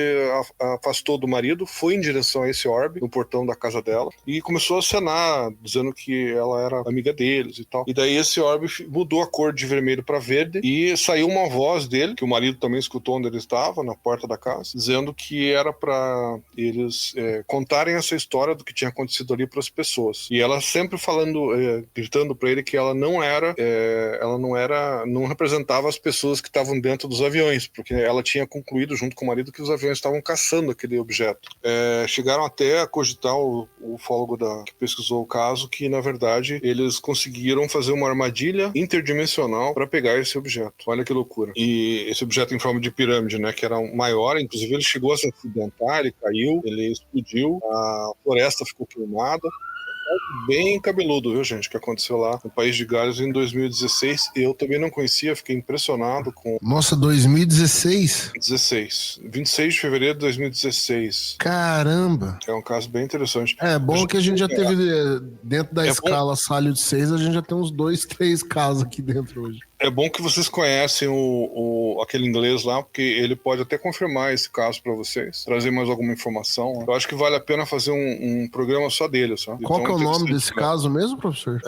afastou do marido, foi em direção a esse orbe, no portão da casa dela, e começou a acenar lá, dizendo que ela era amiga deles e tal. E daí esse orbe mudou a cor de vermelho para verde e saiu uma voz dele, que o marido também escutou onde ele estava, na porta da casa, dizendo que era para eles contarem essa história do que tinha acontecido ali para as pessoas. E ela sempre falando, gritando para ele que ela não representava as pessoas que estavam dentro dos aviões, porque ela tinha concluído junto com o marido que os aviões estavam caçando aquele objeto. Chegaram até a cogitar o ufólogo que pesquisou o caso, que na verdade eles conseguiram fazer uma armadilha interdimensional para pegar esse objeto. Olha que loucura. E esse objeto em forma de pirâmide, né, que era maior, inclusive ele chegou a se acidentar, ele caiu, ele explodiu, a floresta ficou queimada. Bem cabeludo, viu, gente, que aconteceu lá no País de Gales em 2016. Eu também não conhecia, fiquei impressionado com... Nossa, 2016? 26 de fevereiro de 2016. Caramba! É um caso bem interessante. É bom que a gente já teve, dentro da escala Salio de 6, a gente já tem uns 2, 3 casos aqui dentro hoje. É bom que vocês conhecem aquele inglês lá, porque ele pode até confirmar esse caso para vocês, trazer mais alguma informação. Eu acho que vale a pena fazer um programa só dele, sabe? Qual que é o nome desse caso mesmo, professor?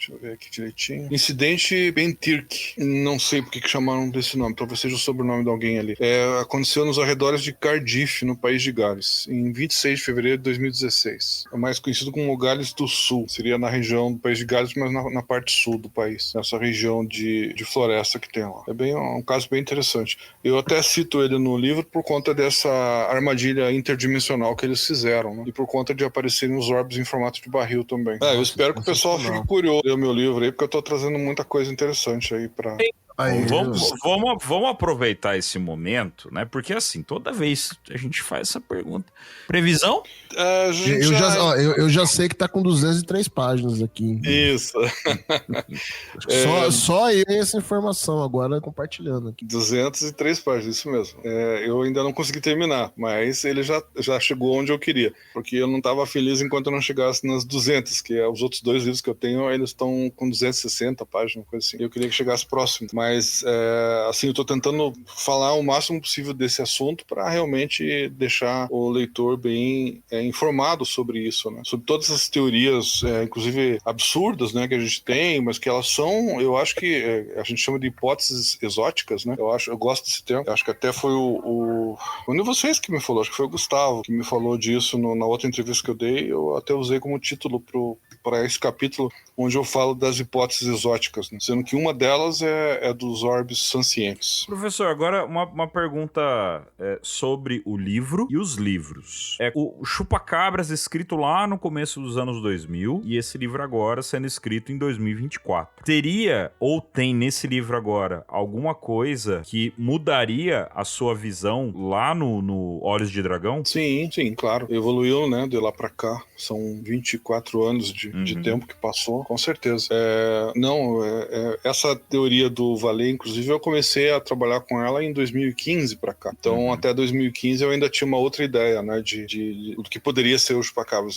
Deixa eu ver aqui direitinho. Incidente Bentirk. Não sei por que chamaram desse nome. Talvez seja o sobrenome de alguém ali. Aconteceu nos arredores de Cardiff, no País de Gales, em 26 de fevereiro de 2016. É mais conhecido como Gales do Sul. Seria na região do País de Gales, mas na parte sul do país. Nessa região de floresta que tem lá. É um caso bem interessante. Eu até cito ele no livro por conta dessa armadilha interdimensional que eles fizeram, né? E por conta de aparecerem os orbes em formato de barril também. Eu espero que o pessoal fique curioso ler o meu livro aí, porque eu tô trazendo muita coisa interessante aí pra... Vamos aproveitar esse momento, né? Porque assim, toda vez a gente faz essa pergunta. Previsão? Eu já sei que tá com 203 páginas aqui. Isso. Só eu tenho essa informação agora compartilhando aqui. 203 páginas, isso mesmo. Eu ainda não consegui terminar, mas ele já chegou onde eu queria, porque eu não estava feliz enquanto eu não chegasse nas 200, que os outros 2 livros que eu tenho, eles estão com 260 páginas, coisa assim. Eu queria que chegasse próximo. Mas, assim, eu tô tentando falar o máximo possível desse assunto para realmente deixar o leitor bem informado sobre isso, né? Sobre todas essas teorias, inclusive absurdas, né, que a gente tem, mas que elas são, eu acho que a gente chama de hipóteses exóticas, né? Eu gosto desse termo. Eu acho que até foi um de vocês que me falou, acho que foi o Gustavo que me falou disso na outra entrevista que eu dei. Eu até usei como título para esse capítulo, onde eu falo das hipóteses exóticas, né? Sendo que uma delas é dos orbes sancientes. Professor, agora uma pergunta sobre o livro e os livros. O Chupacabras escrito lá no começo dos anos 2000 e esse livro agora sendo escrito em 2024. Teria ou tem nesse livro agora alguma coisa que mudaria a sua visão lá no Olhos de Dragão? Sim, claro. Evoluiu, né, de lá pra cá. São 24 anos de tempo que passou, com certeza. Essa teoria do Vallée, inclusive, eu comecei a trabalhar com ela em 2015 pra cá. Então, até 2015 eu ainda tinha uma outra ideia, né, do que poderia ser o Chupacabras.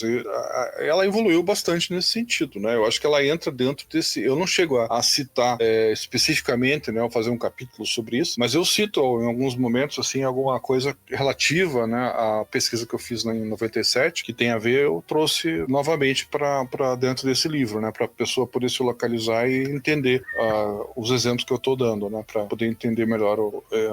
Ela evoluiu bastante nesse sentido, né? Eu acho que ela entra dentro desse... Eu não chego a citar especificamente, né, ou fazer um capítulo sobre isso, mas eu cito em alguns momentos, assim, alguma coisa relativa, né, à pesquisa que eu fiz em 97, que tem a ver, eu trouxe novamente para dentro desse livro, né, para a pessoa poder se localizar e entender os exemplos que eu estou dando, né, para poder entender melhor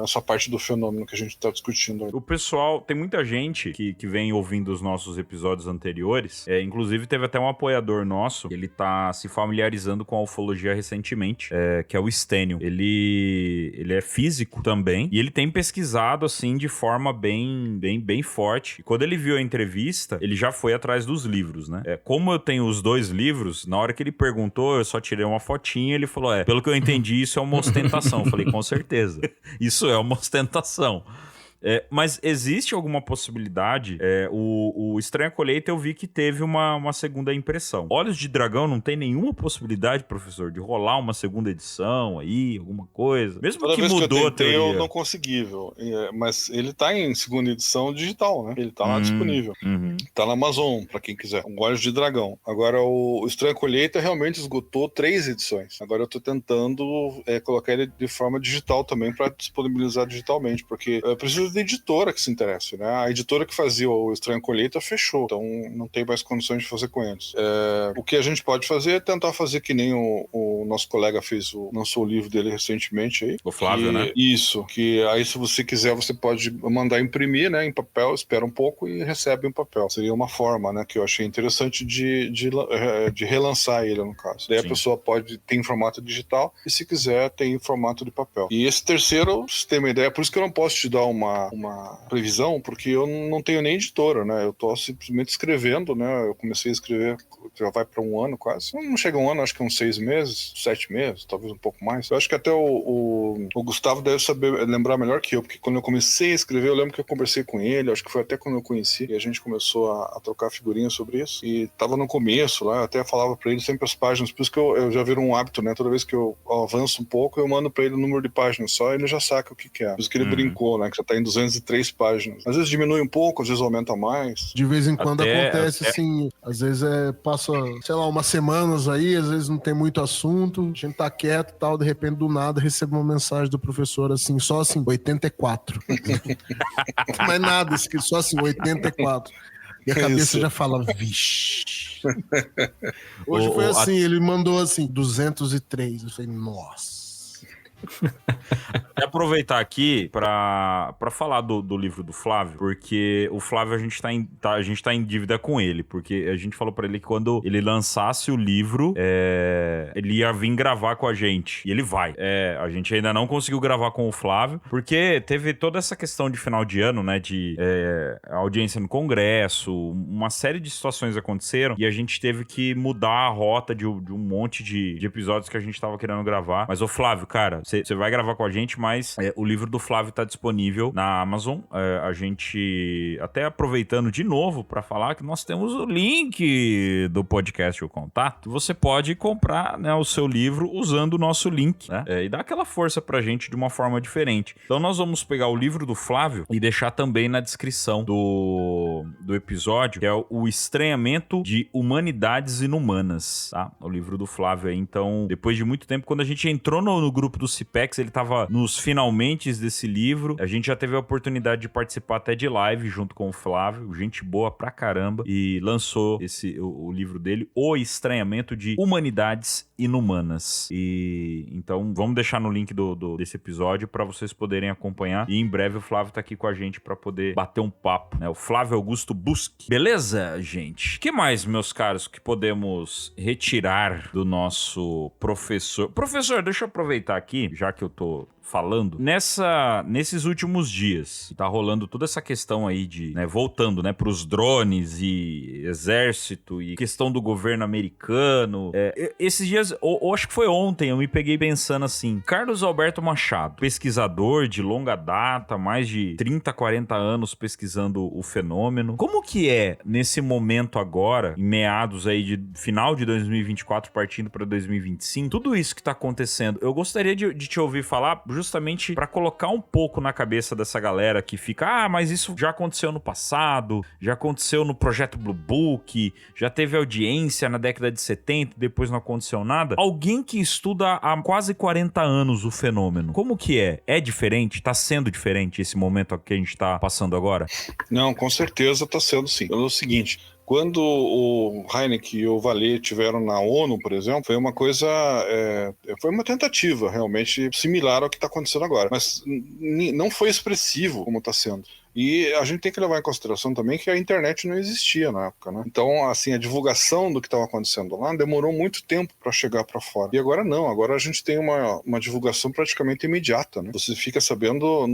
essa parte do fenômeno que a gente está discutindo. O pessoal, tem muita gente que vem ouvindo os nossos episódios anteriores, inclusive teve até um apoiador nosso, ele tá se familiarizando com a ufologia recentemente, que é o Stênio. Ele é físico também, e ele tem pesquisado, assim, de forma bem forte. E quando ele viu a entrevista, ele já foi atrás dos livros, né? Como eu tenho os 2 livros, na hora que ele perguntou, eu só tirei uma fotinha, ele falou, pelo que eu entendi, isso é uma ostentação. Eu falei, com certeza, isso é uma ostentação. Mas existe alguma possibilidade? O Estranha Colheita eu vi que teve uma segunda impressão. Olhos de Dragão não tem nenhuma possibilidade, professor, de rolar uma segunda edição aí, alguma coisa? Mesmo Toda que vez mudou que eu a teoria. Eu não consegui, viu? Mas ele tá em segunda edição digital, né? Ele tá lá disponível. Tá na Amazon, pra quem quiser. Olhos de Dragão. Agora, o Estranha Colheita realmente esgotou 3 edições. Agora eu tô tentando colocar ele de forma digital também, pra disponibilizar digitalmente, porque eu preciso precisa de editora que se interesse, né? A editora que fazia o Estranha Colheita fechou, então não tem mais condições de fazer com eles. O que a gente pode fazer é tentar fazer que nem o nosso colega lançou o livro dele recentemente aí. O Flávio, né? Isso, que aí se você quiser, você pode mandar imprimir, né, em papel, espera um pouco e recebe um papel. Seria uma forma, né, que eu achei interessante de relançar ele, no caso. Daí a pessoa pode ter em formato digital e, se quiser, tem em formato de papel. E esse terceiro, você tem uma ideia, por isso que eu não posso te dar uma previsão, porque eu não tenho nem editora, né, eu tô simplesmente escrevendo, né, eu comecei a escrever, já vai para um ano quase. Não chega a um ano, acho que uns 6 meses, 7 meses, talvez um pouco mais. Eu acho que até o Gustavo deve lembrar melhor que eu, porque quando eu comecei a escrever, eu lembro que eu conversei com ele, acho que foi até quando eu conheci, e a gente começou a trocar figurinhas sobre isso, e tava no começo lá, eu até falava pra ele sempre as páginas, por isso que eu já viro um hábito, né, toda vez que eu avanço um pouco, eu mando pra ele o número de páginas só, e ele já saca o que é. Por isso que ele brincou, né, que já tá em 203 páginas. Às vezes diminui um pouco, às vezes aumenta mais. De vez em quando acontece assim, às vezes passa, sei lá, umas semanas aí, às vezes não tem muito assunto, a gente tá quieto e tal, de repente do nada recebe uma mensagem do professor assim, só assim, 84. Não é nada, só assim, 84. E a cabeça já fala, vixe. Hoje foi assim, ele mandou assim, 203. Eu falei, nossa. Vou aproveitar aqui pra falar do livro do Flávio, porque o Flávio a gente tá em dívida com ele, porque a gente falou pra ele que quando ele lançasse o livro, ele ia vir gravar com a gente, e ele vai. A gente ainda não conseguiu gravar com o Flávio, porque teve toda essa questão de final de ano, né, de audiência no Congresso, uma série de situações aconteceram, e a gente teve que mudar a rota de um monte de episódios que a gente tava querendo gravar. Mas, ô Flávio, cara, você vai gravar com a gente, mas o livro do Flávio tá disponível na Amazon. A gente, até aproveitando de novo para falar que nós temos o link do podcast O Contato. Você pode comprar, né, o seu livro usando o nosso link, né? E dar aquela força pra gente de uma forma diferente. Então nós vamos pegar o livro do Flávio e deixar também na descrição do episódio, que é o Estranhamento de Humanidades Inumanas, tá? O livro do Flávio aí. Então, depois de muito tempo, quando a gente entrou no grupo do CIPEX, ele tava nos finalmente desse livro. A gente já teve a oportunidade de participar até de live junto com o Flávio, gente boa pra caramba, e lançou o livro dele, O Estranhamento de Humanidades Inumanas. E então vamos deixar no link desse episódio pra vocês poderem acompanhar, e em breve o Flávio tá aqui com a gente pra poder bater um papo, né? O Flávio Augusto Busque. Beleza, gente? O que mais, meus caros, que podemos retirar do nosso professor? Professor, deixa eu aproveitar aqui, já que eu tô falando, nesses últimos dias, tá rolando toda essa questão aí de, né, voltando, né, pros drones e exército e questão do governo americano. Esses dias, ou acho que foi ontem, eu me peguei pensando assim, Carlos Alberto Machado, pesquisador de longa data, mais de 30, 40 anos pesquisando o fenômeno. Como que é nesse momento agora, em meados aí de final de 2024, partindo para 2025, tudo isso que tá acontecendo? Eu gostaria de te ouvir falar justamente para colocar um pouco na cabeça dessa galera que fica, mas isso já aconteceu no passado, já aconteceu no projeto Blue Book, já teve audiência na década de 70, depois não aconteceu nada. Alguém que estuda há quase 40 anos o fenômeno, como que é? É diferente? Tá sendo diferente esse momento que a gente tá passando agora? Não, com certeza tá sendo sim. É o seguinte, quando o Heineken e o Vallée tiveram na ONU, por exemplo, foi uma coisa, foi uma tentativa realmente similar ao que está acontecendo agora, mas não foi expressivo como está sendo. E a gente tem que levar em consideração também que a internet não existia na época, né? Então, assim, a divulgação do que estava acontecendo lá demorou muito tempo para chegar para fora. E agora não, agora a gente tem uma divulgação praticamente imediata, né? Você fica sabendo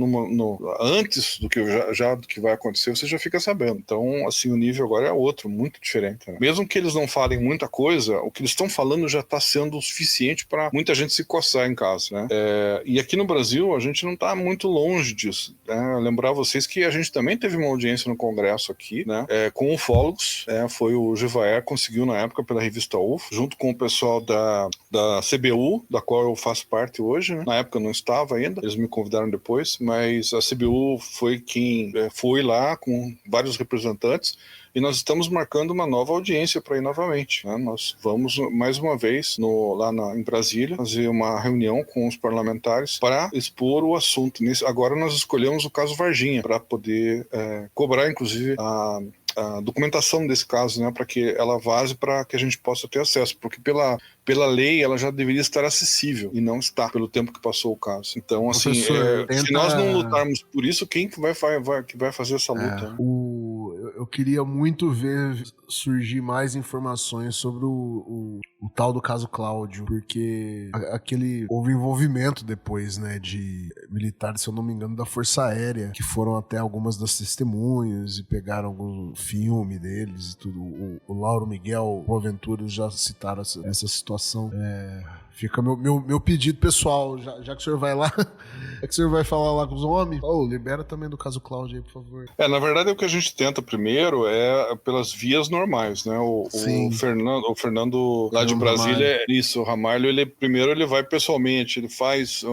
antes do que do que vai acontecer, você já fica sabendo. Então, assim, o nível agora é outro, muito diferente, né? Mesmo que eles não falem muita coisa, o que eles estão falando já está sendo o suficiente para muita gente se coçar em casa, né? E aqui no Brasil, a gente não está muito longe disso, né? Lembrar vocês que a gente também teve uma audiência no Congresso aqui, né, com ufólogos, foi o Givaer, conseguiu na época pela revista UFO, junto com o pessoal da CBU, da qual eu faço parte hoje, né? Na época eu não estava ainda, eles me convidaram depois, mas a CBU foi quem foi lá com vários representantes, e nós estamos marcando uma nova audiência para ir novamente, né? Nós vamos mais uma vez em Brasília fazer uma reunião com os parlamentares para expor o assunto. Agora nós escolhemos o caso Varginha para poder cobrar, inclusive, a documentação desse caso, né, para que ela vaze, para que a gente possa ter acesso, porque pela lei ela já deveria estar acessível e não está, pelo tempo que passou o caso. Então, assim, se nós não lutarmos por isso, quem que vai fazer essa luta? Eu queria muito ver surgir mais informações sobre o tal do caso Cláudio, porque houve envolvimento depois, né, de militares, se eu não me engano, da Força Aérea, que foram até algumas das testemunhas e pegaram algum filme deles e tudo. O Lauro Miguel, o Aventura já citaram essa situação. Fica meu pedido pessoal, já que o senhor vai lá, que o senhor vai falar lá com os homens, libera também do caso Cláudio aí, por favor. Na verdade, o que a gente tenta primeiro é pelas vias normais, né? O Fernando lá de Brasília, o Ramalho, ele vai pessoalmente, ele faz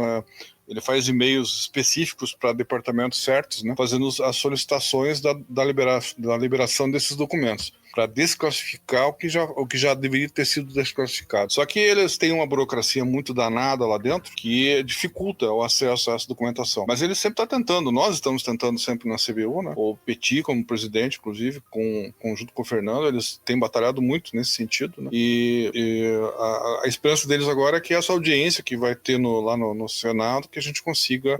e-mails específicos para departamentos certos, né, fazendo as solicitações da liberação desses documentos, para desclassificar o que já deveria ter sido desclassificado. Só que eles têm uma burocracia muito danada lá dentro que dificulta o acesso a essa documentação. Mas eles sempre estão tentando, nós estamos tentando sempre na CBU, né? O Petit, como presidente, inclusive, junto com o Fernando, eles têm batalhado muito nesse sentido, né? E a esperança deles agora é que essa audiência que vai ter lá no Senado, que a gente consiga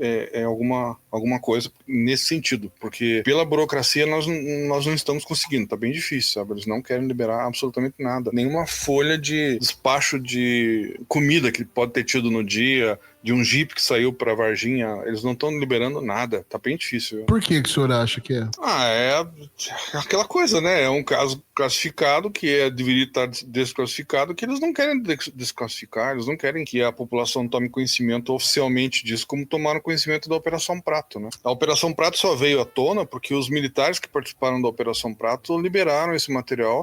alguma coisa nesse sentido, porque pela burocracia nós não estamos conseguindo, tá bem difícil, sabe? Eles não querem liberar absolutamente nada, nenhuma folha de despacho de comida que pode ter tido no dia, de um jipe que saiu para Varginha, eles não estão liberando nada, tá bem difícil. Viu? Por que o senhor acha que é? É aquela coisa, né? É um caso classificado que deveria estar desclassificado, que eles não querem desclassificar, eles não querem que a população tome conhecimento oficialmente disso, como tomaram conhecimento da Operação Prato, né? A Operação Prato só veio à tona porque os militares que participaram da Operação Prato liberaram esse material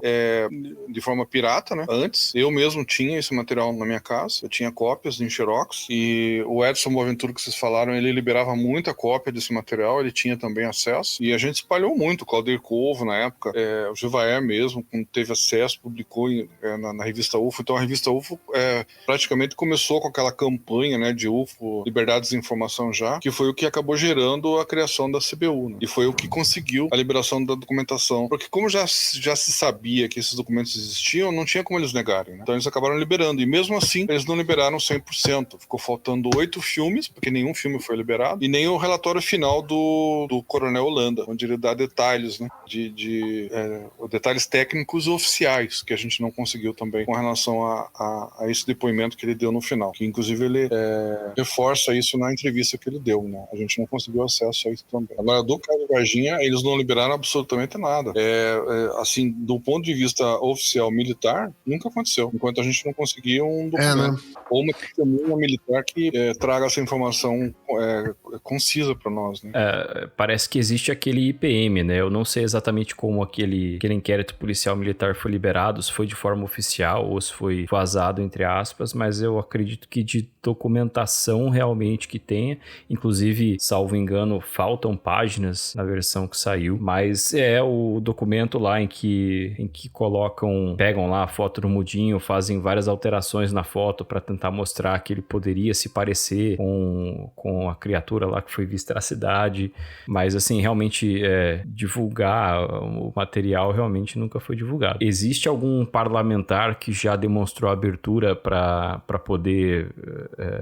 de forma pirata, né? Antes, eu mesmo tinha esse material na minha casa, eu tinha cópias em xerox, e o Edson Boaventura, que vocês falaram, ele liberava muita cópia desse material, ele tinha também acesso, e a gente espalhou muito. O Claudir Corvo, na época, o Givaer mesmo, quando teve acesso, publicou na revista UFO. Então a revista UFO praticamente começou com aquela campanha, né, de UFO, Liberdade de Informação já, que foi o que acabou gerando a criação da CBU, né? E foi o que conseguiu a liberação da documentação, porque como já se sabia que esses documentos existiam, não tinha como eles negarem, né? Então eles acabaram liberando, e mesmo assim eles não liberaram 100%, ficou faltando 8 filmes, porque nenhum filme foi liberado, e nem o relatório final do Coronel Holanda, onde ele dá detalhes, né, detalhes técnicos oficiais, que a gente não conseguiu também com relação a esse depoimento que ele deu no final, que inclusive ele reforça isso na entrevista que ele deu, né? A gente não conseguiu acesso a isso também. Agora, do caso Varginha, eles não liberaram absolutamente nada. Assim, do ponto de vista oficial militar, nunca aconteceu, enquanto a gente não conseguiu um documento, né? Ou uma testemunha militar que traga essa informação concisa para nós, né? Parece que existe aquele IPM, né? Eu não sei exatamente como aquele inquérito policial militar foi liberado, se foi de forma oficial ou se foi vazado, entre aspas, mas eu acredito que de documentação realmente que tenha, inclusive, salvo engano, faltam páginas na versão que saiu, mas é o documento lá em que pegam lá a foto do Mudinho, fazem várias alterações na foto para tentar mostrar que ele poderia se parecer com a criatura lá que foi vista na cidade, mas assim, realmente divulgar o material realmente nunca foi divulgado. Existe algum parlamentar que já demonstrou abertura para poder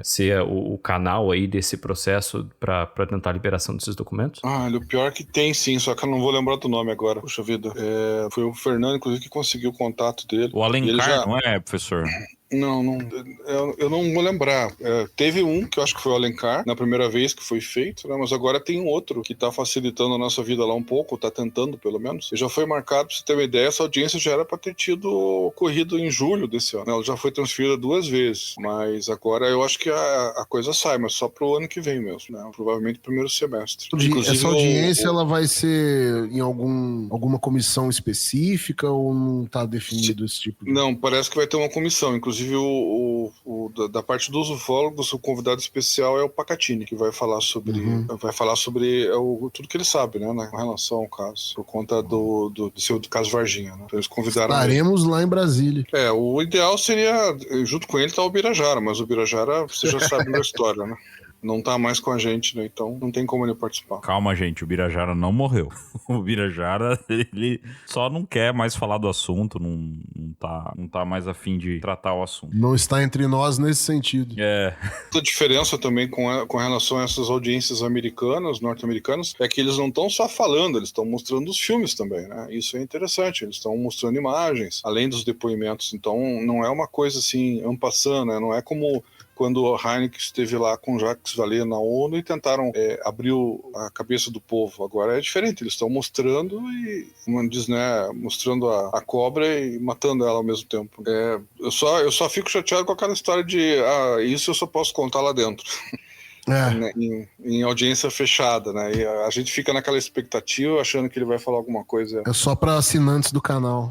ser o canal aí desse processo para tentar a liberação desses documentos? O pior que tem sim, só que eu não vou lembrar do nome agora. Puxa vida. Foi o Fernando, inclusive, que conseguiu o contato dele. O Alencar, não é, professor? Não, eu não vou lembrar. Teve um que eu acho que foi o Alencar, na primeira vez que foi feito, né? Mas agora tem um outro que tá facilitando a nossa vida lá um pouco, tá tentando pelo menos. E já foi marcado, pra você ter uma ideia, essa audiência já era pra ter ocorrido em julho desse ano. Ela já foi transferida 2 vezes, mas agora eu acho que a coisa sai, mas só pro ano que vem mesmo, né? Provavelmente primeiro semestre. Inclusive, essa audiência ela vai ser em alguma comissão específica ou não tá definido esse tipo de... Não, parece que vai ter uma comissão, inclusive Inclusive, da parte dos ufólogos, o convidado especial é o Pacatini, que vai falar sobre, tudo que ele sabe, né, com relação ao caso, por conta do caso Varginha, né? Então eles convidaram Estaremos lá em Brasília. O ideal seria, junto com ele, tá o Birajara, mas o Birajara, você já sabe da história, né? Não tá mais com a gente, né? Então não tem como ele participar. Calma, gente, o Birajara não morreu. O Birajara, ele só não quer mais falar do assunto, não tá mais a fim de tratar o assunto. Não está entre nós nesse sentido. A diferença também com relação a essas audiências norte-americanas, é que eles não estão só falando, eles estão mostrando os filmes também, né? Isso é interessante, eles estão mostrando imagens, além dos depoimentos. Então não é uma coisa assim, en passant, né? Não é como quando o Heineken esteve lá com Jacques Vallée na ONU e tentaram abrir a cabeça do povo. Agora é diferente, eles estão mostrando e, como diz, né, mostrando a cobra e matando ela ao mesmo tempo. Eu só fico chateado com aquela história de isso eu só posso contar lá dentro. Em audiência fechada, né? E a gente fica naquela expectativa, achando que ele vai falar alguma coisa. É só para assinantes do canal.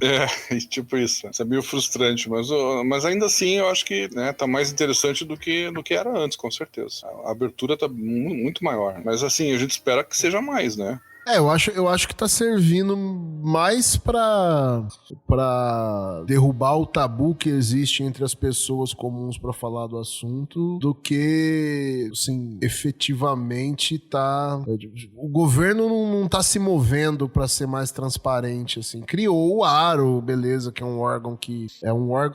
Tipo isso. Isso é meio frustrante, mas ainda assim eu acho que, né, tá mais interessante do que era antes, com certeza. A abertura tá muito maior. Mas assim, a gente espera que seja mais, né? Eu acho que tá servindo mais pra derrubar o tabu que existe entre as pessoas comuns pra falar do assunto, do que, assim, efetivamente tá... O governo não tá se movendo pra ser mais transparente, assim. Criou o ARO, beleza, que é um órgão que...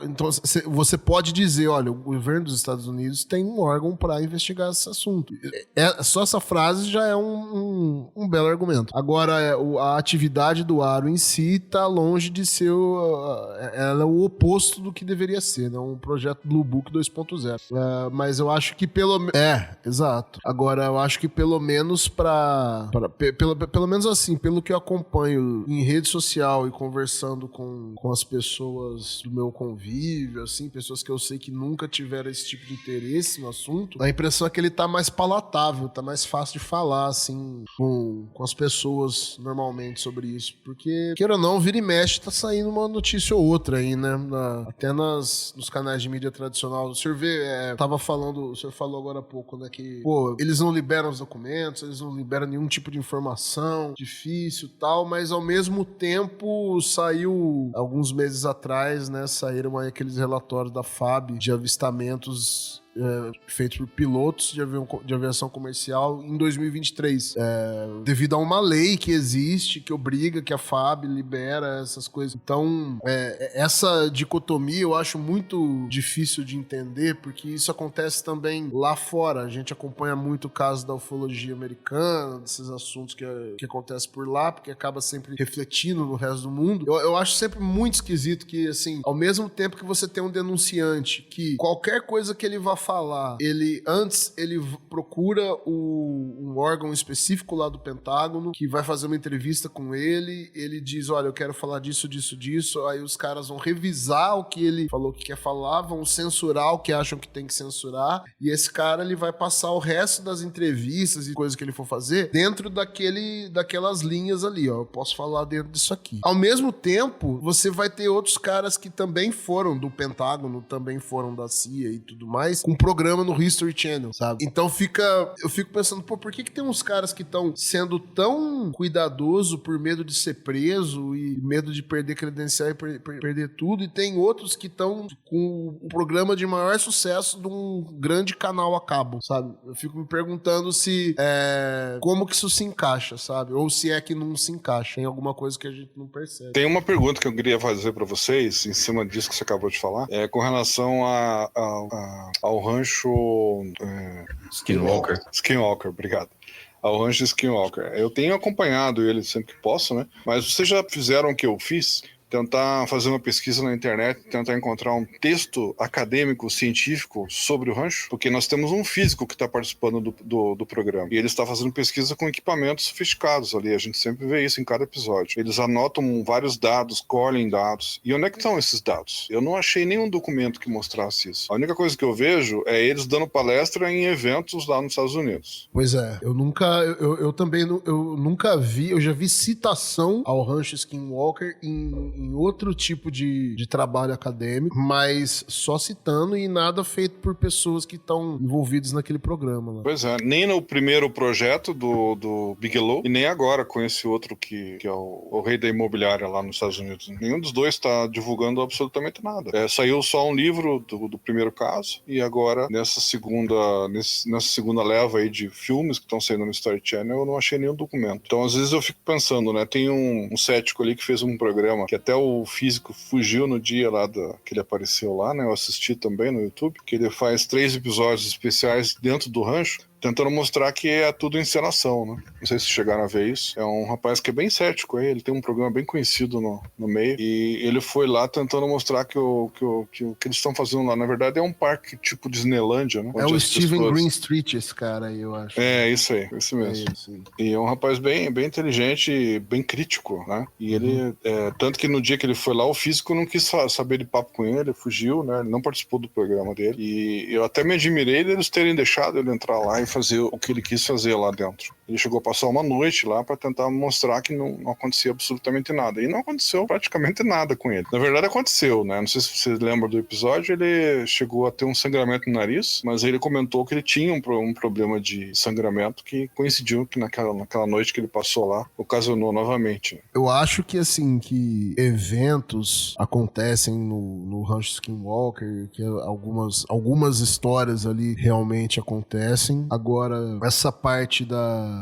Então, você pode dizer, olha, o governo dos Estados Unidos tem um órgão pra investigar esse assunto. Só essa frase já é um belo argumento. Agora, a atividade do ARO em si está longe de ser ela é o oposto do que deveria ser, né? Um projeto Blue Book 2.0. Mas eu acho que exato. Agora, eu acho que pelo menos pelo menos assim, pelo que eu acompanho em rede social e conversando com as pessoas do meu convívio, assim, pessoas que eu sei que nunca tiveram esse tipo de interesse no assunto, a impressão é que ele tá mais palatável, tá mais fácil de falar, assim, com as pessoas normalmente sobre isso, porque, queira ou não, vira e mexe, tá saindo uma notícia ou outra aí, né, até nos canais de mídia tradicional. O senhor o senhor falou agora há pouco, né, que, eles não liberam os documentos, eles não liberam nenhum tipo de informação difícil e tal, mas ao mesmo tempo saiu, alguns meses atrás, né, saíram aí aqueles relatórios da FAB de avistamentos feitos por pilotos de aviação comercial em 2023, devido a uma lei que existe, que obriga que a FAB libera essas coisas. Então, essa dicotomia eu acho muito difícil de entender, porque isso acontece também lá fora. A gente acompanha muito o caso da ufologia americana, desses assuntos que acontecem por lá, porque acaba sempre refletindo no resto do mundo. Eu acho sempre muito esquisito que, assim, ao mesmo tempo que você tem um denunciante que qualquer coisa que ele vá falar, ele procura um órgão específico lá do Pentágono que vai fazer uma entrevista com ele diz, olha, eu quero falar disso, aí os caras vão revisar o que ele falou que quer falar, vão censurar o que acham que tem que censurar, e esse cara, ele vai passar o resto das entrevistas e coisas que ele for fazer dentro daquelas linhas ali, ó, eu posso falar dentro disso aqui. Ao mesmo tempo, você vai ter outros caras que também foram do Pentágono, também foram da CIA e tudo mais, com programa no History Channel, sabe? Então eu fico pensando, por que tem uns caras que estão sendo tão cuidadoso por medo de ser preso e medo de perder credencial e perder tudo, e tem outros que estão com o programa de maior sucesso de um grande canal a cabo, sabe? Eu fico me perguntando como que isso se encaixa, sabe? Ou se é que não se encaixa, tem alguma coisa que a gente não percebe. Tem uma pergunta que eu queria fazer pra vocês, em cima disso que você acabou de falar, com relação ao rancho Skinwalker, obrigado. Ao rancho Skinwalker. Eu tenho acompanhado ele sempre que posso, né? Mas vocês já fizeram o que eu fiz? Tentar fazer uma pesquisa na internet, tentar encontrar um texto acadêmico, científico sobre o rancho, porque nós temos um físico que está participando do programa, e ele está fazendo pesquisa com equipamentos sofisticados ali, a gente sempre vê isso em cada episódio. Eles anotam vários dados, colhem dados, e onde é que estão esses dados? Eu não achei nenhum documento que mostrasse isso. A única coisa que eu vejo é eles dando palestra em eventos lá nos Estados Unidos. Pois é, eu nunca vi, eu já vi citação ao rancho Skinwalker em em outro tipo de trabalho acadêmico, mas só citando e nada feito por pessoas que estão envolvidas naquele programa. Né? Pois é, nem no primeiro projeto do Bigelow e nem agora com esse outro que é o rei da imobiliária lá nos Estados Unidos. Nenhum dos dois está divulgando absolutamente nada. Saiu só um livro do primeiro caso e agora nessa segunda leva aí de filmes que estão saindo no Story Channel eu não achei nenhum documento. Então às vezes eu fico pensando, né, tem um cético ali que fez um programa que até o físico fugiu no dia lá que ele apareceu lá, né, eu assisti também no YouTube, que ele faz 3 episódios especiais dentro do rancho, tentando mostrar que é tudo encenação, né? Não sei se chegaram a ver isso. É um rapaz que é bem cético, ele tem um programa bem conhecido no meio, e ele foi lá tentando mostrar que o que eles estão fazendo lá, na verdade, é um parque tipo Disneylândia, né? É o Steven Greenstreet, esse cara aí, eu acho. Isso aí, esse mesmo. E é um rapaz bem inteligente e bem crítico, né? E ele, tanto que no dia que ele foi lá, o físico não quis saber de papo com ele, fugiu, né? Ele não participou do programa dele. E eu até me admirei deles terem deixado ele entrar lá e fazer o que ele quis fazer lá dentro. Ele chegou a passar uma noite lá para tentar mostrar que não acontecia absolutamente nada. E não aconteceu praticamente nada com ele. Na verdade aconteceu, né? Não sei se você lembra do episódio, ele chegou a ter um sangramento no nariz, mas ele comentou que ele tinha um problema de sangramento que coincidiu que naquela noite que ele passou lá, ocasionou novamente. Eu acho que assim, que eventos acontecem no Rancho Skinwalker, que algumas histórias ali realmente acontecem. Agora, essa parte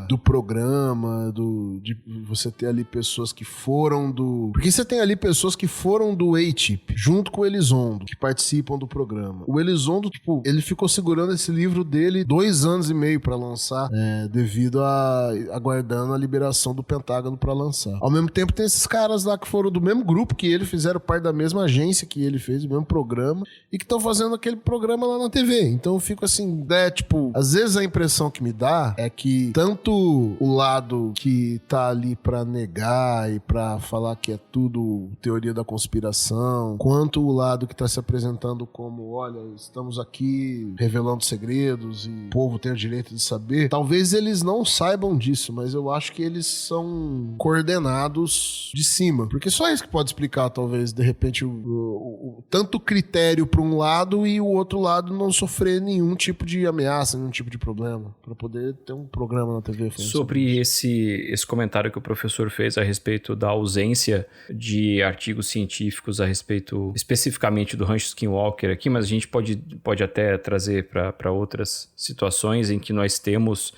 do programa, de você ter ali pessoas que foram porque você tem ali pessoas que foram do A-Tip, junto com o Elizondo, que participam do programa. O Elizondo, ele ficou segurando esse livro dele 2 anos e meio pra lançar, devido aguardando a liberação do Pentágono pra lançar. Ao mesmo tempo, tem esses caras lá que foram do mesmo grupo que ele, fizeram parte da mesma agência que ele fez, do mesmo programa, e que estão fazendo aquele programa lá na TV. Então eu fico assim, às vezes a impressão que me dá é que tanto o lado que tá ali pra negar e pra falar que é tudo teoria da conspiração, quanto o lado que tá se apresentando como, olha, estamos aqui revelando segredos e o povo tem o direito de saber, talvez eles não saibam disso, mas eu acho que eles são coordenados de cima, porque só isso que pode explicar, talvez, de repente, tanto critério pra um lado e o outro lado não sofrer nenhum tipo de ameaça, nenhum tipo de problema, pra poder ter um programa na TV. Sobre esse comentário que o professor fez a respeito da ausência de artigos científicos a respeito especificamente do Rancho Skinwalker aqui, mas a gente pode até trazer para outras situações em que nós temos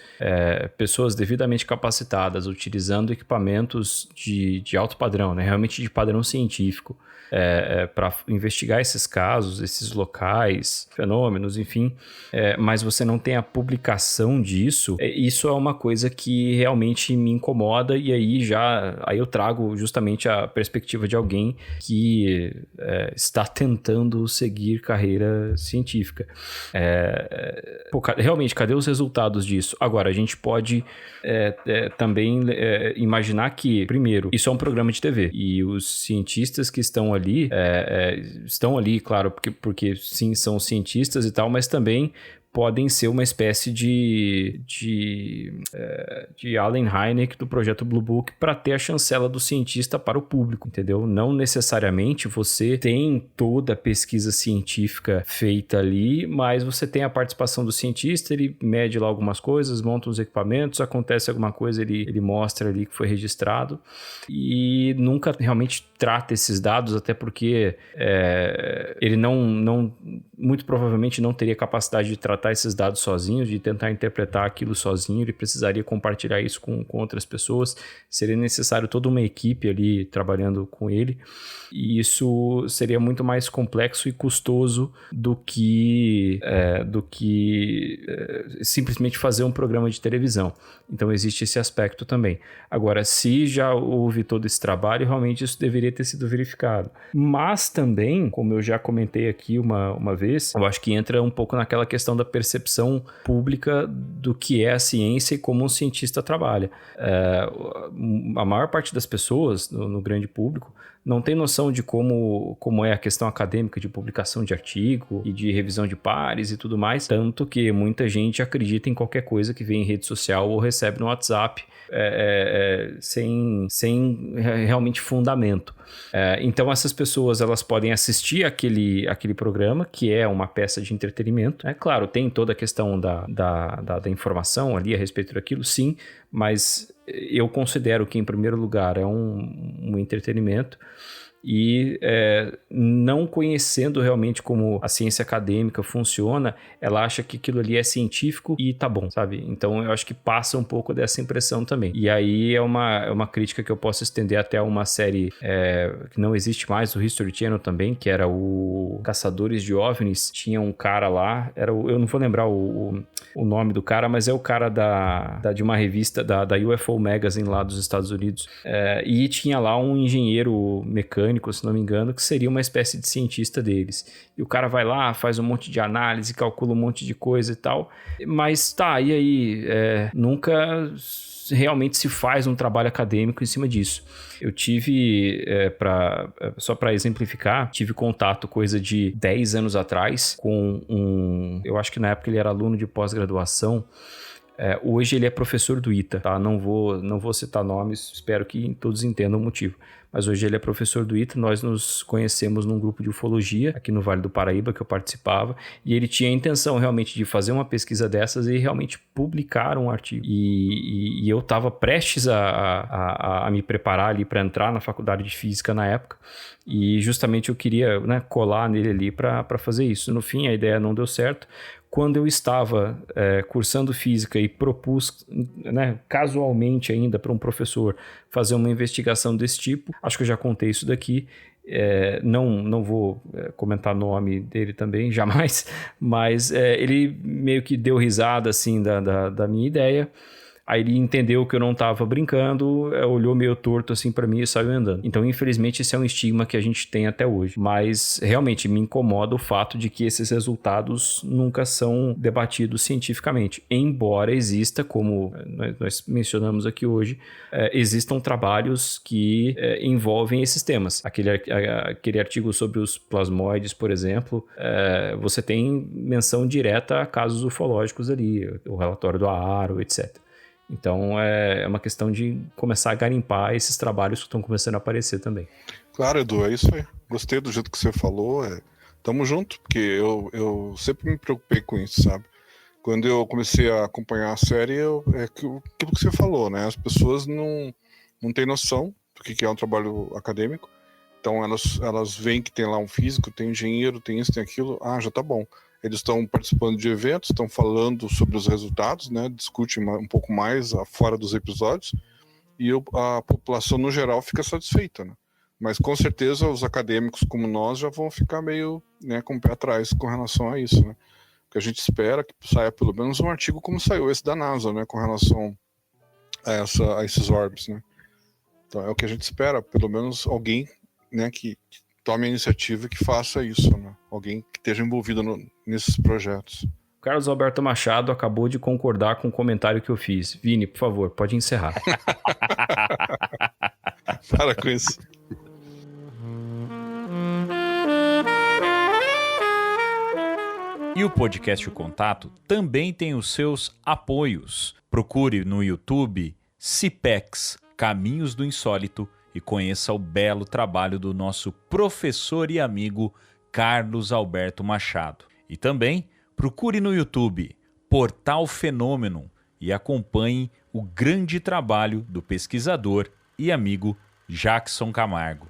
pessoas devidamente capacitadas utilizando equipamentos de alto padrão, né? Realmente de padrão científico, para investigar esses casos, esses locais, fenômenos, enfim, mas você não tem a publicação disso. Isso é uma coisa que realmente me incomoda, e aí eu trago justamente a perspectiva de alguém que está tentando seguir carreira científica. Realmente, cadê os resultados disso? Agora, a gente pode também imaginar que, primeiro, isso é um programa de TV, e os cientistas que estão ali, claro, porque sim, são cientistas e tal, mas também podem ser uma espécie de Allen Hynek do projeto Blue Book para ter a chancela do cientista para o público, entendeu? Não necessariamente você tem toda a pesquisa científica feita ali, mas você tem a participação do cientista, ele mede lá algumas coisas, monta os equipamentos, acontece alguma coisa, ele mostra ali que foi registrado, e nunca realmente trata esses dados, até porque ele não muito provavelmente não teria capacidade de tratar esses dados sozinho, de tentar interpretar aquilo sozinho, ele precisaria compartilhar isso com outras pessoas, seria necessário toda uma equipe ali trabalhando com ele, e isso seria muito mais complexo e custoso do que simplesmente fazer um programa de televisão. Então existe esse aspecto também. Agora, se já houve todo esse trabalho, realmente isso deveria ter sido verificado. Mas também, como eu já comentei aqui uma vez, eu acho que entra um pouco naquela questão da percepção pública do que é a ciência e como um cientista trabalha. A maior parte das pessoas, no grande público, não tem noção de como é a questão acadêmica de publicação de artigo e de revisão de pares e tudo mais, tanto que muita gente acredita em qualquer coisa que vem em rede social ou recebe no WhatsApp sem realmente fundamento. Então essas pessoas elas podem assistir aquele programa, que é uma peça de entretenimento. Claro, tem toda a questão da informação ali a respeito daquilo, sim, mas eu considero que em primeiro lugar é um entretenimento. E não conhecendo realmente como a ciência acadêmica funciona, ela acha que aquilo ali é científico e tá bom, sabe? Então eu acho que passa um pouco dessa impressão também. E aí é uma crítica que eu posso estender até uma série que não existe mais, o History Channel também, que era o Caçadores de OVNIs. Tinha um cara lá, eu não vou lembrar o nome do cara, mas é o cara de uma revista da UFO Magazine lá dos Estados Unidos. E tinha lá um engenheiro mecânico, se não me engano, que seria uma espécie de cientista deles. E o cara vai lá, faz um monte de análise, calcula um monte de coisa e tal. Mas tá, e aí? Nunca realmente se faz um trabalho acadêmico em cima disso. Eu tive, só para exemplificar, tive contato coisa de 10 anos atrás com eu acho que na época ele era aluno de pós-graduação. Hoje ele é professor do ITA, tá? Não vou citar nomes, espero que todos entendam o motivo. Mas hoje ele é professor do ITA, nós nos conhecemos num grupo de ufologia aqui no Vale do Paraíba, que eu participava, e ele tinha a intenção realmente de fazer uma pesquisa dessas e realmente publicar um artigo. E eu estava prestes a me preparar ali para entrar na faculdade de física na época, e justamente eu queria, né, colar nele ali para fazer isso. No fim, a ideia não deu certo. Quando eu estava cursando física e propus, né, casualmente ainda para um professor fazer uma investigação desse tipo, acho que eu já contei isso daqui, não vou comentar o nome dele também, jamais, mas ele meio que deu risada assim da minha ideia. Aí ele entendeu que eu não estava brincando, olhou meio torto assim para mim e saiu andando. Então, infelizmente, esse é um estigma que a gente tem até hoje. Mas, realmente, me incomoda o fato de que esses resultados nunca são debatidos cientificamente. Embora exista, como nós mencionamos aqui hoje, existam trabalhos que envolvem esses temas. Aquele artigo sobre os plasmoides, por exemplo, você tem menção direta a casos ufológicos ali, o relatório do AARO, etc. Então, é uma questão de começar a garimpar esses trabalhos que estão começando a aparecer também. Claro, Edu, é isso aí. Gostei do jeito que você falou. Tamo junto, porque eu sempre me preocupei com isso, sabe? Quando eu comecei a acompanhar a série, aquilo que você falou, né? As pessoas não têm noção do que é um trabalho acadêmico. Então, elas veem que tem lá um físico, tem engenheiro, tem isso, tem aquilo. Ah, já tá bom. Eles estão participando de eventos, estão falando sobre os resultados, né? Discutem um pouco mais fora dos episódios, e a população no geral fica satisfeita, né? Mas com certeza os acadêmicos como nós já vão ficar meio, né, com o pé atrás com relação a isso, né? Porque a gente espera que saia pelo menos um artigo como saiu esse da NASA, né, com relação a esses orbes, né? Então é o que a gente espera, pelo menos alguém, né, que tome a iniciativa e que faça isso, né? Alguém que esteja envolvido nesses projetos. Carlos Alberto Machado acabou de concordar com o comentário que eu fiz. Vini, por favor, pode encerrar. Para com isso. E o podcast O Contato também tem os seus apoios. Procure no YouTube CIPEX, Caminhos do Insólito, e conheça o belo trabalho do nosso professor e amigo Carlos Alberto Machado. E também procure no YouTube Portal Fenômeno e acompanhe o grande trabalho do pesquisador e amigo Jackson Camargo.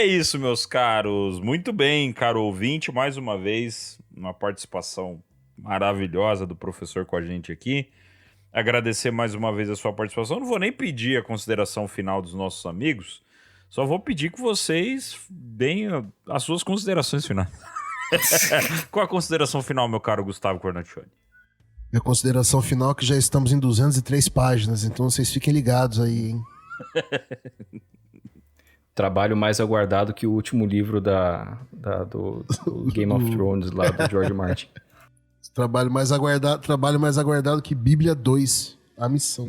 Isso, meus caros. Muito bem, caro ouvinte. Mais uma vez, uma participação maravilhosa do professor com a gente aqui. Agradecer mais uma vez a sua participação. Não vou nem pedir a consideração final dos nossos amigos. Só vou pedir que vocês deem as suas considerações finais. Qual a consideração final, meu caro Gustavo Cornaccioni? Minha consideração final é que já estamos em 203 páginas, então vocês fiquem ligados aí, hein? Trabalho mais aguardado que o último livro do Game of Thrones lá do George Martin. Trabalho mais aguardado que Bíblia 2, a missão.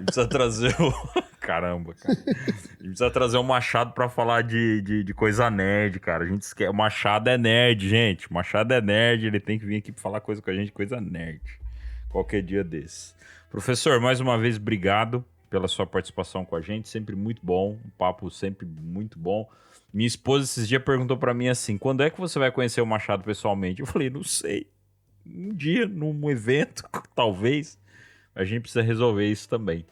precisa trazer o... Caramba, cara. A gente precisa trazer o Machado pra falar de coisa nerd, cara. A gente esquece. O Machado é nerd, gente. O Machado é nerd, ele tem que vir aqui pra falar coisa com a gente, coisa nerd. Qualquer dia desse. Professor, mais uma vez, obrigado pela sua participação com a gente. Sempre muito bom. Um papo sempre muito bom. Minha esposa esses dias perguntou pra mim assim, quando é que você vai conhecer o Machado pessoalmente? Eu falei, não sei. Um dia, num evento, talvez. A gente precisa resolver isso também.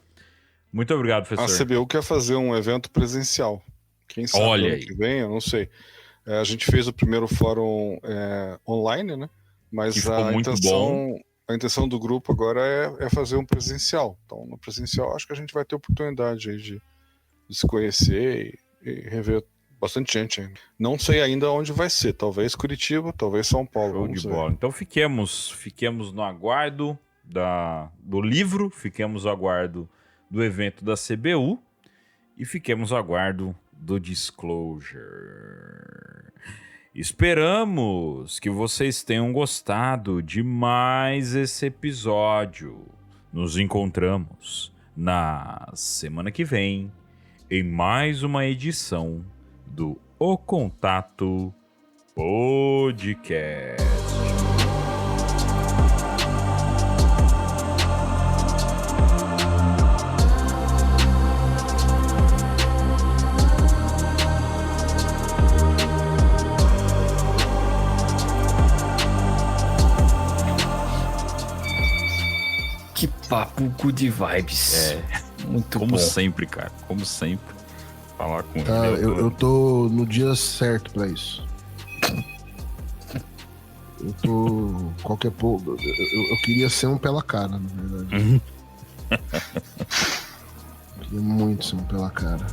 Muito obrigado, professor. A CBU quer fazer um evento presencial. Quem sabe Olha ano aí. que vem, eu não sei. A gente fez o primeiro fórum online, né? Mas a intenção do grupo agora é fazer um presencial. Então, no presencial, acho que a gente vai ter oportunidade aí de se conhecer e rever bastante gente ainda. Não sei ainda onde vai ser. Talvez Curitiba, talvez São Paulo. Show de bola. Então, fiquemos no aguardo do livro, fiquemos no aguardo do evento da CBU e fiquemos no aguardo do Disclosure. Esperamos que vocês tenham gostado de mais esse episódio. Nos encontramos na semana que vem em mais uma edição do O Contato Podcast. Que papo good vibes. Muito como bom. Sempre, cara. Como sempre. Falar com ele. Eu tô no dia certo pra isso. Eu tô... Qualquer pouco... Eu queria ser um pela cara, na verdade. Eu queria muito ser um pela cara.